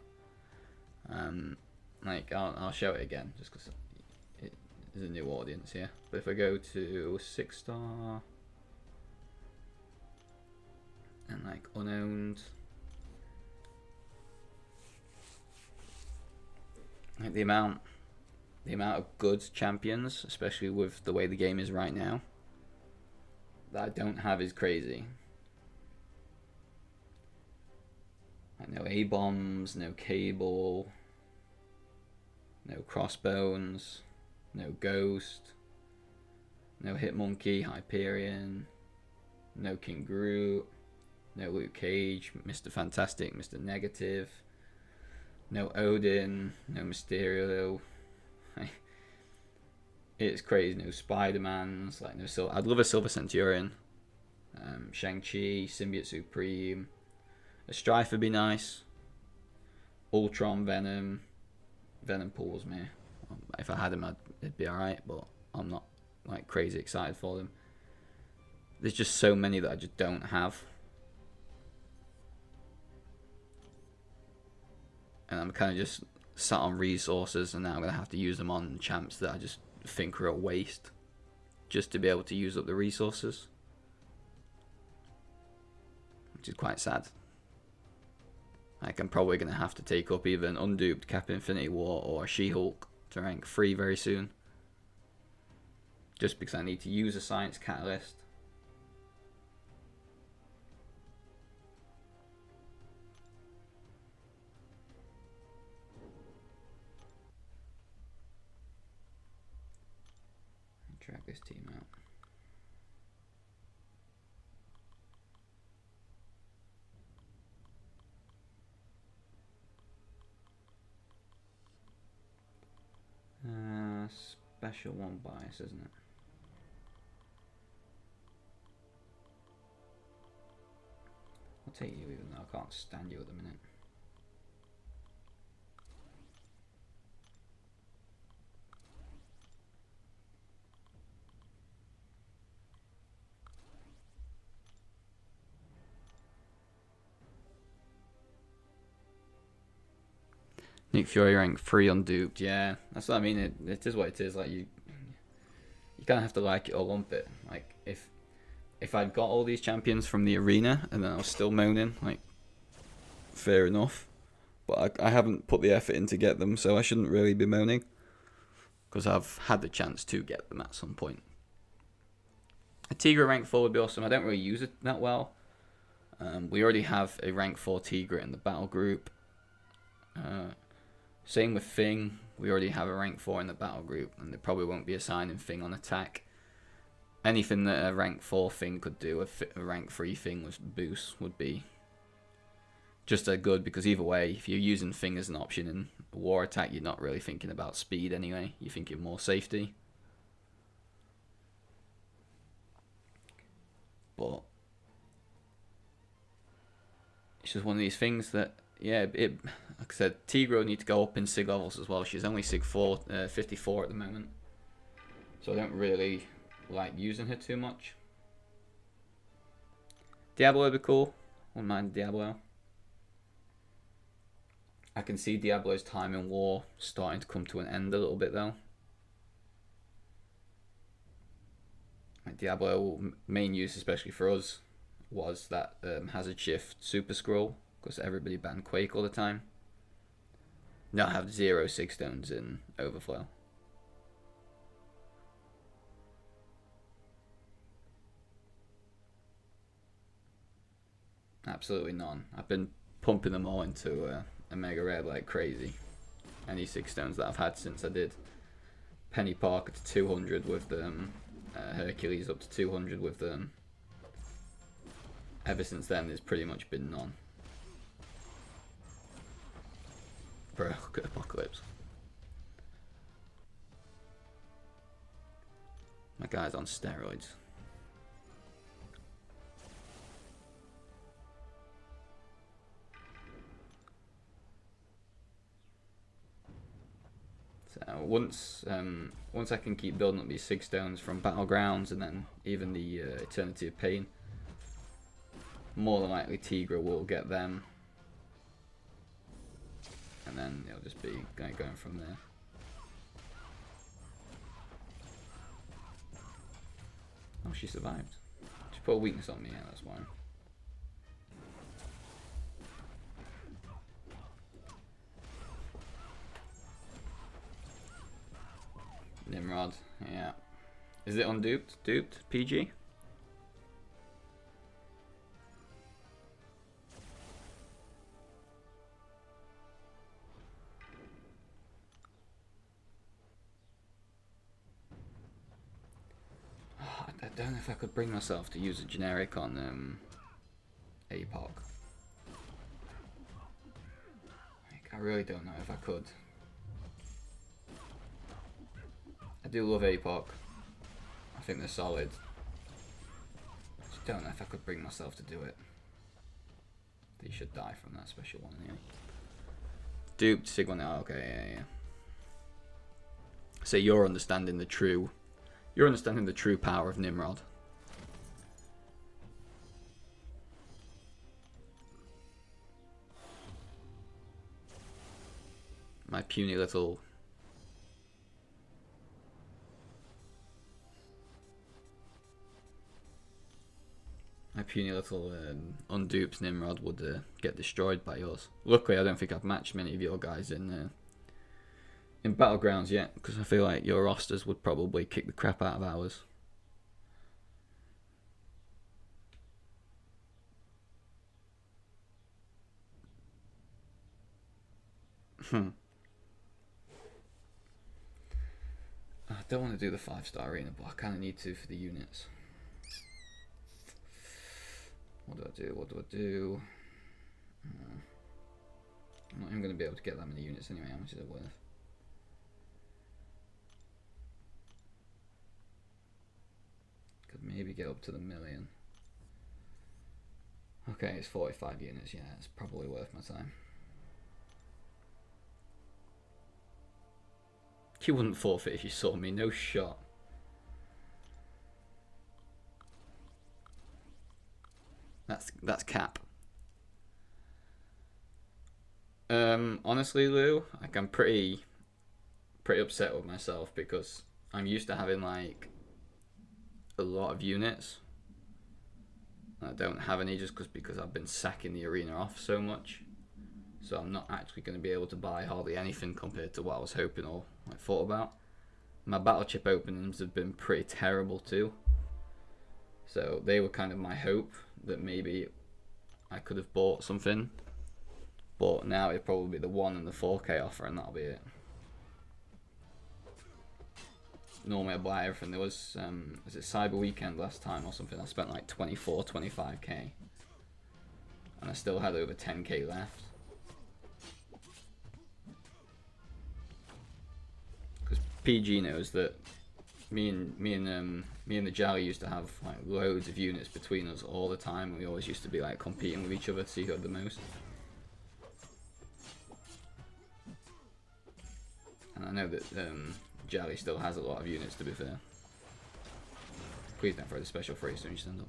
I'll show it again, just because there's a new audience here. But if I go to 6-star and like unowned, like the amount of good champions, especially with the way the game is right now, that I don't have is crazy. Like no A-bombs, no Cable, no Crossbones, no Ghost, no Hitmonkey, Hyperion, no King Groot, no Luke Cage, Mr. Fantastic, Mr. Negative, no Odin, no Mysterio. It's crazy. No Spider-Mans, like no I'd love a Silver Centurion. Shang-Chi, Symbiote Supreme. A Strife would be nice. Ultron, Venom. Venom pulls me. If I had him, it'd be alright, but I'm not like crazy excited for them. There's just so many that I just don't have. And I'm kind of just sat on resources, and now I'm going to have to use them on champs that I just think are a waste, just to be able to use up the resources, which is quite sad. Like, I'm probably going to have to take up either an unduped Captain Infinity War or a She-Hulk to rank 3 very soon, just because I need to use a Science Catalyst. Drag this team out. Special one bias, isn't it? I'll take you even though I can't stand you at the minute. Nick Fury rank 3 unduped. Yeah, that's what I mean. It is what it is. Like you kind of have to like it or lump it. Like if I'd got all these champions from the arena and then I was still moaning, like fair enough. But I haven't put the effort in to get them, so I shouldn't really be moaning, because I've had the chance to get them at some point. A Tigra rank 4 would be awesome. I don't really use it that well. We already have a rank 4 Tigra in the battle group. Same with Fing. We already have a rank 4 in the battle group, and they probably won't be assigning Fing on attack. Anything that a rank 4 Fing could do, a rank 3 Fing with boost would be just as good, because either way, if you're using Fing as an option in war attack, you're not really thinking about speed anyway. You're thinking more safety. But it's just one of these things that, yeah, like I said, Tigra need to go up in Sig levels as well. She's only Sig 54 at the moment, so I don't really like using her too much. Diablo would be cool. Wouldn't mind Diablo. I can see Diablo's time in war starting to come to an end a little bit though. Like Diablo main use, especially for us, was that Hazard Shift Super Scroll, because everybody banned Quake all the time. Now I have 0 Sig Stones in Overflow. Absolutely none. I've been pumping them all into a Mega Rare like crazy. Any Sig Stones that I've had since I did Penny Parker to 200 with them, Hercules up to 200 with them. Ever since then, there's pretty much been none. Bro, look at Apocalypse. My guy's on steroids. So once I can keep building up these Sig Stones from Battlegrounds and then even the Eternity of Pain, more than likely Tigra will get them, and then it'll just be going from there. Oh, she survived. She put a weakness on me, yeah, that's why. Nimrod, yeah. Is it on Duped? Duped? PG? I don't know if I could bring myself to use a generic on APOC. I really don't know if I could. I do love APOC. I think they're solid. I just don't know if I could bring myself to do it. They should die from that special one anyway. Duped, Sigma now, okay, yeah. So you're understanding the true power of Nimrod. My puny little unduped Nimrod would get destroyed by yours. Luckily, I don't think I've matched many of your guys in Battlegrounds yet, because I feel like your rosters would probably kick the crap out of ours. I don't want to do the 5-star arena, but I kind of need to for the units. What do I do? I'm not even going to be able to get that many units anyway. How much is it worth? Could maybe get up to the 1 million. Okay, it's 45 units. Yeah, it's probably worth my time. You wouldn't forfeit if you saw me. No shot. That's cap. Honestly, Lou, like I'm pretty upset with myself because I'm used to having like a lot of units. I don't have any just because I've been sacking the arena off so much. So I'm not actually going to be able to buy hardly anything compared to what I was hoping or I thought about. My battle chip openings have been pretty terrible too. So they were kind of my hope that maybe I could have bought something. But now it'd probably be the 1 and the 4K offer and that'll be it. Normally I buy everything. There was it Cyber Weekend last time or something? I spent like 24, 25k. And I still had over 10k left. Because PG knows that me and the Jolly used to have like loads of units between us all the time. We always used to be like competing with each other to see who had the most. And I know that Jolly still has a lot of units, to be fair. Please don't throw the special free as soon as you stand up.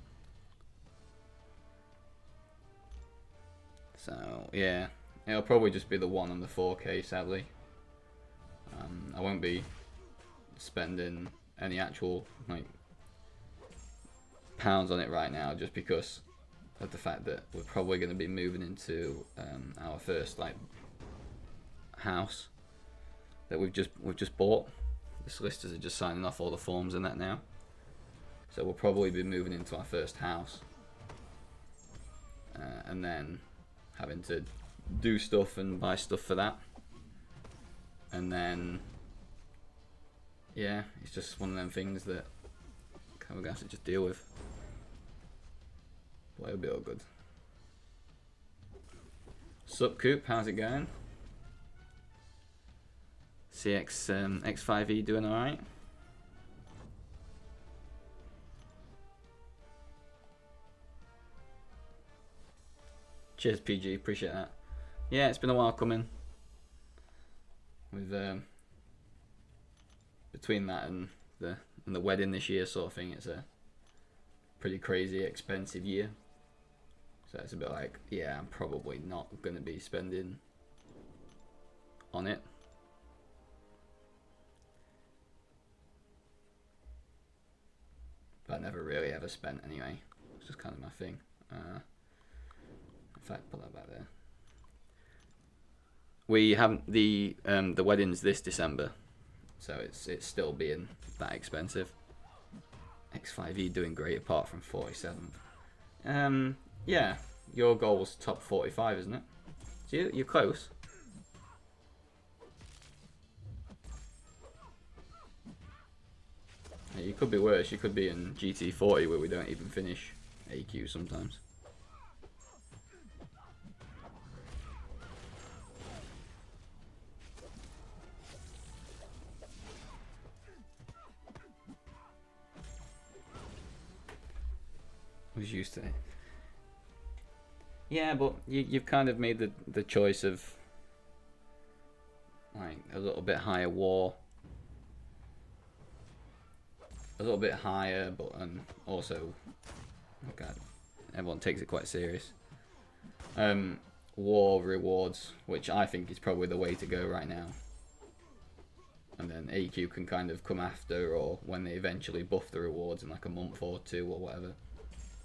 So yeah, it'll probably just be the 1 and the 4K, sadly. I won't be spending any actual like pounds on it right now, just because of the fact that we're probably going to be moving into our first like house that we've just bought. The solicitors are just signing off all the forms and that now, so we'll probably be moving into our first house, and then having to do stuff and buy stuff for that, and then yeah, it's just one of them things that we're gonna have to just deal with. But it'll be all good. Sup Coop, how's it going? CX X5E doing alright? Cheers PG, appreciate that. Yeah, it's been a while coming. With between that and the wedding this year sort of thing, it's a pretty crazy expensive year. So it's a bit like, yeah, I'm probably not going to be spending on it. But I never really ever spent anyway. It's just kind of my thing. In fact, put that back there. We haven't the wedding's this December, so it's still being that expensive. X5E doing great apart from 47th. Yeah, your goal was top 45, isn't it? So you're close. Yeah, you could be worse. You could be in GT40 where we don't even finish AQ sometimes. Was used to it. Yeah, but you've kind of made the choice of like a little bit higher war, a little bit higher, but also, oh God, everyone takes it quite serious. War rewards, which I think is probably the way to go right now. And then AQ can kind of come after, or when they eventually buff the rewards in like a month or two or whatever,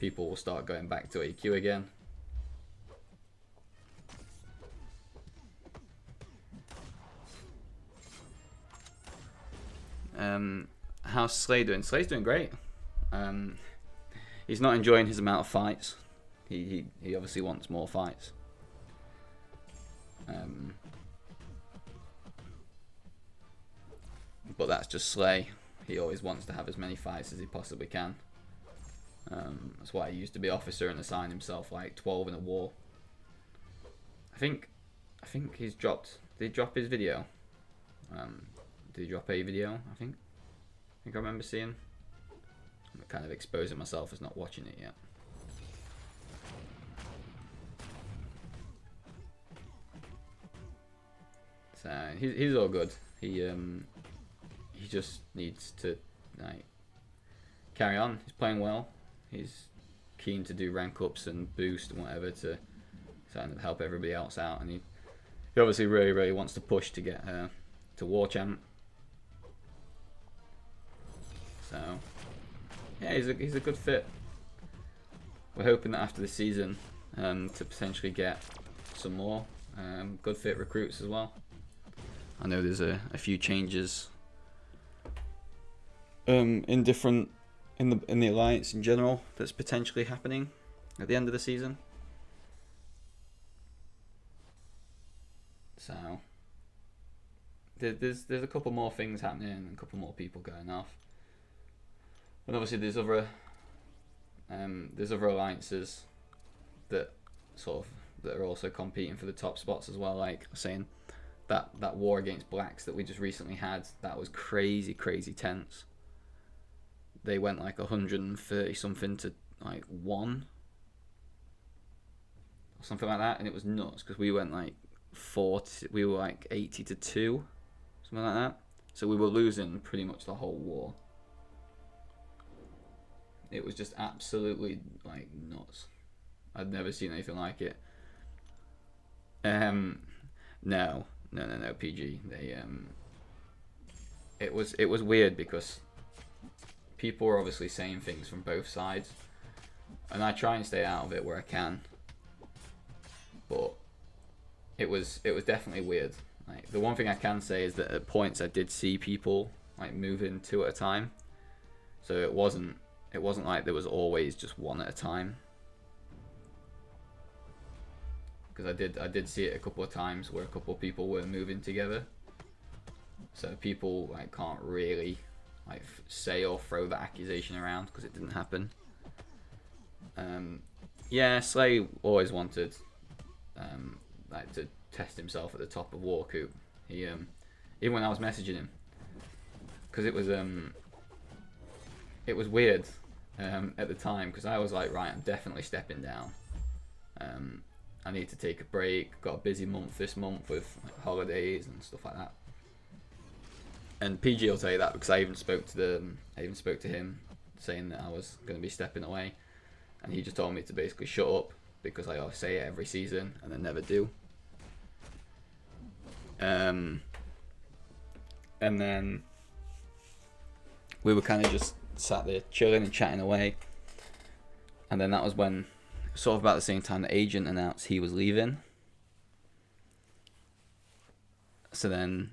people will start going back to AQ again. How's Slay doing? Slay's doing great. He's not enjoying his amount of fights. He obviously wants more fights. But that's just Slay. He always wants to have as many fights as he possibly can. That's why he used to be officer and assign himself like 12 in a war. I think he's dropped. Did he drop his video? Did he drop a video? I think I remember seeing. I'm kind of exposing myself as not watching it yet. So he's all good. He just needs to like carry on. He's playing well. He's keen to do rank ups and boost and whatever to kind of help everybody else out, and he obviously really wants to push to get to War Champ. So yeah, he's a good fit. We're hoping that after the season to potentially get some more good fit recruits as well. I know there's a few changes in the alliance in general that's potentially happening at the end of the season. So there's a couple more things happening and a couple more people going off. And obviously there's other alliances that are also competing for the top spots as well. Like I was saying, that war against blacks that we just recently had, that was crazy tense. They went like 130 something to like 1 or something like that, and it was nuts because we went like 40, we were like 80 to 2, something like that. So we were losing pretty much the whole war. It was just absolutely like nuts. I'd never seen anything like it. No, PG. They it was weird because people were obviously saying things from both sides. and I try and stay out of it where I can. But it was definitely weird. Like, the one thing I can say is that at points I did see people like moving two at a time, so it wasn't like there was always just one at a time. Because I did see it a couple of times where a couple of people were moving together, so people like can't really like say or throw that accusation around because it didn't happen. Yeah, Slay always wanted like to test himself at the top of Warcoop. He even when I was messaging him, because it was weird at the time, because I was like, right, I'm definitely stepping down. I need to take a break. Got a busy month this month with like, holidays and stuff like that. And PG will tell you that, because I even spoke to him saying that I was going to be stepping away, and he just told me to basically shut up because I always say it every season and then never do. And then we were kind of just sat there chilling and chatting away, and then that was when, sort of about the same time, the agent announced he was leaving. So then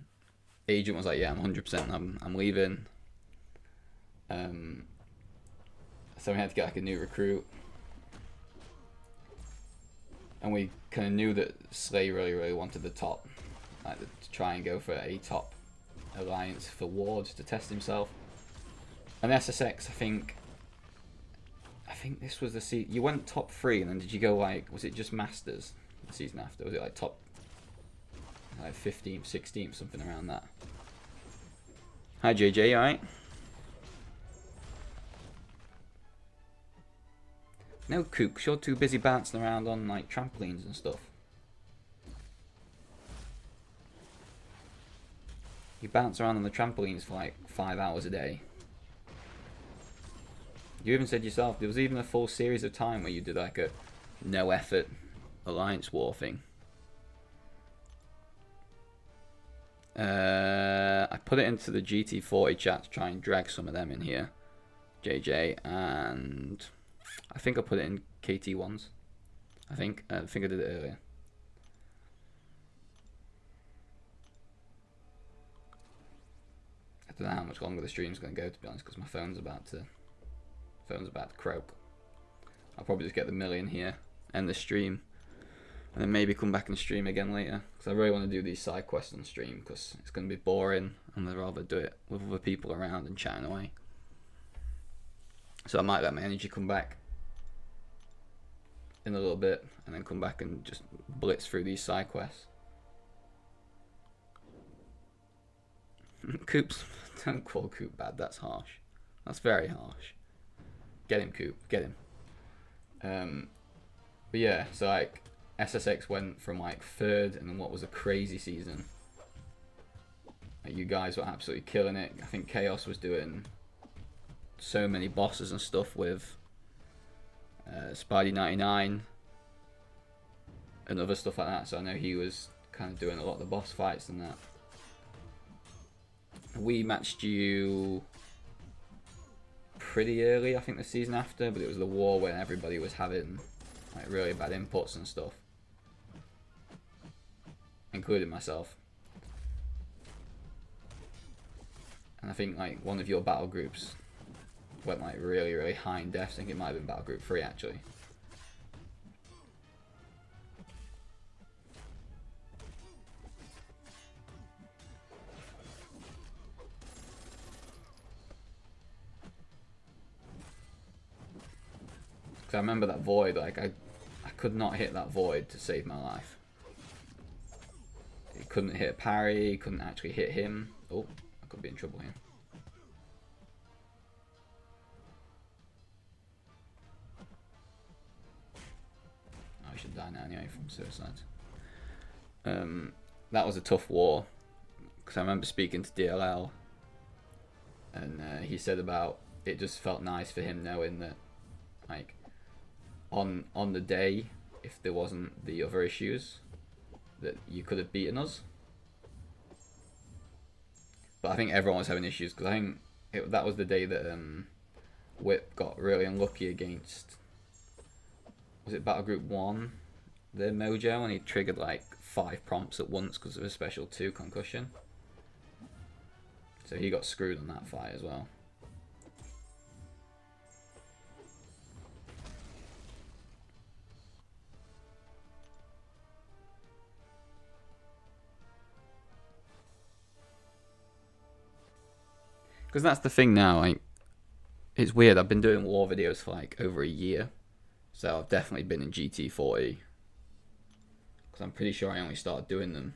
agent was like, yeah, I'm 100%, I'm leaving. So we had to get like a new recruit, and we kind of knew that Slay really wanted the top, like to try and go for a top alliance for Wards to test himself. And SSX, I think this was the season you went top 3, and then did you go like, was it just Masters the season after? Was it like top like 15th, 16th, something around that? Hi JJ, alright? No, Kooks, you're too busy bouncing around on like trampolines and stuff. You bounce around on the trampolines for like 5 hours a day. You even said yourself, there was even a full series of time where you did like a no effort alliance war thing. I put it into the GT40 chat to try and drag some of them in here, JJ, and I think I put it in KT1s. I think I did it earlier. I don't know how much longer the stream's going to go, to be honest, because my phone's about to croak. I'll probably just get the million here, end the stream, and then maybe come back and stream again later, because I really want to do these side quests on stream, because it's going to be boring and I'd rather do it with other people around and chatting away. So I might let my energy come back in a little bit and then come back and just blitz through these side quests. Coops, don't call Coop bad, that's harsh. That's very harsh. Get him, Coop, get him. But yeah, so like SSX went from like 3rd and then what was a crazy season. Like, you guys were absolutely killing it. I think Chaos was doing so many bosses and stuff with Spidey99 and other stuff like that, so I know he was kind of doing a lot of the boss fights and that. We matched you pretty early, I think, the season after, but it was the war when everybody was having like really bad inputs and stuff, including myself. And I think like one of your battle groups went like really high in deaths. I think it might have been battle group 3 actually. Because I remember that void, like I could not hit that void to save my life. It couldn't hit parry, couldn't actually hit him. Oh, I could be in trouble here. I should die now anyway from suicide. That was a tough war, because I remember speaking to DLL, and he said about it just felt nice for him knowing that, like, on the day, if there wasn't the other issues, that you could have beaten us. But I think everyone was having issues, because I think that was the day that Whip got really unlucky against was it Battle Group 1, the Mojo, and he triggered like 5 prompts at once because of a special 2 concussion. So he got screwed on that fight as well. Because that's the thing now, like, it's weird, I've been doing war videos for like over a year. So I've definitely been in GT40. Because I'm pretty sure I only started doing them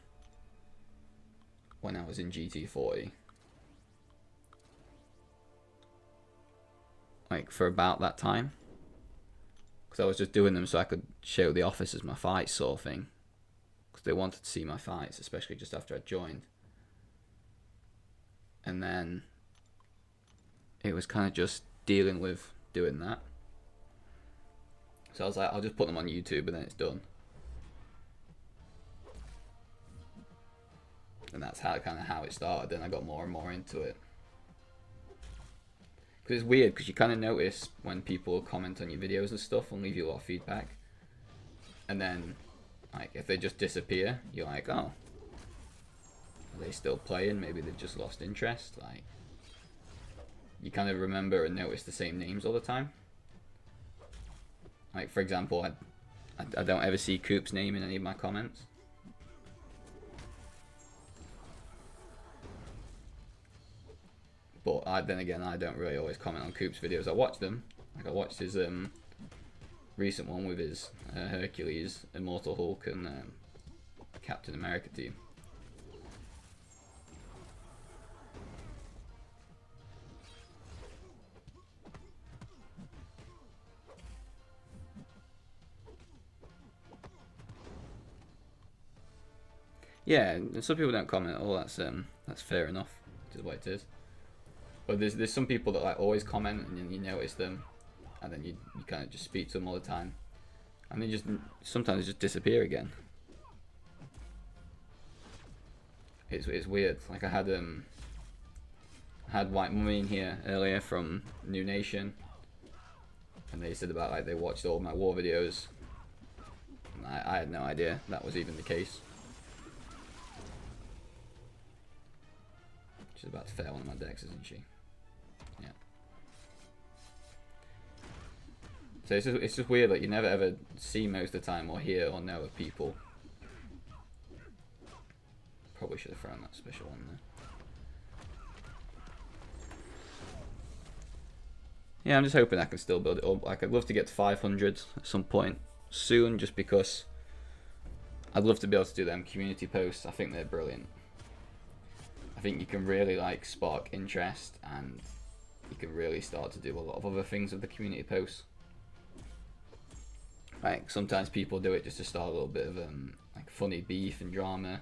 when I was in GT40. Like, for about that time. Because I was just doing them so I could show the officers my fights, sort of thing. Because they wanted to see my fights, especially just after I joined. And then it was kind of just dealing with doing that. So I was like, I'll just put them on YouTube and then it's done. And that's how it started. Then I got more and more into it. Because it's weird, because you kind of notice when people comment on your videos and stuff and leave you a lot of feedback. And then, like, if they just disappear, you're like, oh, are they still playing? Maybe they've just lost interest. Like, you kind of remember and notice the same names all the time. Like, for example, I don't ever see Coop's name in any of my comments. But then again, I don't really always comment on Coop's videos. I watch them. Like, I watched his recent one with his Hercules, Immortal Hulk, and Captain America team. Yeah, and some people don't comment. Oh, that's fair enough. It is what it is. But there's some people that like always comment, and then you notice them, and then you kind of just speak to them all the time, and they just sometimes just disappear again. It's weird. Like I had White Mummy in here earlier from New Nation, and they said about like they watched all my war videos. And I had no idea that was even the case. She's about to fail one of my decks, isn't she? Yeah. So it's just weird, like you never ever see most of the time or hear or know of people. Probably should have thrown that special one there. Yeah, I'm just hoping I can still build it up. Like, I'd love to get to 500 at some point soon, just because I'd love to be able to do them community posts. I think they're brilliant. I think you can really like spark interest, and you can really start to do a lot of other things with the community posts. Like sometimes people do it just to start a little bit of like funny beef and drama.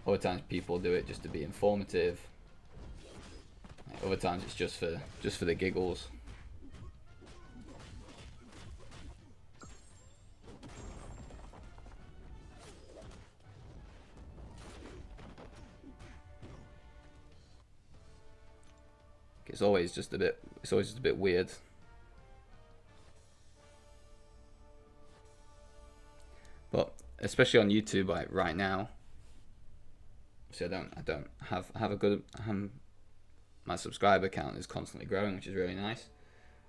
Other times people do it just to be informative. Like, other times it's just for the giggles. It's always just a bit weird. But especially on YouTube, like right now, so I don't have a good my subscriber count is constantly growing, which is really nice.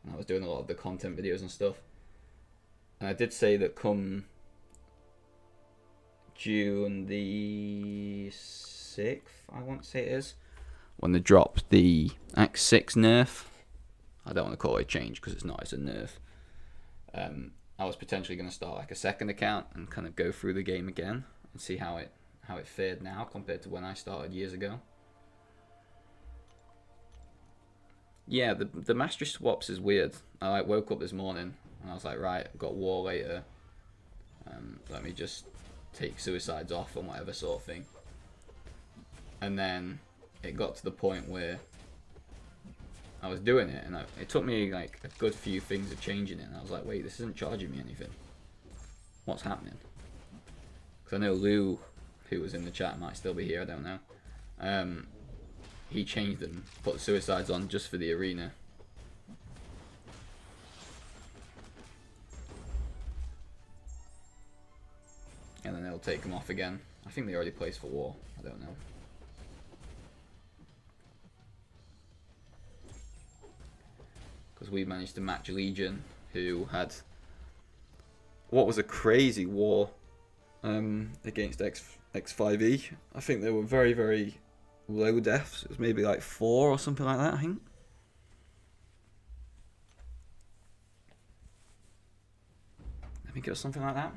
And I was doing a lot of the content videos and stuff. And I did say that come June the 6th, I want to say it is, when they dropped the Act 6 nerf. I don't want to call it a change because it's not, it's a nerf. I was potentially going to start like a second account and kind of go through the game again and see how it fared now compared to when I started years ago. Yeah, the mastery swaps is weird. I like woke up this morning and I was like, right, I've got war later. Let me just take suicides off and whatever sort of thing. And then it got to the point where I was doing it, and it took me like a good few things of changing it, and I was like, wait, this isn't charging me anything. What's happening? Because I know Lou, who was in the chat, might still be here, I don't know. He changed them, put the suicides on just for the arena. and then they'll take them off again. I think they already placed for war. I don't know. Because we managed to match Legion, who had what was a crazy war against X5E. I think they were very, very low deaths. It was maybe like 4 or something like that, I think. I think it was something like that.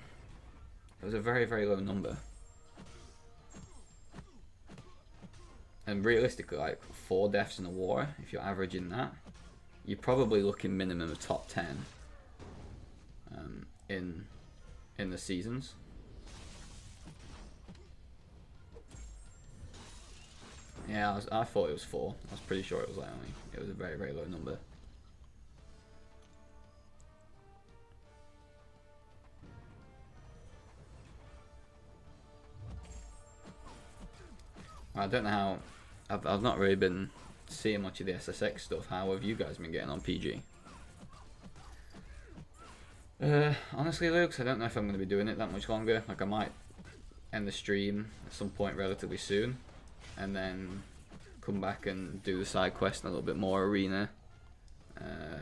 It was a very, very low number. And realistically, like 4 deaths in a war, if you're averaging that, you're probably looking minimum of top 10 in the seasons. Yeah, I thought it was 4. I was pretty sure it was it was a very, very low number. I don't know how. I've not really been seeing much of the SSX stuff. How have you guys been getting on PG? Honestly, Luke, I don't know if I'm going to be doing it that much longer. Like, I might end the stream at some point relatively soon, and then come back and do the side quest and a little bit more arena.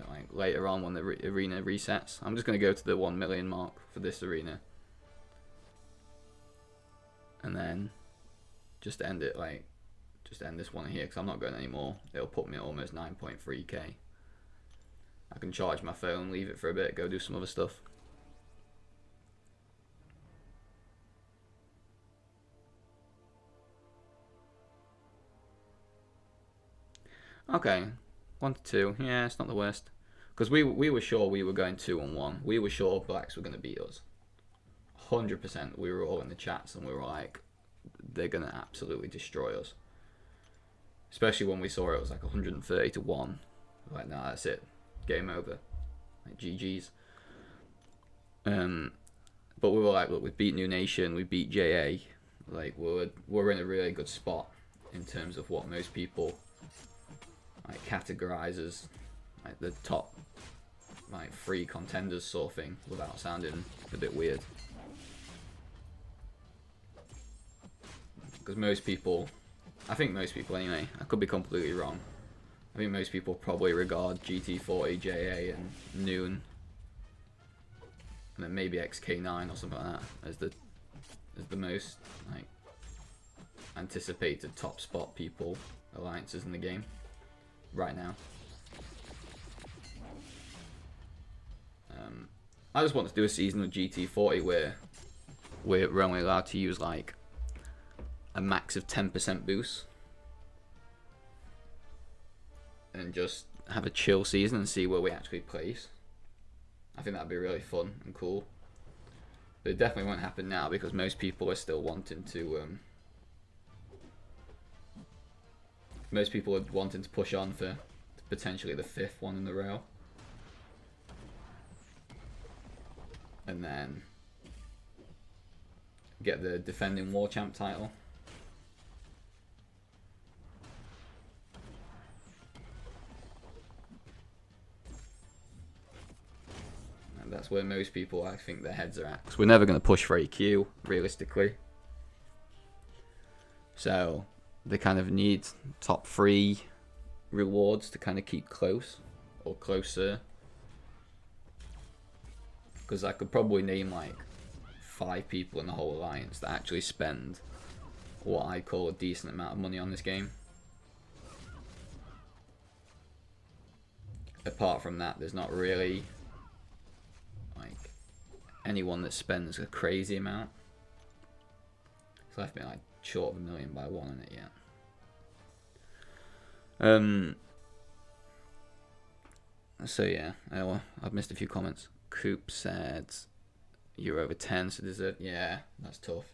Like later on when the arena resets. I'm just going to go to the 1 million mark for this arena, and then just end it just end this one here, because I'm not going anymore. It'll put me at almost 9.3k. I can charge my phone, leave it for a bit, go do some other stuff. Okay, 1 to 2. Yeah, it's not the worst. Because we were sure we were going 2-1. We were sure Blacks were going to beat us. 100%. We were all in the chats and we were like, they're going to absolutely destroy us. Especially when we saw it was like 130 to 1. Like, nah, that's it. Game over. Like, GG's. But we were like, look, we beat New Nation, we beat JA. Like, we're in a really good spot in terms of what most people like categorize as like the top like 3 contenders sort of thing, without sounding a bit weird. Because most people, I think most people anyway, I could be completely wrong, I think most people probably regard GT40, JA and Noon, and then maybe XK9 or something like that as the most like anticipated top spot people alliances in the game right now. I just want to do a season with GT40 where we're only allowed to use like a max of 10% boost, and just have a chill season and see where we actually place. I think that'd be really fun and cool. But it definitely won't happen now because most people are still wanting to push on for potentially the 5th one in a row. And then get the defending War Champ title. And that's where most people, I think, their heads are at. Because we're never going to push for AQ, realistically. So they kind of need top 3 rewards to kind of keep close or closer. Because I could probably name like 5 people in the whole alliance that actually spend what I call a decent amount of money on this game. Apart from that, there's not really like anyone that spends a crazy amount. It's left me like short of $1 million by 1 in it yet. So yeah, I've missed a few comments. Coop said you're over 10, so there's a, yeah, that's tough.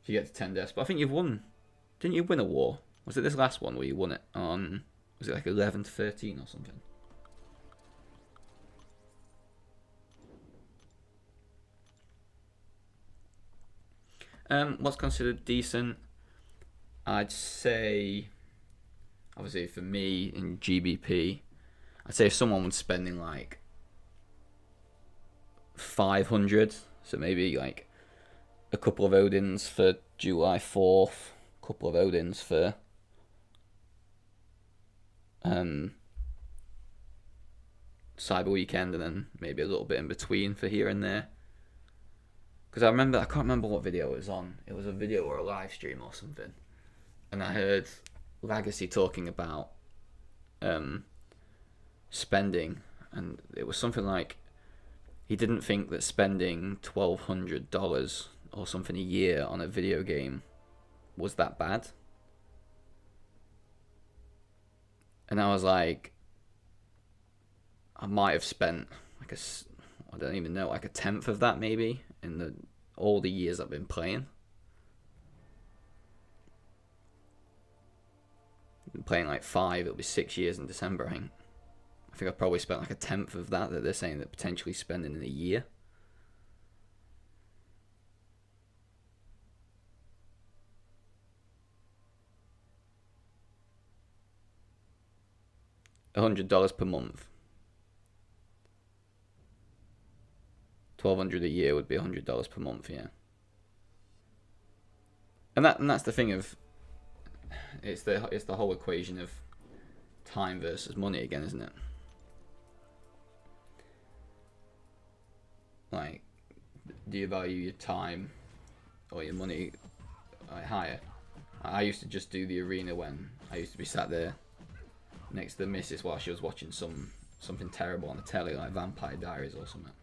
If you get to 10 deaths, but I think you've won. Didn't you win a war? Was it this last one where you won it on? Was it like 11 to 13 or something? What's considered decent? I'd say, obviously for me in GBP, I'd say if someone was spending like 500, so maybe like a couple of Odins for July 4th, a couple of Odins for Cyber Weekend, and then maybe a little bit in between for here and there. Because I can't remember what video it was on. It was a video or a live stream or something. And I heard Legacy talking about spending, and it was something like he didn't think that spending $1,200 or something a year on a video game was that bad. And I was like, I might have spent like I don't even know, like a tenth of that maybe in all the years I've been playing. I've been playing like 5, it'll be 6 years in December, I think. I think I've probably spent like a tenth of that they're saying that potentially spending in a year. $100 per month. 1,200 a year would be $100 per month, yeah. And that's the thing of it's the whole equation of time versus money again, isn't it? Like, do you value your time or your money higher? I used to just do the arena when I used to be sat there next to the missus while she was watching something terrible on the telly, like Vampire Diaries or something.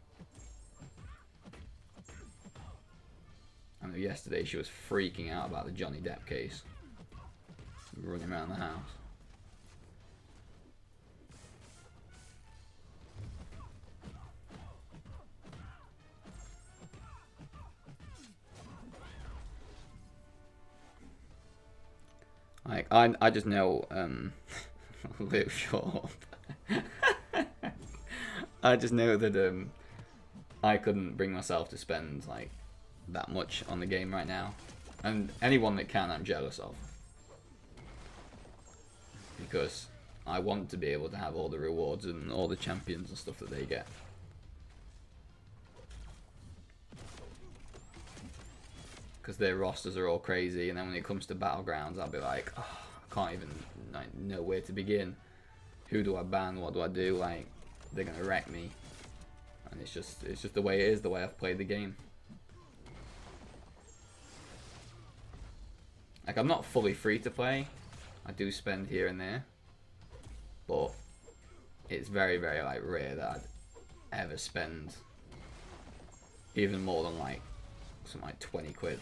I know yesterday she was freaking out about the Johnny Depp case, running around the house. Like, I just know, Liv, shut up. I just know that I couldn't bring myself to spend like that much on the game right now, and anyone that can, I'm jealous of, because I want to be able to have all the rewards and all the champions and stuff that they get. Because their rosters are all crazy, and then when it comes to Battlegrounds, I'll be like, oh, I can't even know where to begin. Who do I ban? What do I do? Like, they're gonna wreck me, and it's just the way it is, the way I've played the game. Like, I'm not fully free to play. I do spend here and there, but it's very, very like rare that I'd ever spend even more than like something like 20 quid.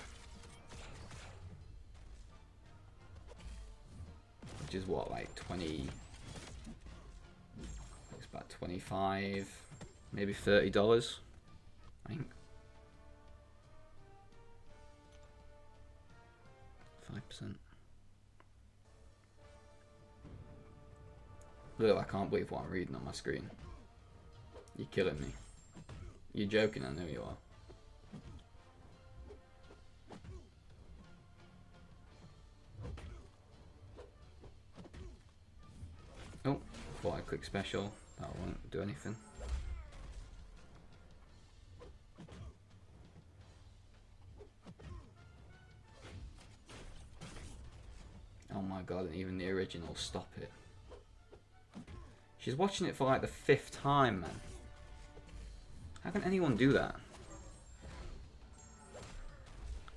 Which is what, like 20, it's about 25, maybe $30, I think. 5%. Look, I can't believe what I'm reading on my screen. You're killing me. You're joking, I know you are. Oh, thought I'd click special. That won't do anything. Oh my god, and even the original, stop it. She's watching it for like the 5th time, man. How can anyone do that?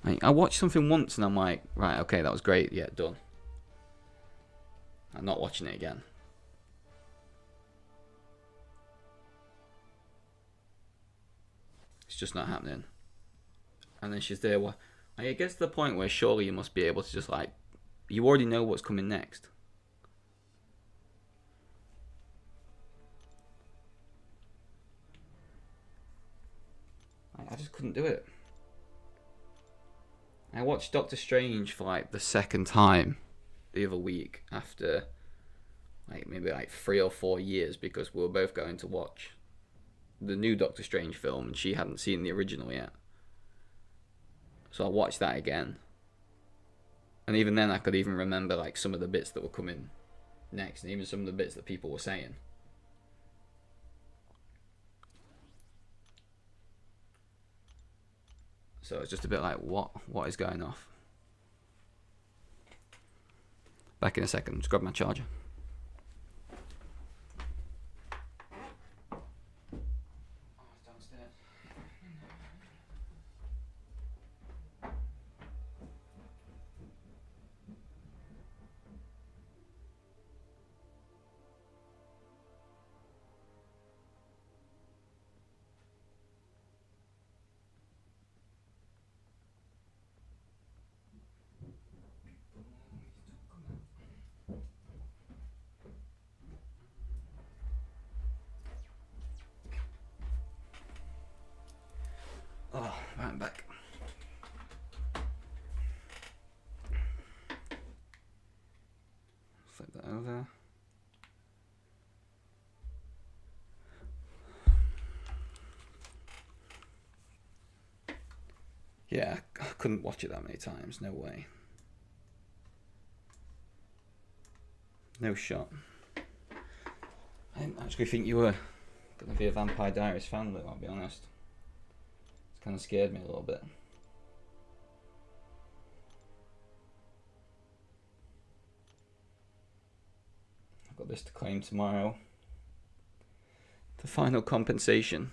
Like, I watched something once and I'm like, right, okay, that was great, yeah, done. I'm not watching it again. It's just not happening. And then she's there, well, it gets to the point where surely you must be able to just like, you already know what's coming next. I just couldn't do it. I watched Doctor Strange for like the 2nd time the other week after like maybe like 3 or 4 years, because we were both going to watch the new Doctor Strange film and she hadn't seen the original yet. So I watched that again. And even then I could even remember like some of the bits that were coming next, and even some of the bits that people were saying. So it's just a bit like, what is going off? Back in a second. Just grab my charger. Oh, right, I'm back. Flip that over. Yeah, I couldn't watch it that many times. No way. No shot. I didn't actually think you were going to be a Vampire Diaries fan, though, I'll be honest. It's kind of scared me a little bit. I've got this to claim tomorrow. The final compensation.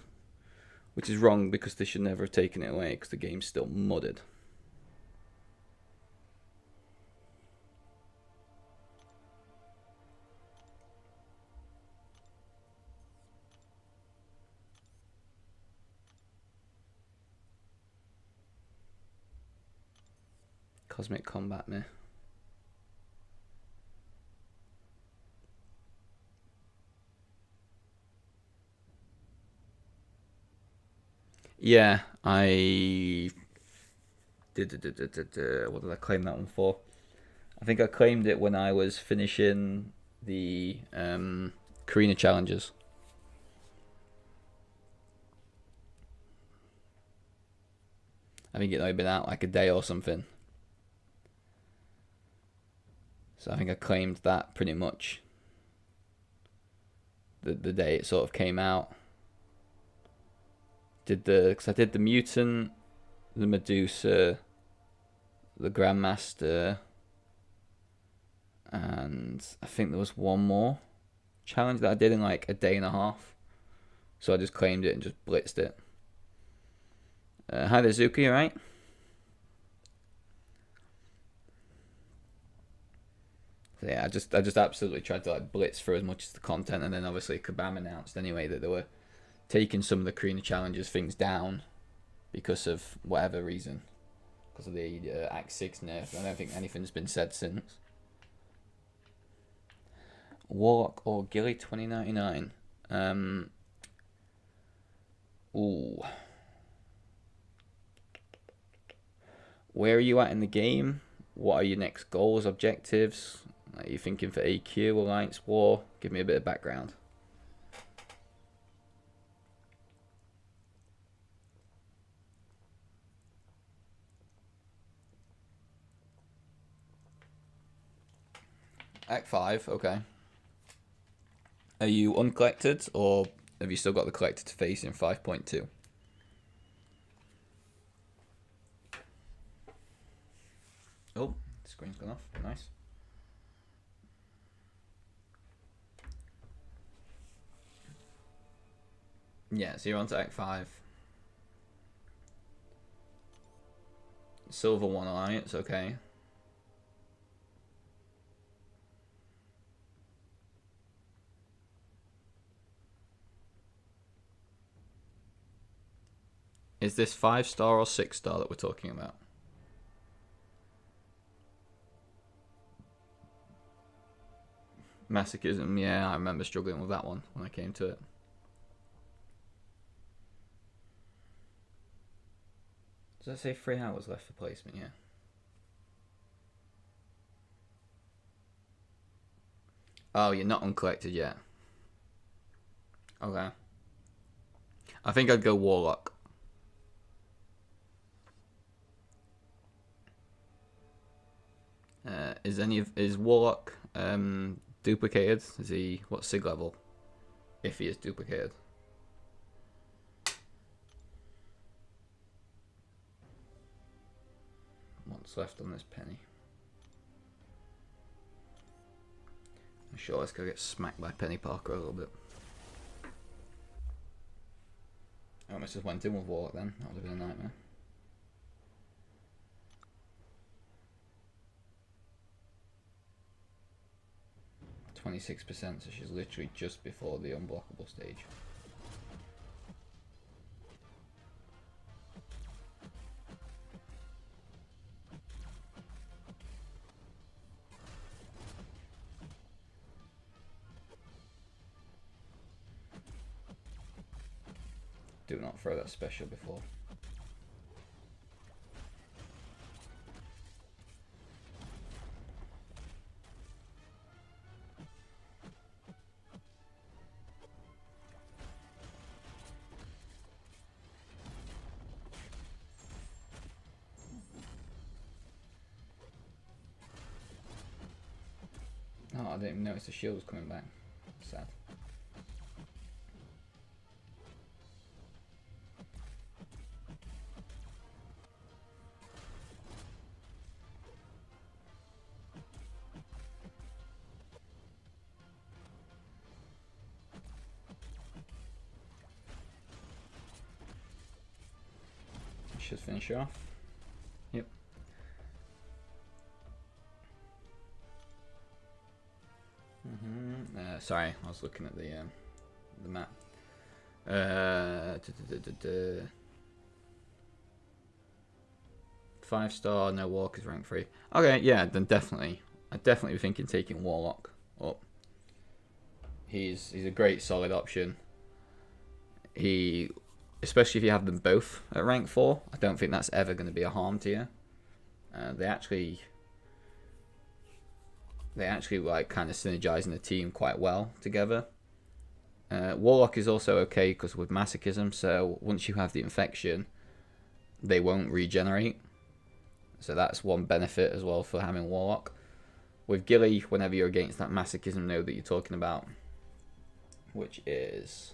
Which is wrong because they should never have taken it away because the game's still modded. Cosmic Combat, meh. Yeah, I did. What did I claim that one for? I think I claimed it when I was finishing the Karina challenges. I think it had been out like a day or something. So I think I claimed that pretty much the day it sort of came out. Because I did the Mutant, the Medusa, the Grandmaster, and I think there was one more challenge that I did in like a day and a half. So I just claimed it and just blitzed it. Hi there, Zuki, alright? So yeah, I just absolutely tried to like blitz through as much as the content, and then obviously Kabam announced anyway that they were taking some of the Karina challenges things down because of whatever reason, because of the Act 6 nerf. I don't think anything's been said since. Warlock or Gilly 2099. Ooh. Where are you at in the game? What are your next goals, objectives? Are you thinking for AQ, Alliance War? Give me a bit of background. Act 5, okay. Are you uncollected, or have you still got the collected to face in 5.2? Oh, the screen's gone off. Nice. Yeah, so you're on to Act 5. Silver 1 Alliance, okay. Is this 5-star or 6-star that we're talking about? Masochism, yeah, I remember struggling with that one when I came to it. Does that say 3 hours left for placement? Yeah. Oh, you're not uncollected yet. Okay. I think I'd go Warlock. Is Warlock duplicated? Is he what sig level? If he is duplicated. what's left on this penny. Sure, let's go get smacked by Penny Parker a little bit. I almost just went in with Warlock then. That would have been a nightmare. %, so she's literally just before the unblockable stage. Do not throw that special before. Oh, I didn't even notice the shield was coming back. Sad. Should finish her off. Yep. Sorry, I was looking at the map. 5-star, no Walkers, rank 3. Okay, yeah, then definitely. I'd definitely be thinking taking Warlock up. He's a great solid option. Especially if you have them both at rank 4, I don't think that's ever going to be a harm to you. They actually like kind of synergize in the team quite well together. Warlock is also okay because with Masochism, so once you have the infection, they won't regenerate. So that's one benefit as well for having Warlock. With Gilly, whenever you're against that Masochism node that you're talking about, which is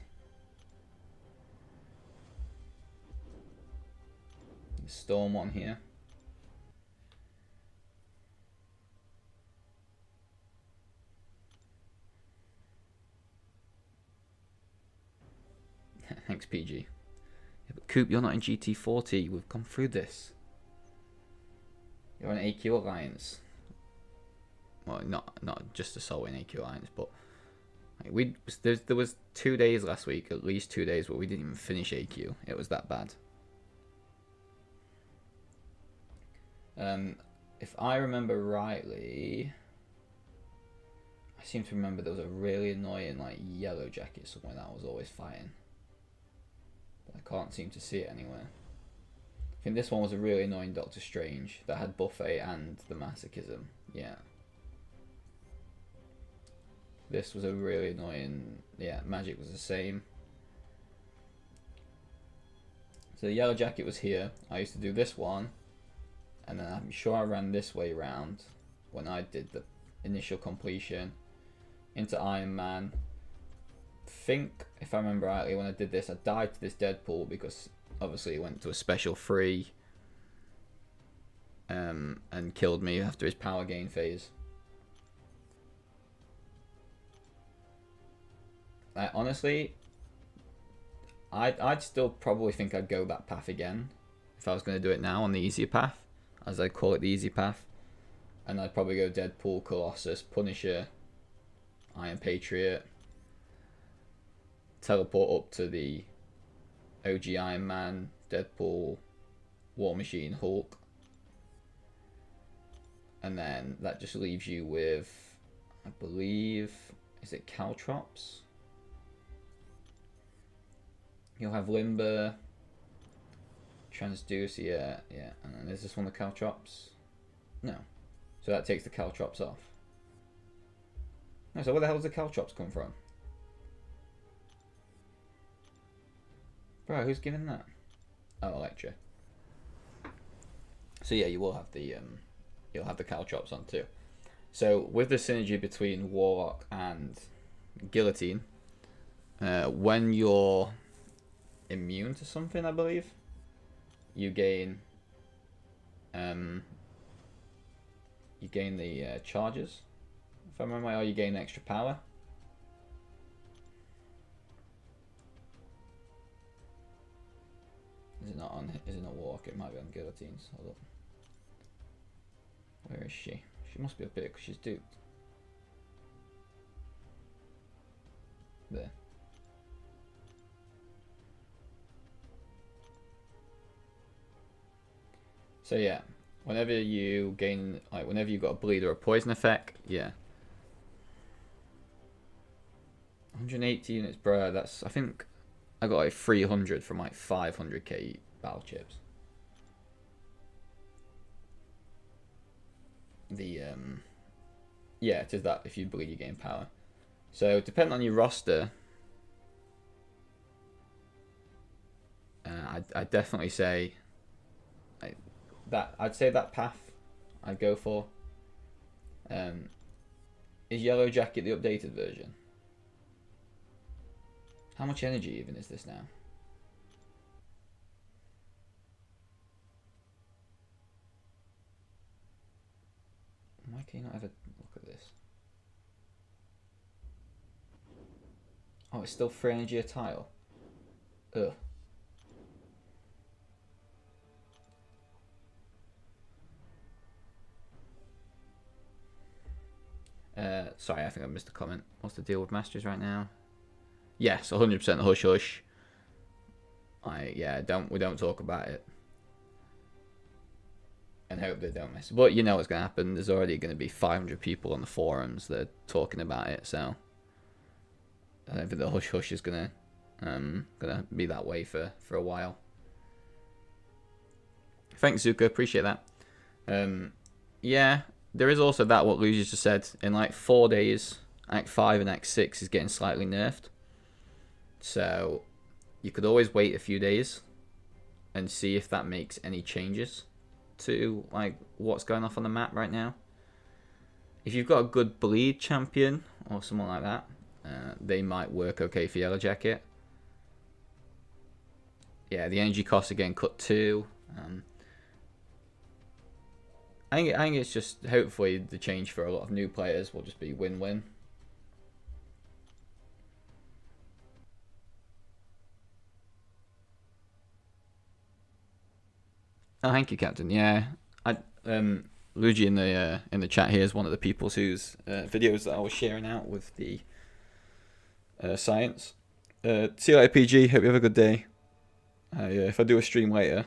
Storm one here. Thanks, PG. Yeah, but Coop, you're not in GT40. We've gone through this. You're on AQ Alliance. Well, not just a solo in AQ Alliance, but like there was 2 days last week, at least 2 days, where we didn't even finish AQ. It was that bad. If I remember rightly, I seem to remember there was a really annoying like yellow jacket somewhere that I was always fighting. But I can't seem to see it anywhere. I think this one was a really annoying Doctor Strange that had Buffet and the Masochism. Yeah. This was a really annoying, yeah, Magic was the same. So the yellow jacket was here. I used to do this one. And then I'm sure I ran this way round when I did the initial completion into Iron Man. Think, if I remember rightly, when I did this, I died to this Deadpool because obviously it went to a special 3 and killed me after his power gain phase. Honestly, I'd still probably think I'd go that path again if I was going to do it now on the easier path, as I call it, the easy path. And I'd probably go Deadpool, Colossus, Punisher, Iron Patriot, teleport up to the OG Iron Man, Deadpool, War Machine, Hulk. And then that just leaves you with, I believe, is it Caltrops? You'll have Limber, Transduce, yeah. And then is this one the Caltrops? No. So that takes the Caltrops off. No, so where the hell does the Caltrops come from? Bro, who's giving that? Oh, Electra. So yeah, you will have the you'll have the Caltrops on too. So with the synergy between Warlock and Guillotine, when you're immune to something, I believe, you gain you gain the charges. If I remember, or you gain extra power. Is it not on? Is it not walk? It might be on guillotines. Hold up. Where is she? She must be up here because she's duped. There. So yeah, whenever you gain, like whenever you got a bleed or a poison effect, yeah. 180 units, bro. That's, I think I got like 300 from like 500k battle chips. Yeah, it is that if you bleed you gain power. So depending on your roster, I'd definitely say I'd say that path I'd go for. Is Yellow Jacket the updated version? How much energy even is this now? Why can you not ever look at this? Oh, it's still 3 energy a tile. Ugh. Sorry, I think I missed a comment. What's the deal with Masters right now? Yes, 100% hush hush. We don't talk about it. And hope they don't miss it. But you know what's going to happen. There's already going to be 500 people on the forums that are talking about it, so I don't think the hush hush is gonna be that way for a while. Thanks, Zuko. Appreciate that. Yeah, there is also that what Luigi just said. In like 4 days, Act 5 and Act 6 is getting slightly nerfed. So you could always wait a few days and see if that makes any changes to like what's going off on the map right now. If you've got a good bleed champion or someone like that, they might work okay for Yellow Jacket. Yeah, the energy costs again cut 2. I think it's just hopefully the change for a lot of new players will just be win-win. Oh, thank you, Captain. Yeah, Luigi in the chat here is one of the people whose videos that I was sharing out with the science. See you later, PG. Hope you have a good day. If I do a stream later,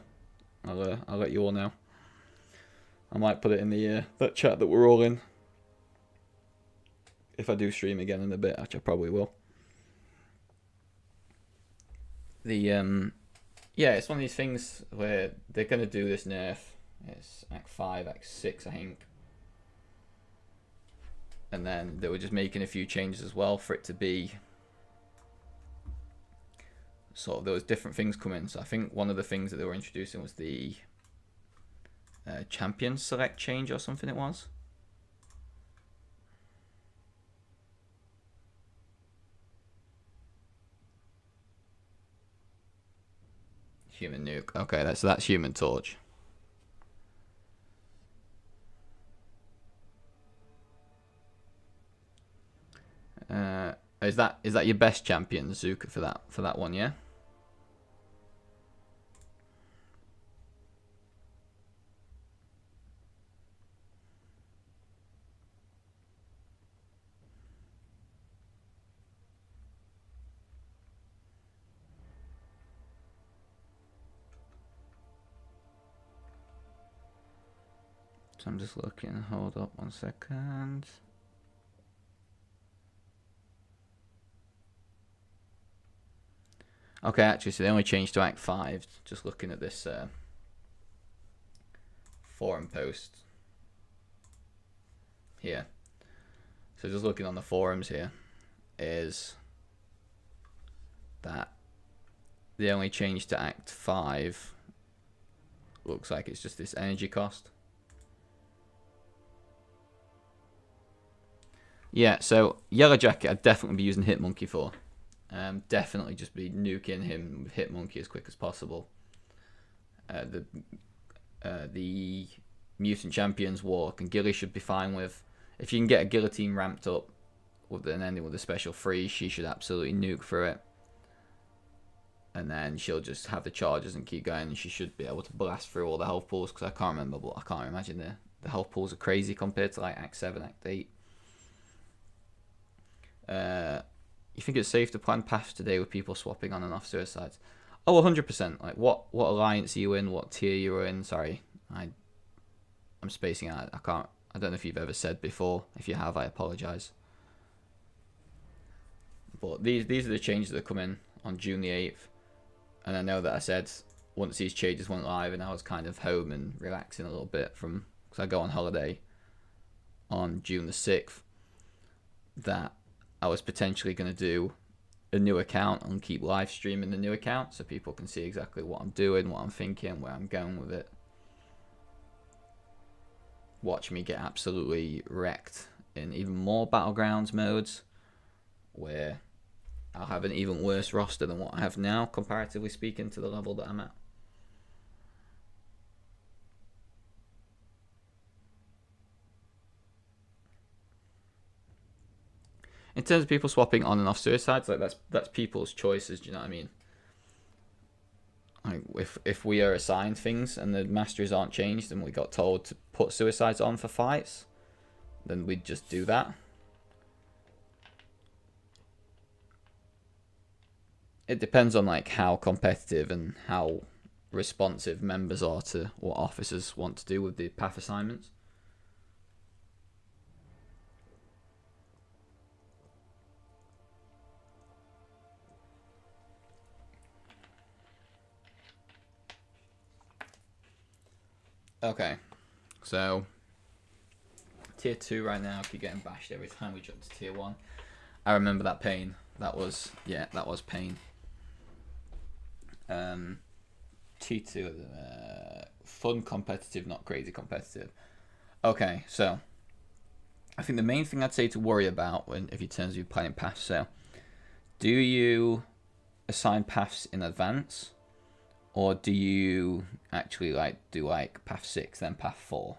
I'll let you all know. I might put it in the that chat that we're all in. If I do stream again in a bit, which I probably will. Yeah, it's one of these things where they're gonna do this nerf. It's Act 5, Act 6, I think. And then they were just making a few changes as well for it to be sort of, there was different things coming. So I think one of the things that they were introducing was the champion select change or something it was. Human Nuke. Okay, that's Human Torch. Is that your best champion, Zuka, for that one? Yeah. So I'm just looking. Hold up 1 second. Okay, actually, so they only changed to Act 5. Just looking at this forum post here. So just looking on the forums here, is that they only changed to Act 5. Looks like it's just this energy cost. Yeah, so Yellow Jacket I'd definitely be using Hitmonkey for. Definitely just be nuking him with Hitmonkey as quick as possible. The Mutant Champions, Warlock and Gilly should be fine with. If you can get a guillotine ramped up with an ending with a special freeze, she should absolutely nuke through it. And then she'll just have the charges and keep going, and she should be able to blast through all the health pools, because I can't remember, but I can't imagine the health pools are crazy compared to like Act 7, Act 8. You think it's safe to plan paths today with people swapping on and off suicides? Oh, 100%. Like, what alliance are you in? What tier you're in? Sorry, I'm spacing out. I don't know if you've ever said before. If you have, I apologize. But these are the changes that come in on June the 8th. And I know that I said once these changes went live and I was kind of home and relaxing a little bit because I go on holiday on June the 6th, that I was potentially going to do a new account and keep live streaming the new account so people can see exactly what I'm doing, what I'm thinking, where I'm going with it. Watch me get absolutely wrecked in even more Battlegrounds modes, where I'll have an even worse roster than what I have now, comparatively speaking, to the level that I'm at. In terms of people swapping on and off suicides, like that's people's choices. Do you know what I mean? Like if we are assigned things and the masteries aren't changed and we got told to put suicides on for fights, then we'd just do that. It depends on like how competitive and how responsive members are to what officers want to do with the path assignments. Okay, so tier 2 right now, I keep getting bashed every time we jump to tier 1. I remember that pain. That was pain. T2, fun competitive, not crazy competitive. Okay, so I think the main thing I'd say to worry about if you turn to playing paths, so do you assign paths in advance, or do you actually do path 6 then path 4?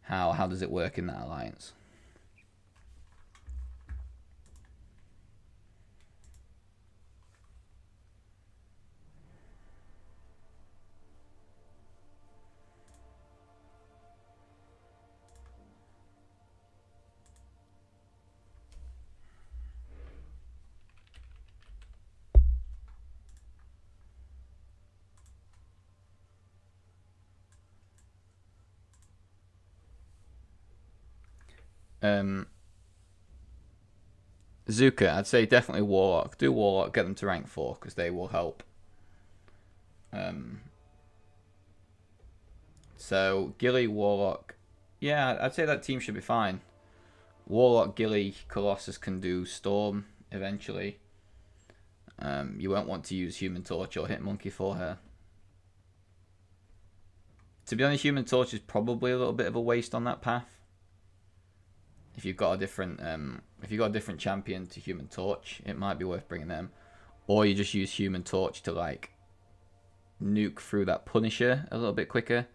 How does it work in that alliance? Zuka, I'd say definitely Warlock. Do Warlock, get them to rank 4, because they will help. So, Gilly, Warlock. Yeah, I'd say that team should be fine. Warlock, Gilly, Colossus can do Storm eventually. You won't want to use Human Torch or Hitmonkey for her. To be honest, Human Torch is probably a little bit of a waste on that path. If you've got a different champion to Human Torch, it might be worth bringing them. Or you just use Human Torch to nuke through that Punisher a little bit quicker.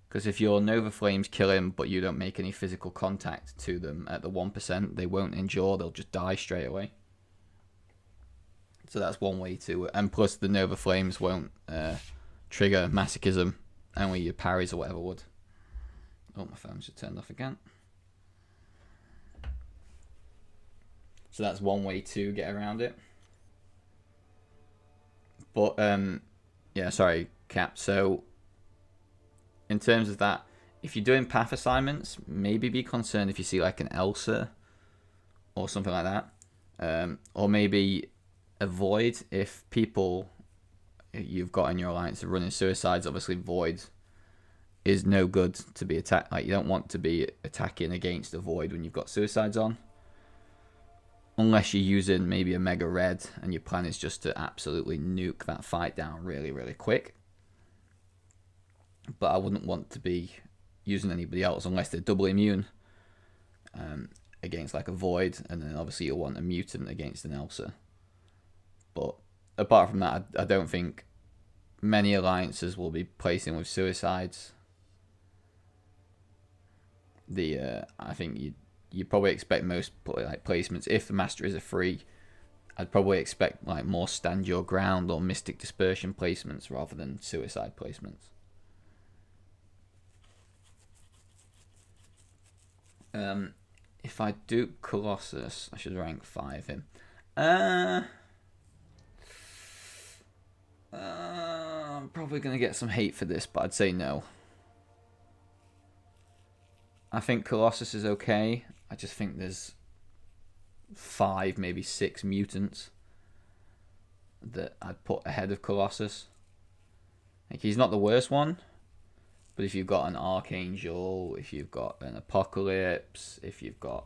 Because if your Nova Flames kill him, but you don't make any physical contact to them at the 1%, they won't endure, they'll just die straight away. So that's one way to... And plus the Nova Flames won't trigger Masochism, only your parries or whatever would. Oh, my phone's just turned off again. So that's one way to get around it. But, yeah, sorry, Cap. So, in terms of that, if you're doing path assignments, maybe be concerned if you see an Elsa or something like that. Or maybe avoid if people you've got in your alliance are running suicides. Obviously, Void is no good to be attacked. You don't want to be attacking against a Void when you've got suicides on. Unless you're using maybe a Mega Red and your plan is just to absolutely nuke that fight down really, really quick. But I wouldn't want to be using anybody else unless they're double immune against a Void. And then obviously you'll want a Mutant against an Elsa. But apart from that, I don't think many alliances will be placing with suicides. I think you probably expect most like placements. If the master is a free, I'd probably expect like more stand your ground or mystic dispersion placements rather than suicide placements. If I do Colossus, I should rank 5 him. I'm probably going to get some hate for this, but I'd say no. I think Colossus is okay. I just think there's 5, maybe 6 mutants that I'd put ahead of Colossus. Like, he's not the worst one, but if you've got an Archangel, if you've got an Apocalypse, if you've got...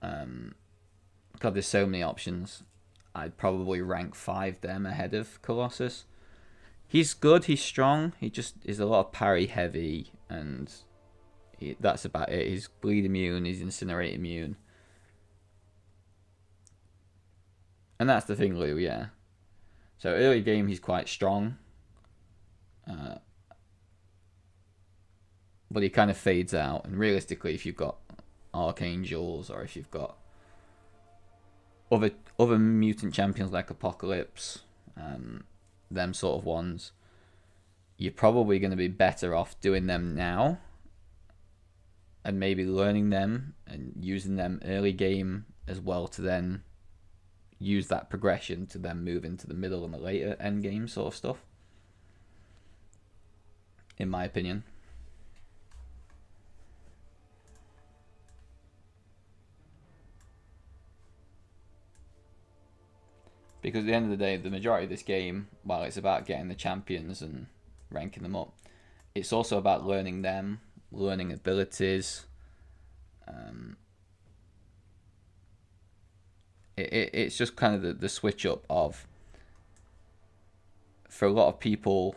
God, there's so many options. I'd probably rank 5 them ahead of Colossus. He's good, he's strong, he just is a lot of parry heavy, and that's about it. He's bleed immune, he's incinerate immune. And that's the thing, Lou, yeah. So early game, he's quite strong. But he kind of fades out. And realistically, if you've got Archangels, or if you've got other mutant champions like Apocalypse, them sort of ones, you're probably going to be better off doing them now and maybe learning them and using them early game as well to then use that progression to then move into the middle and the later end game sort of stuff, in my opinion. Because at the end of the day, the majority of this game, while it's about getting the champions and ranking them up, it's also about learning them, learning abilities. It's just kind of the switch up of, for a lot of people,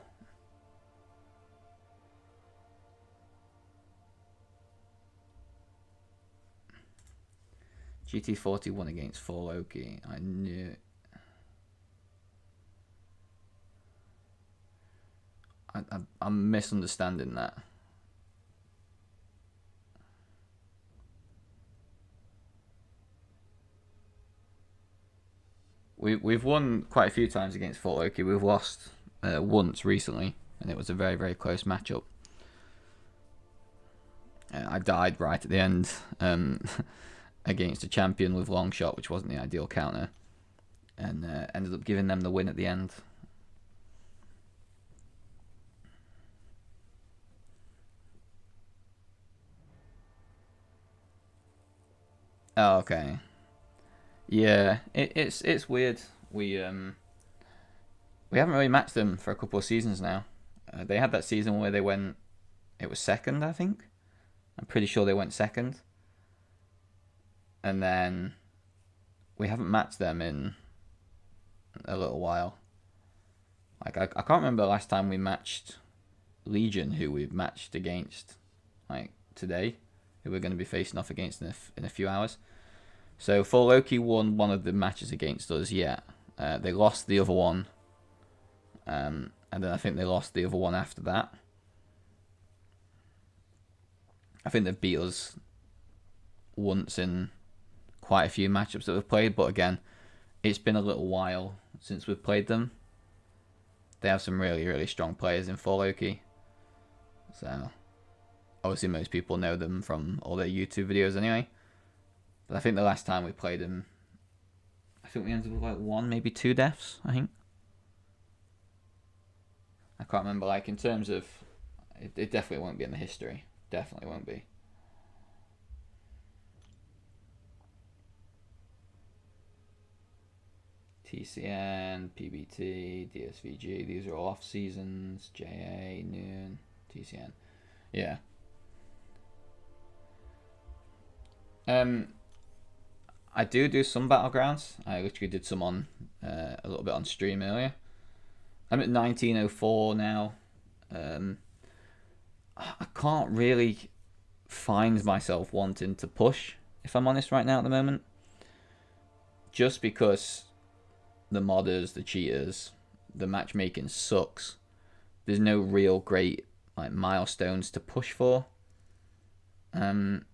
GT41 against 4 Loki. I knew... I'm misunderstanding that. We've won quite a few times against Fort Loki. We've lost once recently, and it was a very, very close matchup. I died right at the end against a champion with long shot, which wasn't the ideal counter, and ended up giving them the win at the end. Oh, okay. Yeah, it's weird. We haven't really matched them for a couple of seasons now. They had that season where they went, it was second, I think. I'm pretty sure they went second. And then we haven't matched them in a little while. Like I can't remember the last time we matched Legion, who we've matched against, like today, who we're going to be facing off against in a few hours. So 4 Loki won one of the matches against us, yeah. They lost the other one. And then I think they lost the other one after that. I think they've beat us once in quite a few matchups that we've played. But again, it's been a little while since we've played them. They have some really, really strong players in 4 Loki. So, obviously most people know them from all their YouTube videos anyway. But I think the last time we played them, I think we ended up with like 1, maybe 2 deaths, I think. I can't remember, like in terms of, it definitely won't be in the history. Definitely won't be. TCN, PBT, DSVG, these are all off seasons. JA, Noon, TCN. Yeah. I do some battlegrounds. I literally did some on a little bit on stream earlier. I'm at 1904 now. I can't really find myself wanting to push, if I'm honest, right now at the moment. Just because the modders, the cheaters, the matchmaking sucks. There's no real great like milestones to push for. in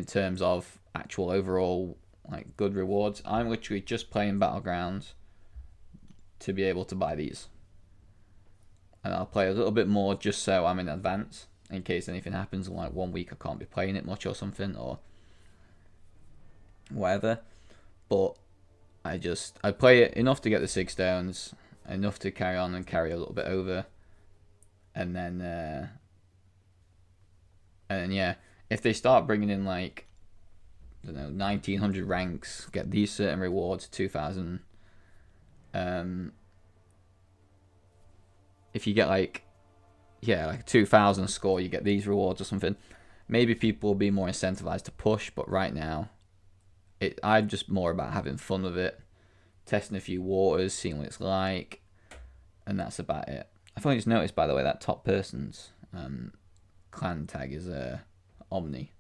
terms of actual overall like good rewards. I'm literally just playing Battlegrounds to be able to buy these. And I'll play a little bit more just so I'm in advance in case anything happens in like 1 week I can't be playing it much or something or whatever. But I play it enough to get the 6 stones, enough to carry on and carry a little bit over, and then yeah, if they start bringing in like, I don't know, 1900 ranks, get these certain rewards, 2000. If you get like 2000 score, you get these rewards or something. Maybe people will be more incentivized to push, but right now, I'm just more about having fun with it, testing a few waters, seeing what it's like, and that's about it. I've only just noticed, by the way, that top person's clan tag is Omni.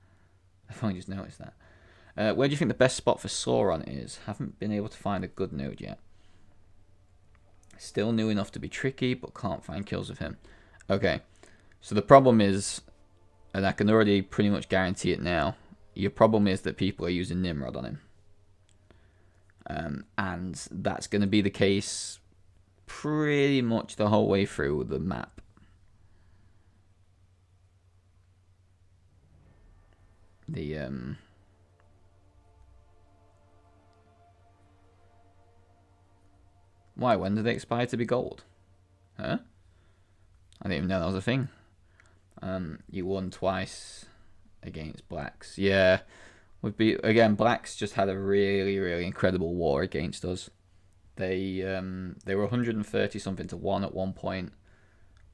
I've only just noticed that. Where do you think the best spot for Sauron is? Haven't been able to find a good node yet. Still new enough to be tricky, but can't find kills with him. Okay, so the problem is, and I can already pretty much guarantee it now, your problem is that people are using Nimrod on him. And that's going to be the case pretty much the whole way through the map. Why? When do they expire to be gold? Huh? I didn't even know that was a thing. You won twice against blacks. Yeah. Again, blacks just had a really, really incredible war against us. They were 130 something to 1 at one point.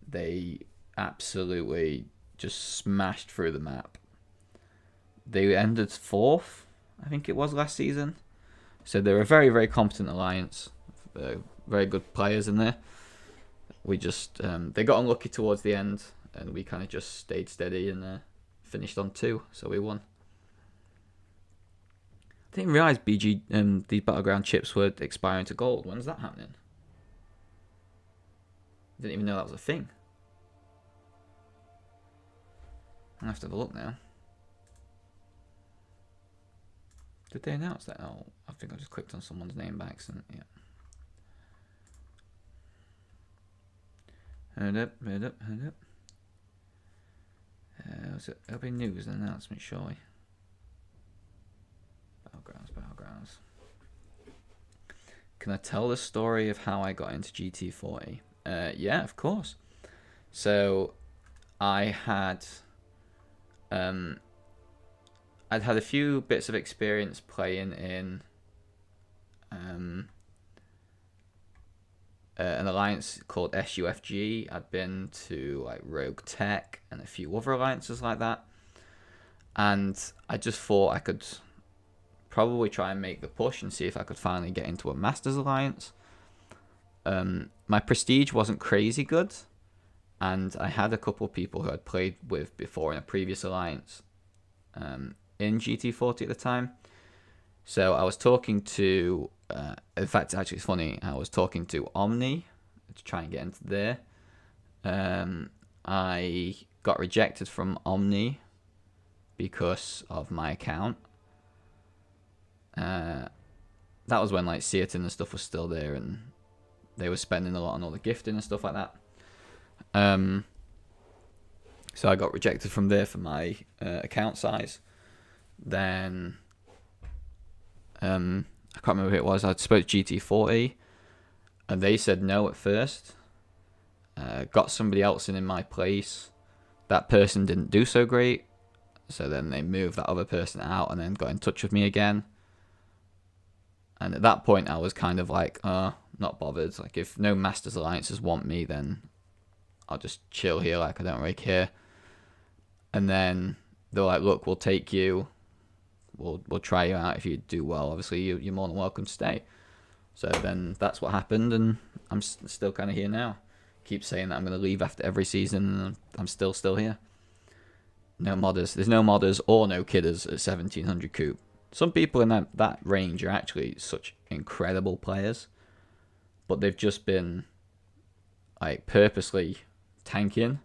They absolutely just smashed through the map. They ended 4th, I think it was, last season. So they're a very, very competent alliance. Very good players in there. We just they got unlucky towards the end, and we kind of just stayed steady and finished on 2, so we won. I didn't realise BG these battleground chips were expiring to gold. When's that happening? I didn't even know that was a thing. I have to have a look now. Did they announce that? Oh, I think I just clicked on someone's name by accident. Yeah. Heard up. It'll be news and announcement, surely. Battlegrounds. Can I tell the story of how I got into GT40? Yeah, of course. So, I'd had a few bits of experience playing in an alliance called SUFG. I'd been to like Rogue Tech and a few other alliances like that, and I just thought I could probably try and make the push and see if I could finally get into a Masters alliance. My prestige wasn't crazy good, and I had a couple of people who I'd played with before in a previous alliance in GT40 at the time. So I was talking to, in fact, actually it's funny, I was talking to Omni to try and get into there. I got rejected from Omni because of my account. That was when like Seaton and stuff was still there, and they were spending a lot on all the gifting and stuff like that. So I got rejected from there for my account size. Then I can't remember who it was. I spoke to GT40, and they said no at first. Got somebody else in my place. That person didn't do so great, so then they moved that other person out and then got in touch with me again. And at that point, I was kind of like, not bothered. Like, if no Masters Alliances want me, then I'll just chill here. Like, I don't really care. And then they're like, look, we'll take you. We'll try you out if you do well. Obviously, you're more than welcome to stay. So then that's what happened, and I'm still kind of here now. Keep saying that I'm going to leave after every season, and I'm still here. No modders. There's no modders or no kidders at 1700 Coop. Some people in that range are actually such incredible players, but they've just been like purposely tanking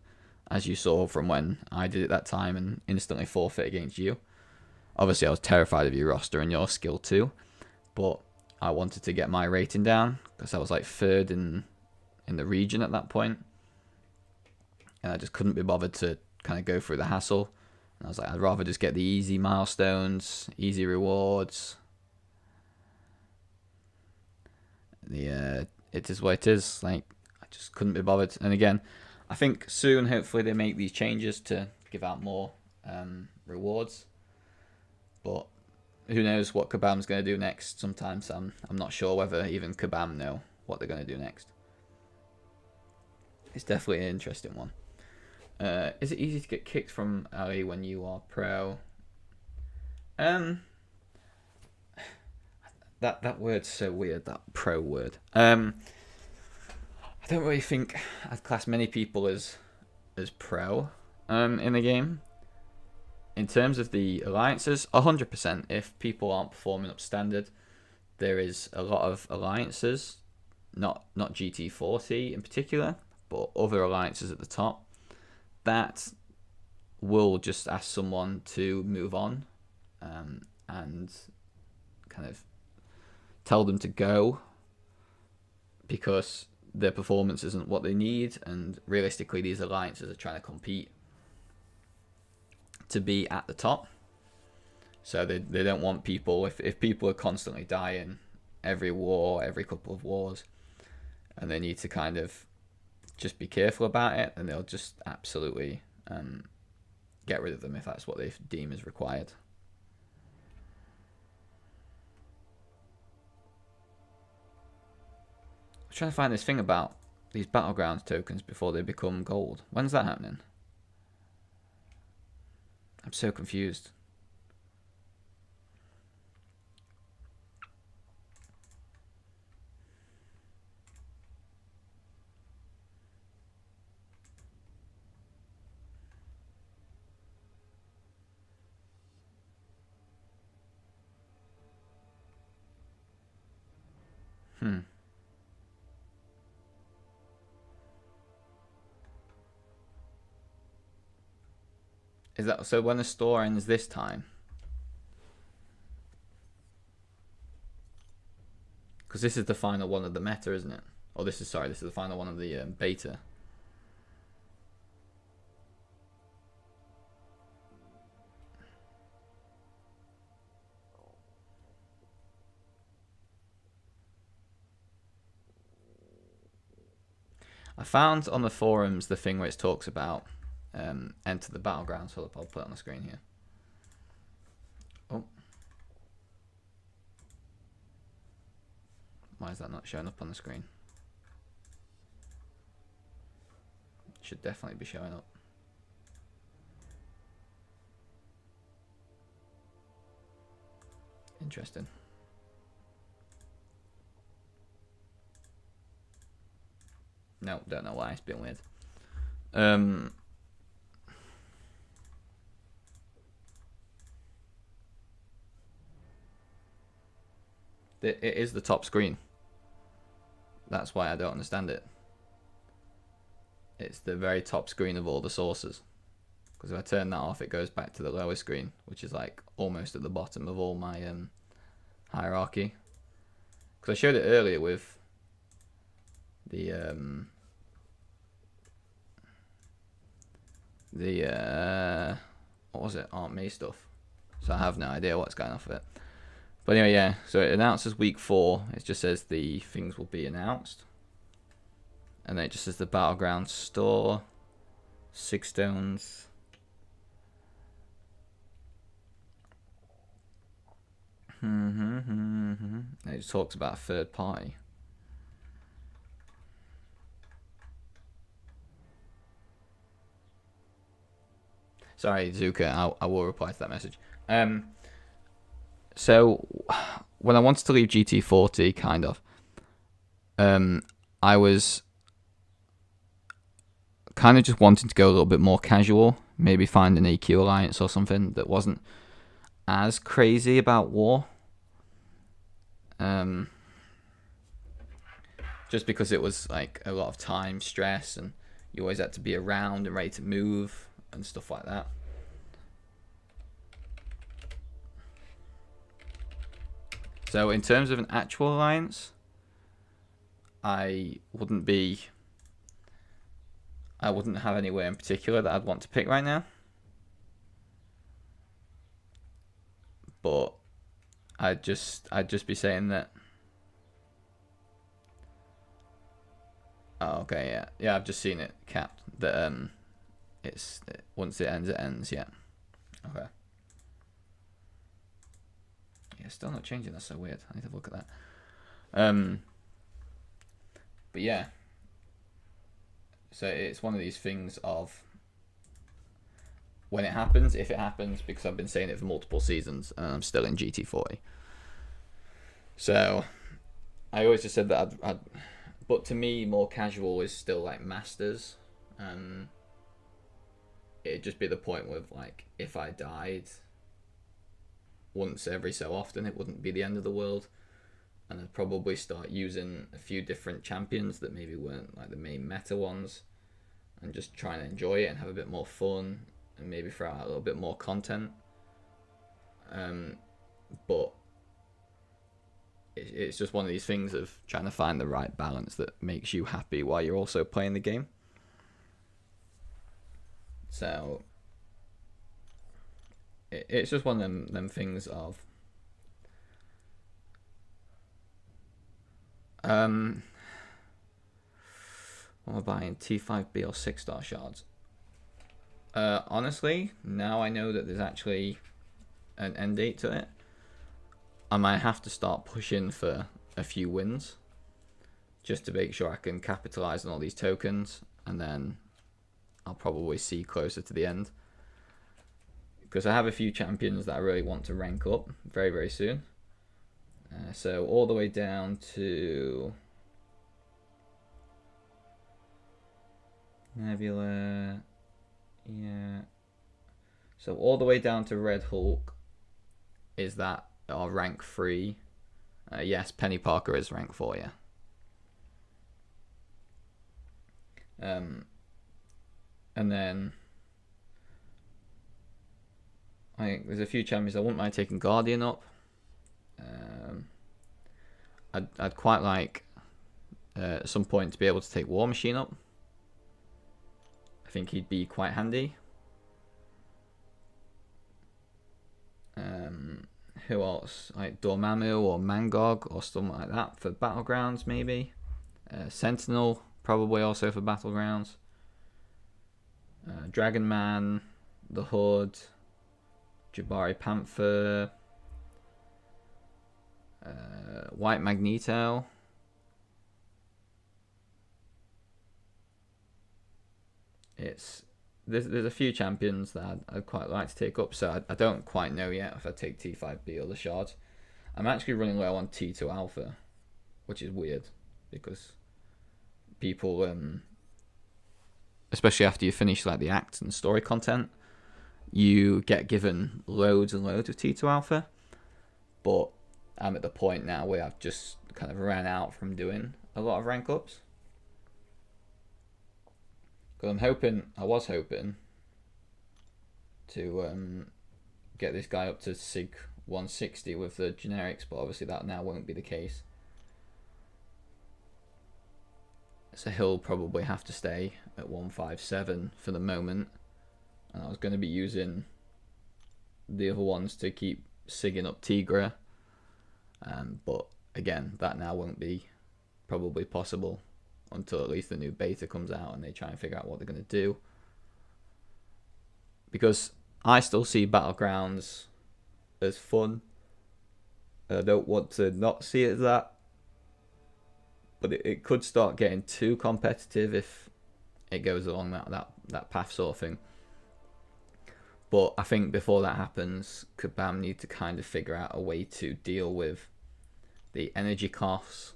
as you saw from when I did it that time and instantly forfeit against you. Obviously, I was terrified of your roster and your skill too, but I wanted to get my rating down because I was like third in the region at that point, and I just couldn't be bothered to kind of go through the hassle. And I was like, I'd rather just get the easy milestones, easy rewards. It is what it is. Like, I just couldn't be bothered. And again, I think soon, hopefully, they make these changes to give out more rewards. But who knows what Kabam's going to do next? Sometimes I'm not sure whether even Kabam know what they're going to do next. It's definitely an interesting one. Is it easy to get kicked from Ali when you are pro? That word's so weird, that pro word. I don't really think I'd class many people as pro in the game. In terms of the alliances, 100%. If people aren't performing up standard, there is a lot of alliances, not GT40 in particular, but other alliances at the top, that will just ask someone to move on and kind of tell them to go because their performance isn't what they need, and realistically these alliances are trying to compete to be at the top. So they don't want people, if people are constantly dying every war, every couple of wars, and they need to kind of just be careful about it, and they'll just absolutely get rid of them if that's what they deem is required. I'm trying to find this thing about these Battlegrounds tokens before they become gold. When's that happening? I'm so confused. Is that so? When the store ends this time? Because this is the final one of the meta, isn't it? Or this is the final one of the beta. I found on the forums the thing where it talks about enter the battlegrounds. Hold up, I'll put it on the screen here. Oh. Why is that not showing up on the screen? It should definitely be showing up. Interesting. No, don't know why. It's been weird. It is the top screen. That's why I don't understand it. It's the very top screen of all the sources. Because if I turn that off, it goes back to the lower screen, which is like almost at the bottom of all my hierarchy. Because I showed it earlier with the what was it? Aren't me stuff. So I have no idea what's going off of it. But anyway, yeah. So it announces week 4. It just says the things will be announced, and then it just says the Battleground store, 6 stones. It just talks about a third party. Sorry, Zuka, I will reply to that message. So when I wanted to leave GT40, kind of, I was kind of just wanting to go a little bit more casual, maybe find an AQ alliance or something that wasn't as crazy about war. Just because it was like a lot of time, stress, and you always had to be around and ready to move and stuff like that. So in terms of an actual alliance, I wouldn't have anywhere in particular that I'd want to pick right now. But I'd just be saying that. Oh, okay, yeah. I've just seen it capped that it's once it ends. Yeah. Okay. Yeah, still not changing. That's so weird. I need to look at that. But yeah. So it's one of these things of when it happens, if it happens, because I've been saying it for multiple seasons and I'm still in GT40. So I always just said that I'd but to me, more casual is still like Masters. It'd just be the point with like, if I died once every so often, it wouldn't be the end of the world. And I'd probably start using a few different champions that maybe weren't like the main meta ones, and just trying to enjoy it and have a bit more fun, and maybe throw out a little bit more content. But it's just one of these things of trying to find the right balance that makes you happy while you're also playing the game. So it's just one of them things of what am I buying? T5B or 6-star shards? Honestly, now I know that there's actually an end date to it, I might have to start pushing for a few wins just to make sure I can capitalize on all these tokens, and then I'll probably see closer to the end, because I have a few champions that I really want to rank up very, very soon. So all the way down to Nebula, yeah. So all the way down to Red Hulk is that our rank 3. Yes, Penny Parker is rank 4, yeah. And then I think there's a few champions I wouldn't mind taking Guardian up. I'd quite like at some point to be able to take War Machine up. I think he'd be quite handy. Who else? Like Dormammu or Mangog or something like that for Battlegrounds, maybe. Sentinel, probably also for Battlegrounds. Dragon Man, the Hood, Jabari Panther, White Magneto. There's a few champions that I'd quite like to take up, so I don't quite know yet if I take T5B or the shards. I'm actually running low on T2 Alpha, which is weird because people, especially after you finish like the acts and story content, you get given loads and loads of T2 Alpha, but I'm at the point now where I've just kind of ran out from doing a lot of rank ups. Because I was hoping to get this guy up to Sig 160 with the generics, but obviously that now won't be the case. So he'll probably have to stay at 157 for the moment. And I was going to be using the other ones to keep sigging up Tigra. But again, that now won't be probably possible until at least the new beta comes out and they try and figure out what they're going to do. Because I still see Battlegrounds as fun. I don't want to not see it as that. But it could start getting too competitive if it goes along that path sort of thing. But I think before that happens, Kabam need to kind of figure out a way to deal with the energy costs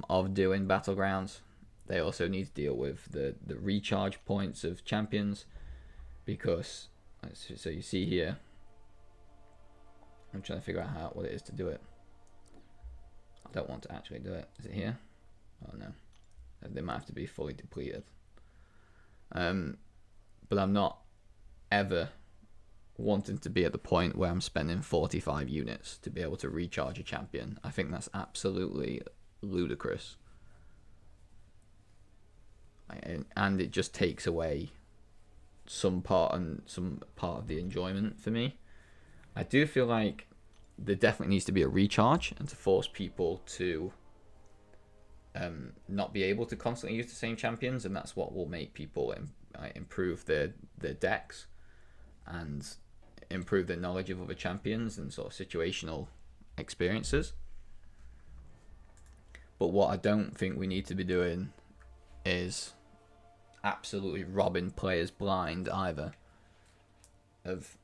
of doing Battlegrounds. They also need to deal with the recharge points of champions, because so you see here, I'm trying to figure out what it is to do it. I don't want to actually do it. Is it here? Oh no, they might have to be fully depleted. But I'm not ever wanting to be at the point where I'm spending 45 units to be able to recharge a champion. I think that's absolutely ludicrous. And it just takes away some part of the enjoyment for me. I do feel like there definitely needs to be a recharge, and to force people to not be able to constantly use the same champions, and that's what will make people improve their decks and improve their knowledge of other champions and sort of situational experiences. But what I don't think we need to be doing is absolutely robbing players blind either of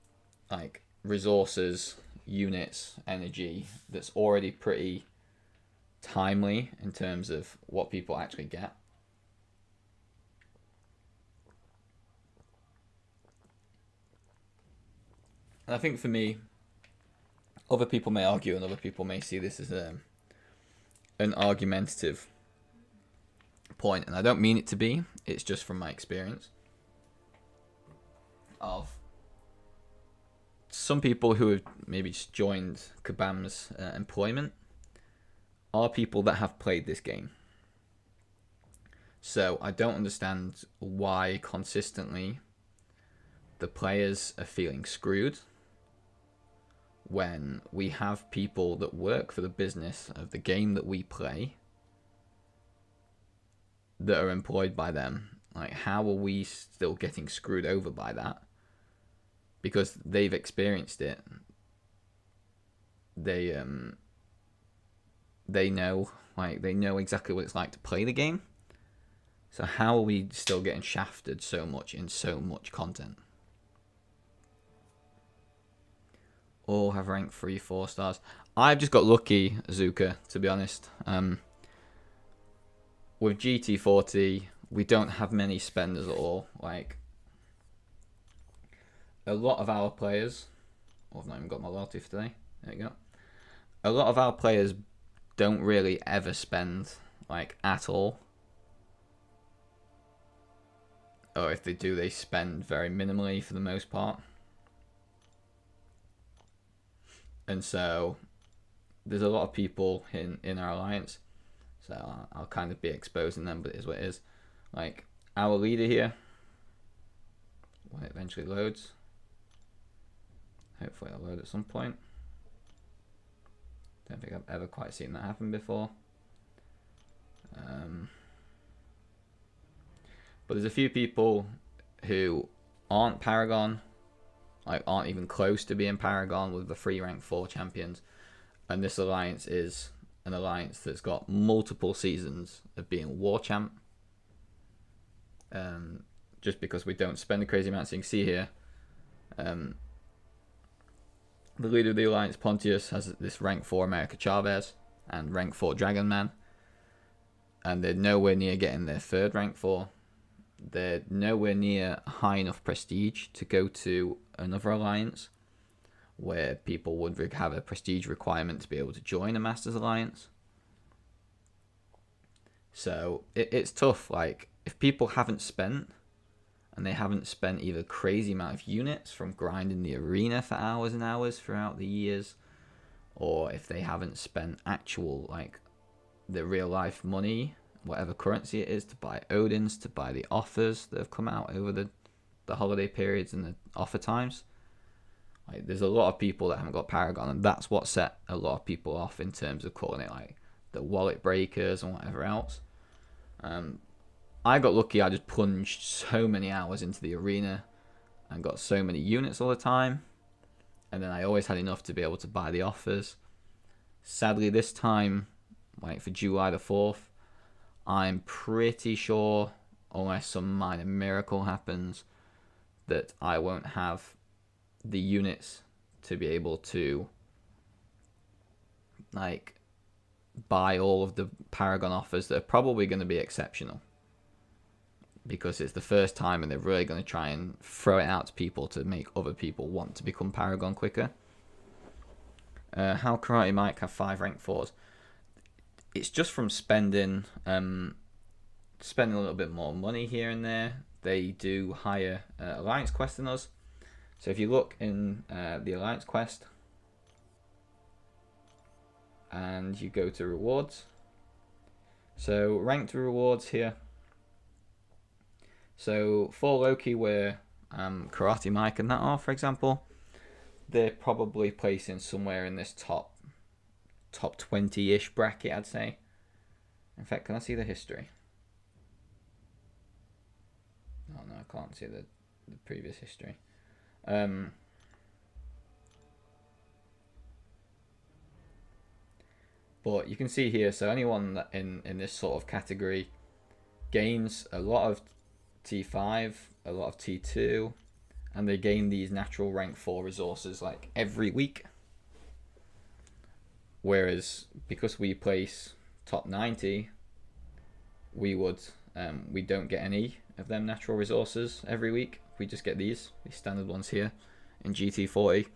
like resources, units, energy that's already pretty timely in terms of what people actually get. And I think for me, other people may argue and other people may see this as an argumentative point, and I don't mean it to be. It's just from my experience of some people who have maybe just joined Kabam's employment are people that have played this game. So I don't understand why consistently the players are feeling screwed when we have people that work for the business of the game that we play that are employed by them. Like, how are we still getting screwed over by that? Because they've experienced it. They know, they know exactly what it's like to play the game. So how are we still getting shafted so much in so much content? All have rank 3, 4 stars. I've just got lucky, Zuka, to be honest. With GT40, we don't have many spenders at all. Like, a lot of our players... Oh, I've not even got my loyalty for today. There you go. A lot of our players don't really ever spend, like, at all. Or if they do, they spend very minimally for the most part. And so there's a lot of people in our alliance, so I'll kind of be exposing them, but it is what it is. Like, our leader here, when it eventually loads, hopefully it'll load at some point. Don't think I've ever quite seen that happen before. But there's a few people who aren't Paragon, like aren't even close to being Paragon with the 3 rank 4 champions, and this alliance is an alliance that's got multiple seasons of being War Champ. Just because we don't spend a crazy amount, so you can see here, the leader of the alliance, Pontius, has this rank 4 America Chavez and rank 4 Dragon Man, and they're nowhere near getting their 3rd rank 4. They're nowhere near high enough prestige to go to another alliance where people would have a prestige requirement to be able to join a Masters Alliance. So it's tough. Like, if people haven't spent, and they haven't spent either crazy amount of units from grinding the arena for hours and hours throughout the years, or if they haven't spent actual, like, the real life money, whatever currency it is, to buy Odins, to buy the offers that have come out over the holiday periods and the offer times. Like, there's a lot of people that haven't got Paragon, and that's what set a lot of people off in terms of calling it like the wallet breakers and whatever else. I got lucky. I just plunged so many hours into the arena and got so many units all the time, and then I always had enough to be able to buy the offers. Sadly, this time, like for July the 4th, I'm pretty sure, unless some minor miracle happens, that I won't have the units to be able to, like, buy all of the Paragon offers that are probably going to be exceptional, because it's the first time and they're really going to try and throw it out to people to make other people want to become Paragon quicker. How Karate Mike have 5 rank 4s? It's just from spending a little bit more money here and there they do higher Alliance Quest than us. So if you look in the Alliance Quest and you go to rewards, so ranked rewards here. So for Loki, where Karate Mike and that are, for example, they're probably placing somewhere in this top 20-ish bracket, I'd say. In fact, can I see the history? Oh no, I can't see the previous history. But you can see here, so anyone that in this sort of category gains a lot of T5, a lot of T2, and they gain these natural rank 4 resources like every week. Whereas because we place top 90, we don't get any of them natural resources every week. We just get these standard ones here in GT40.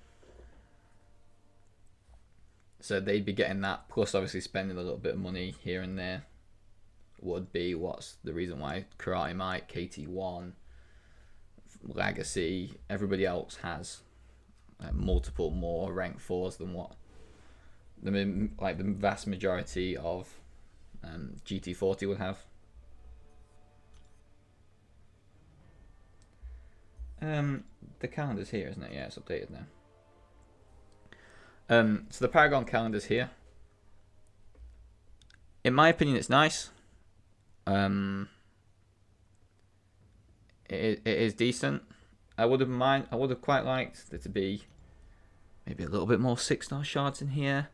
So they'd be getting that, plus obviously spending a little bit of money here and there would be what's the reason why Karate Mike, KT1, Legacy, everybody else has multiple more rank 4s than what the vast majority of GT40 would have. The calendar's here, isn't it? Yeah, it's updated now. So the Paragon calendar's here. In my opinion, it's nice. It is decent. I would have quite liked there to be maybe a little bit more 6-star shards in here.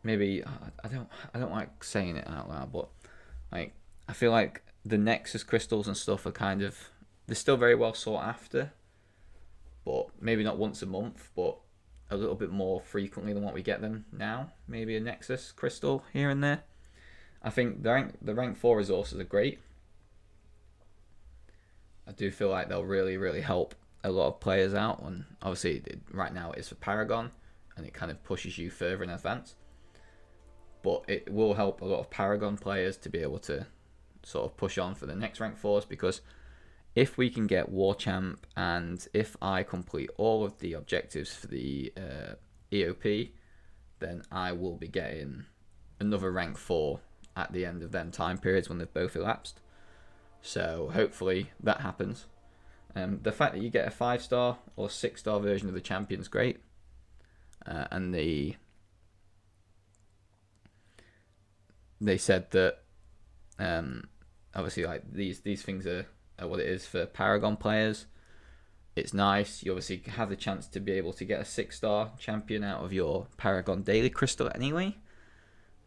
Maybe I don't like saying it out loud, but like I feel like the Nexus crystals and stuff are they're still very well sought after, but maybe not once a month, but a little bit more frequently than what we get them now. Maybe a Nexus crystal here and there. I think the rank 4 resources are great. I do feel like they'll really, really help a lot of players out, and obviously right now it is for Paragon, and it kind of pushes you further in advance. But it will help a lot of Paragon players to be able to sort of push on for the next rank 4s, because if we can get War Champ, and if I complete all of the objectives for the EOP, then I will be getting another rank 4 at the end of them time periods when they've both elapsed. So hopefully that happens. The fact that you get a 5-star or 6-star version of the champion is great. And they said that obviously like these things are what it is for Paragon players. It's nice. You obviously have the chance to be able to get a 6-star champion out of your Paragon Daily Crystal anyway.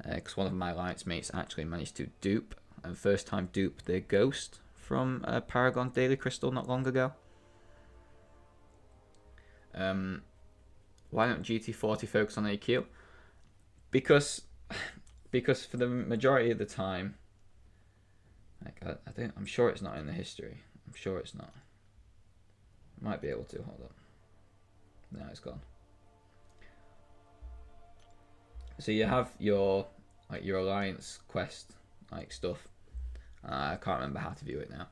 Because one of my alliance mates actually managed to dupe, and first time dupe, their Ghost from Paragon Daily Crystal not long ago. Why don't GT40 focus on AQ? Because for the majority of the time, like I'm sure it's not in the history. I'm sure it's not. I might be able to. Hold up. No, it's gone. So you have your alliance quest stuff. I can't remember how to view it now,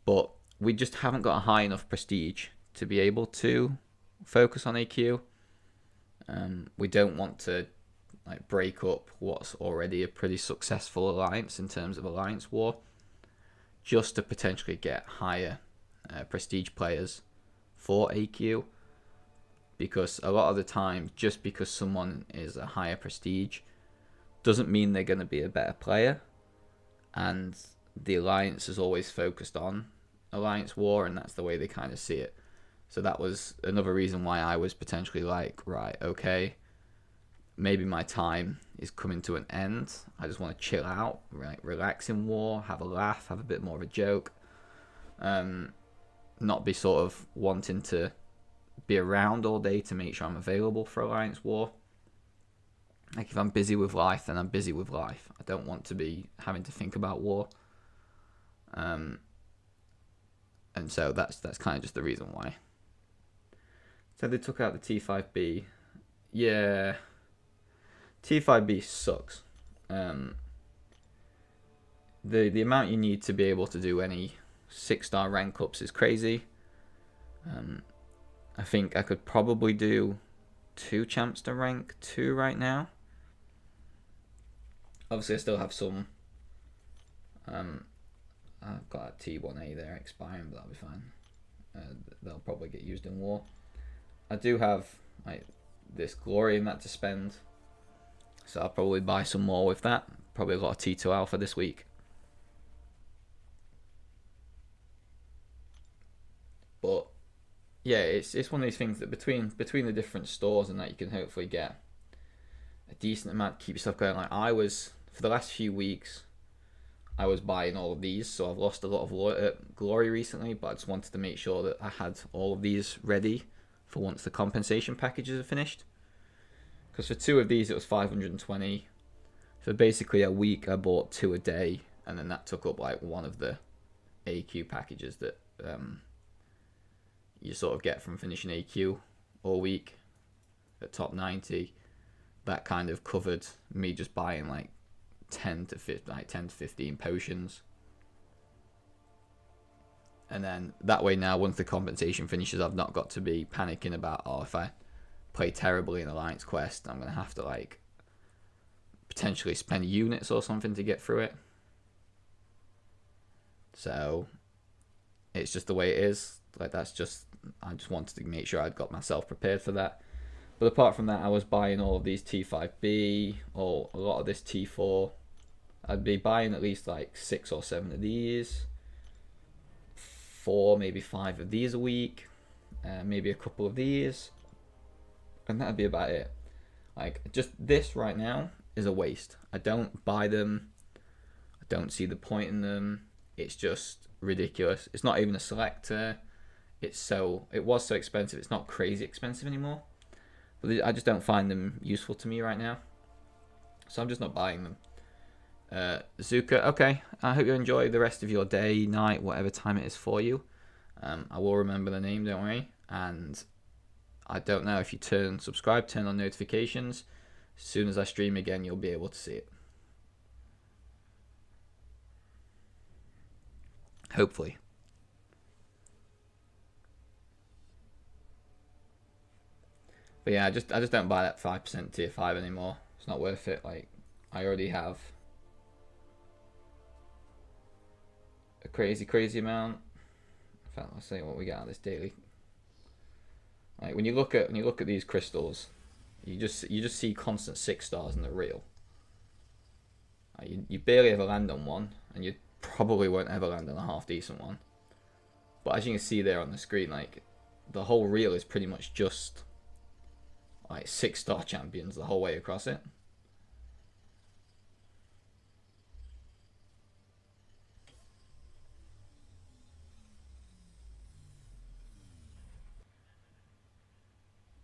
but we just haven't got a high enough prestige to be able to focus on AQ. We don't want to break up what's already a pretty successful alliance in terms of alliance war, just to potentially get higher prestige players for AQ. Because a lot of the time, just because someone is a higher prestige doesn't mean they're going to be a better player. And the alliance is always focused on alliance war, and that's the way they kind of see it. So that was another reason why I was potentially like, right, okay, maybe my time is coming to an end. I just want to chill out, relax in war, have a laugh, have a bit more of a joke. Not be sort of wanting to be around all day to make sure I'm available for alliance war. Like if I'm busy with life, then I'm busy with life. I don't want to be having to think about war. And so that's kind of just the reason why. So they took out the T5B. Yeah. T5B sucks. the amount you need to be able to do any 6-star rank ups is crazy. I think I could probably do 2 champs to rank 2 right now. Obviously, I still have some. I've got a T1A there expiring, but that'll be fine. They'll probably get used in war. I do have like this glory in that to spend, so I'll probably buy some more with that. Probably got a T2 alpha this week. But yeah, it's one of these things that between the different stores and that you can hopefully get a decent amount to keep yourself going. Like I was, for the last few weeks, I was buying all of these, so I've lost a lot of glory recently, but I just wanted to make sure that I had all of these ready for once the compensation packages are finished. Because for 2 of these it was 520. For basically a week I bought 2 a day, and then that took up like one of the AQ packages that you sort of get from finishing AQ all week at top 90. That kind of covered me just buying like 10 to 15 potions. And then that way now, once the compensation finishes, I've not got to be panicking about, oh, if I play terribly in Alliance Quest, I'm going to have to like potentially spend units or something to get through it. So it's just the way it is. Like I just wanted to make sure I'd got myself prepared for that. But apart from that, I was buying all of these T5B, or a lot of this T4. I'd be buying at least like 6 or 7 of these, 4, maybe 5 of these a week, maybe a couple of these, and that'd be about it. Like just this right now is a waste. I don't buy them. I don't see the point in them. It's just ridiculous. It's not even a selector. It was so expensive. It's not crazy expensive anymore. But I just don't find them useful to me right now. So I'm just not buying them. Zuka, okay. I hope you enjoy the rest of your day, night, whatever time it is for you. I will remember the name, don't worry. And I don't know, if you subscribe, turn on notifications. As soon as I stream again, you'll be able to see it. Hopefully. But yeah, I just don't buy that 5% tier 5 anymore. It's not worth it. Like, I already have a crazy amount. In fact, let's see what we get out of this daily. Like when you look at these crystals, you just see constant 6 stars in the reel. You barely ever land on one, and you probably won't ever land on a half decent one. But as you can see there on the screen, like the whole reel is pretty much just like 6-star champions the whole way across it.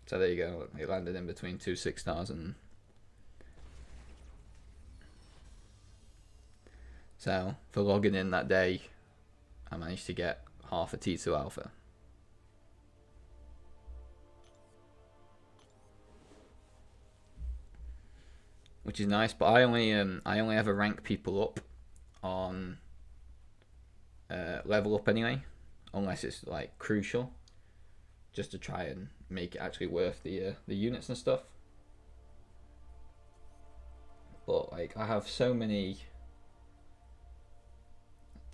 So there you go. It landed in between 2 6 stars, and so for logging in that day, I managed to get half a T2 alpha. Which is nice, but I only ever rank people up on level up anyway, unless it's like crucial, just to try and make it actually worth the units and stuff. But like I have so many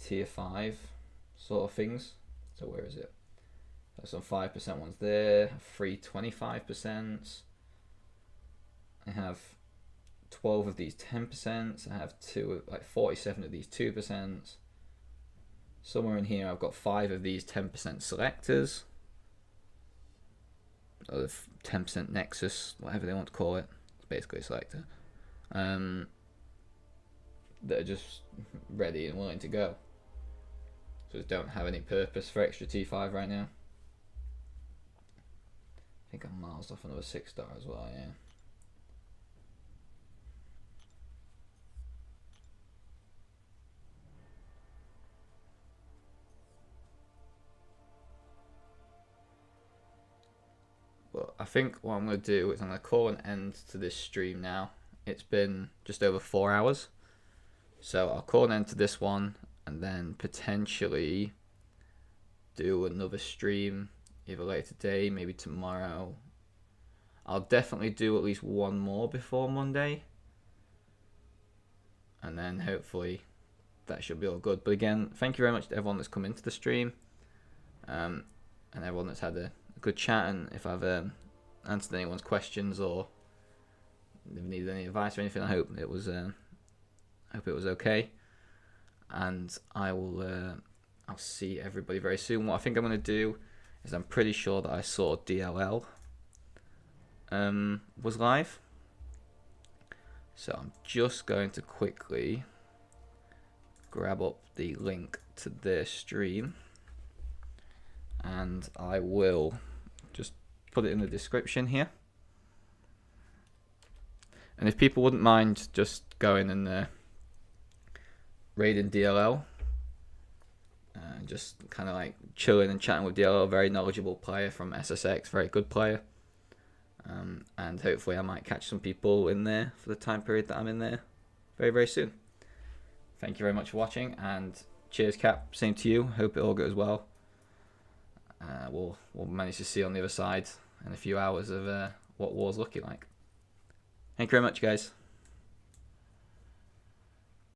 tier 5 sort of things. So where is it? There's some 5% ones there, 3 25%. I have 12 of these 10%. I have 47 of these 2%. Somewhere in here I've got 5 of these 10% selectors. Or the 10% Nexus, whatever they want to call it. It's basically a selector. That are just ready and willing to go. So just don't have any purpose for extra T5 right now. I think I'm miles off another 6-star as well, yeah. But I think what I'm going to do is I'm going to call an end to this stream now. It's been just over 4 hours. So I'll call an end to this one and then potentially do another stream either later today, maybe tomorrow. I'll definitely do at least one more before Monday. And then hopefully that should be all good. But again, thank you very much to everyone that's come into the stream, and everyone that's had a good chat. And if I've answered anyone's questions or if needed any advice or anything, I hope it was okay. And I'll see everybody very soon. What I think I'm going to do is I'm pretty sure that I saw DLL was live. So I'm just going to quickly grab up the link to their stream and I will just put it in the description here. And if people wouldn't mind just going and raiding DLL, just kind of like chilling and chatting with DLL, very knowledgeable player from SSX, very good player. And hopefully I might catch some people in there for the time period that I'm in there very, very soon. Thank you very much for watching, and cheers, Cap. Same to you. Hope it all goes well. We'll manage to see on the other side in a few hours of what war's looking like. Thank you very much, guys.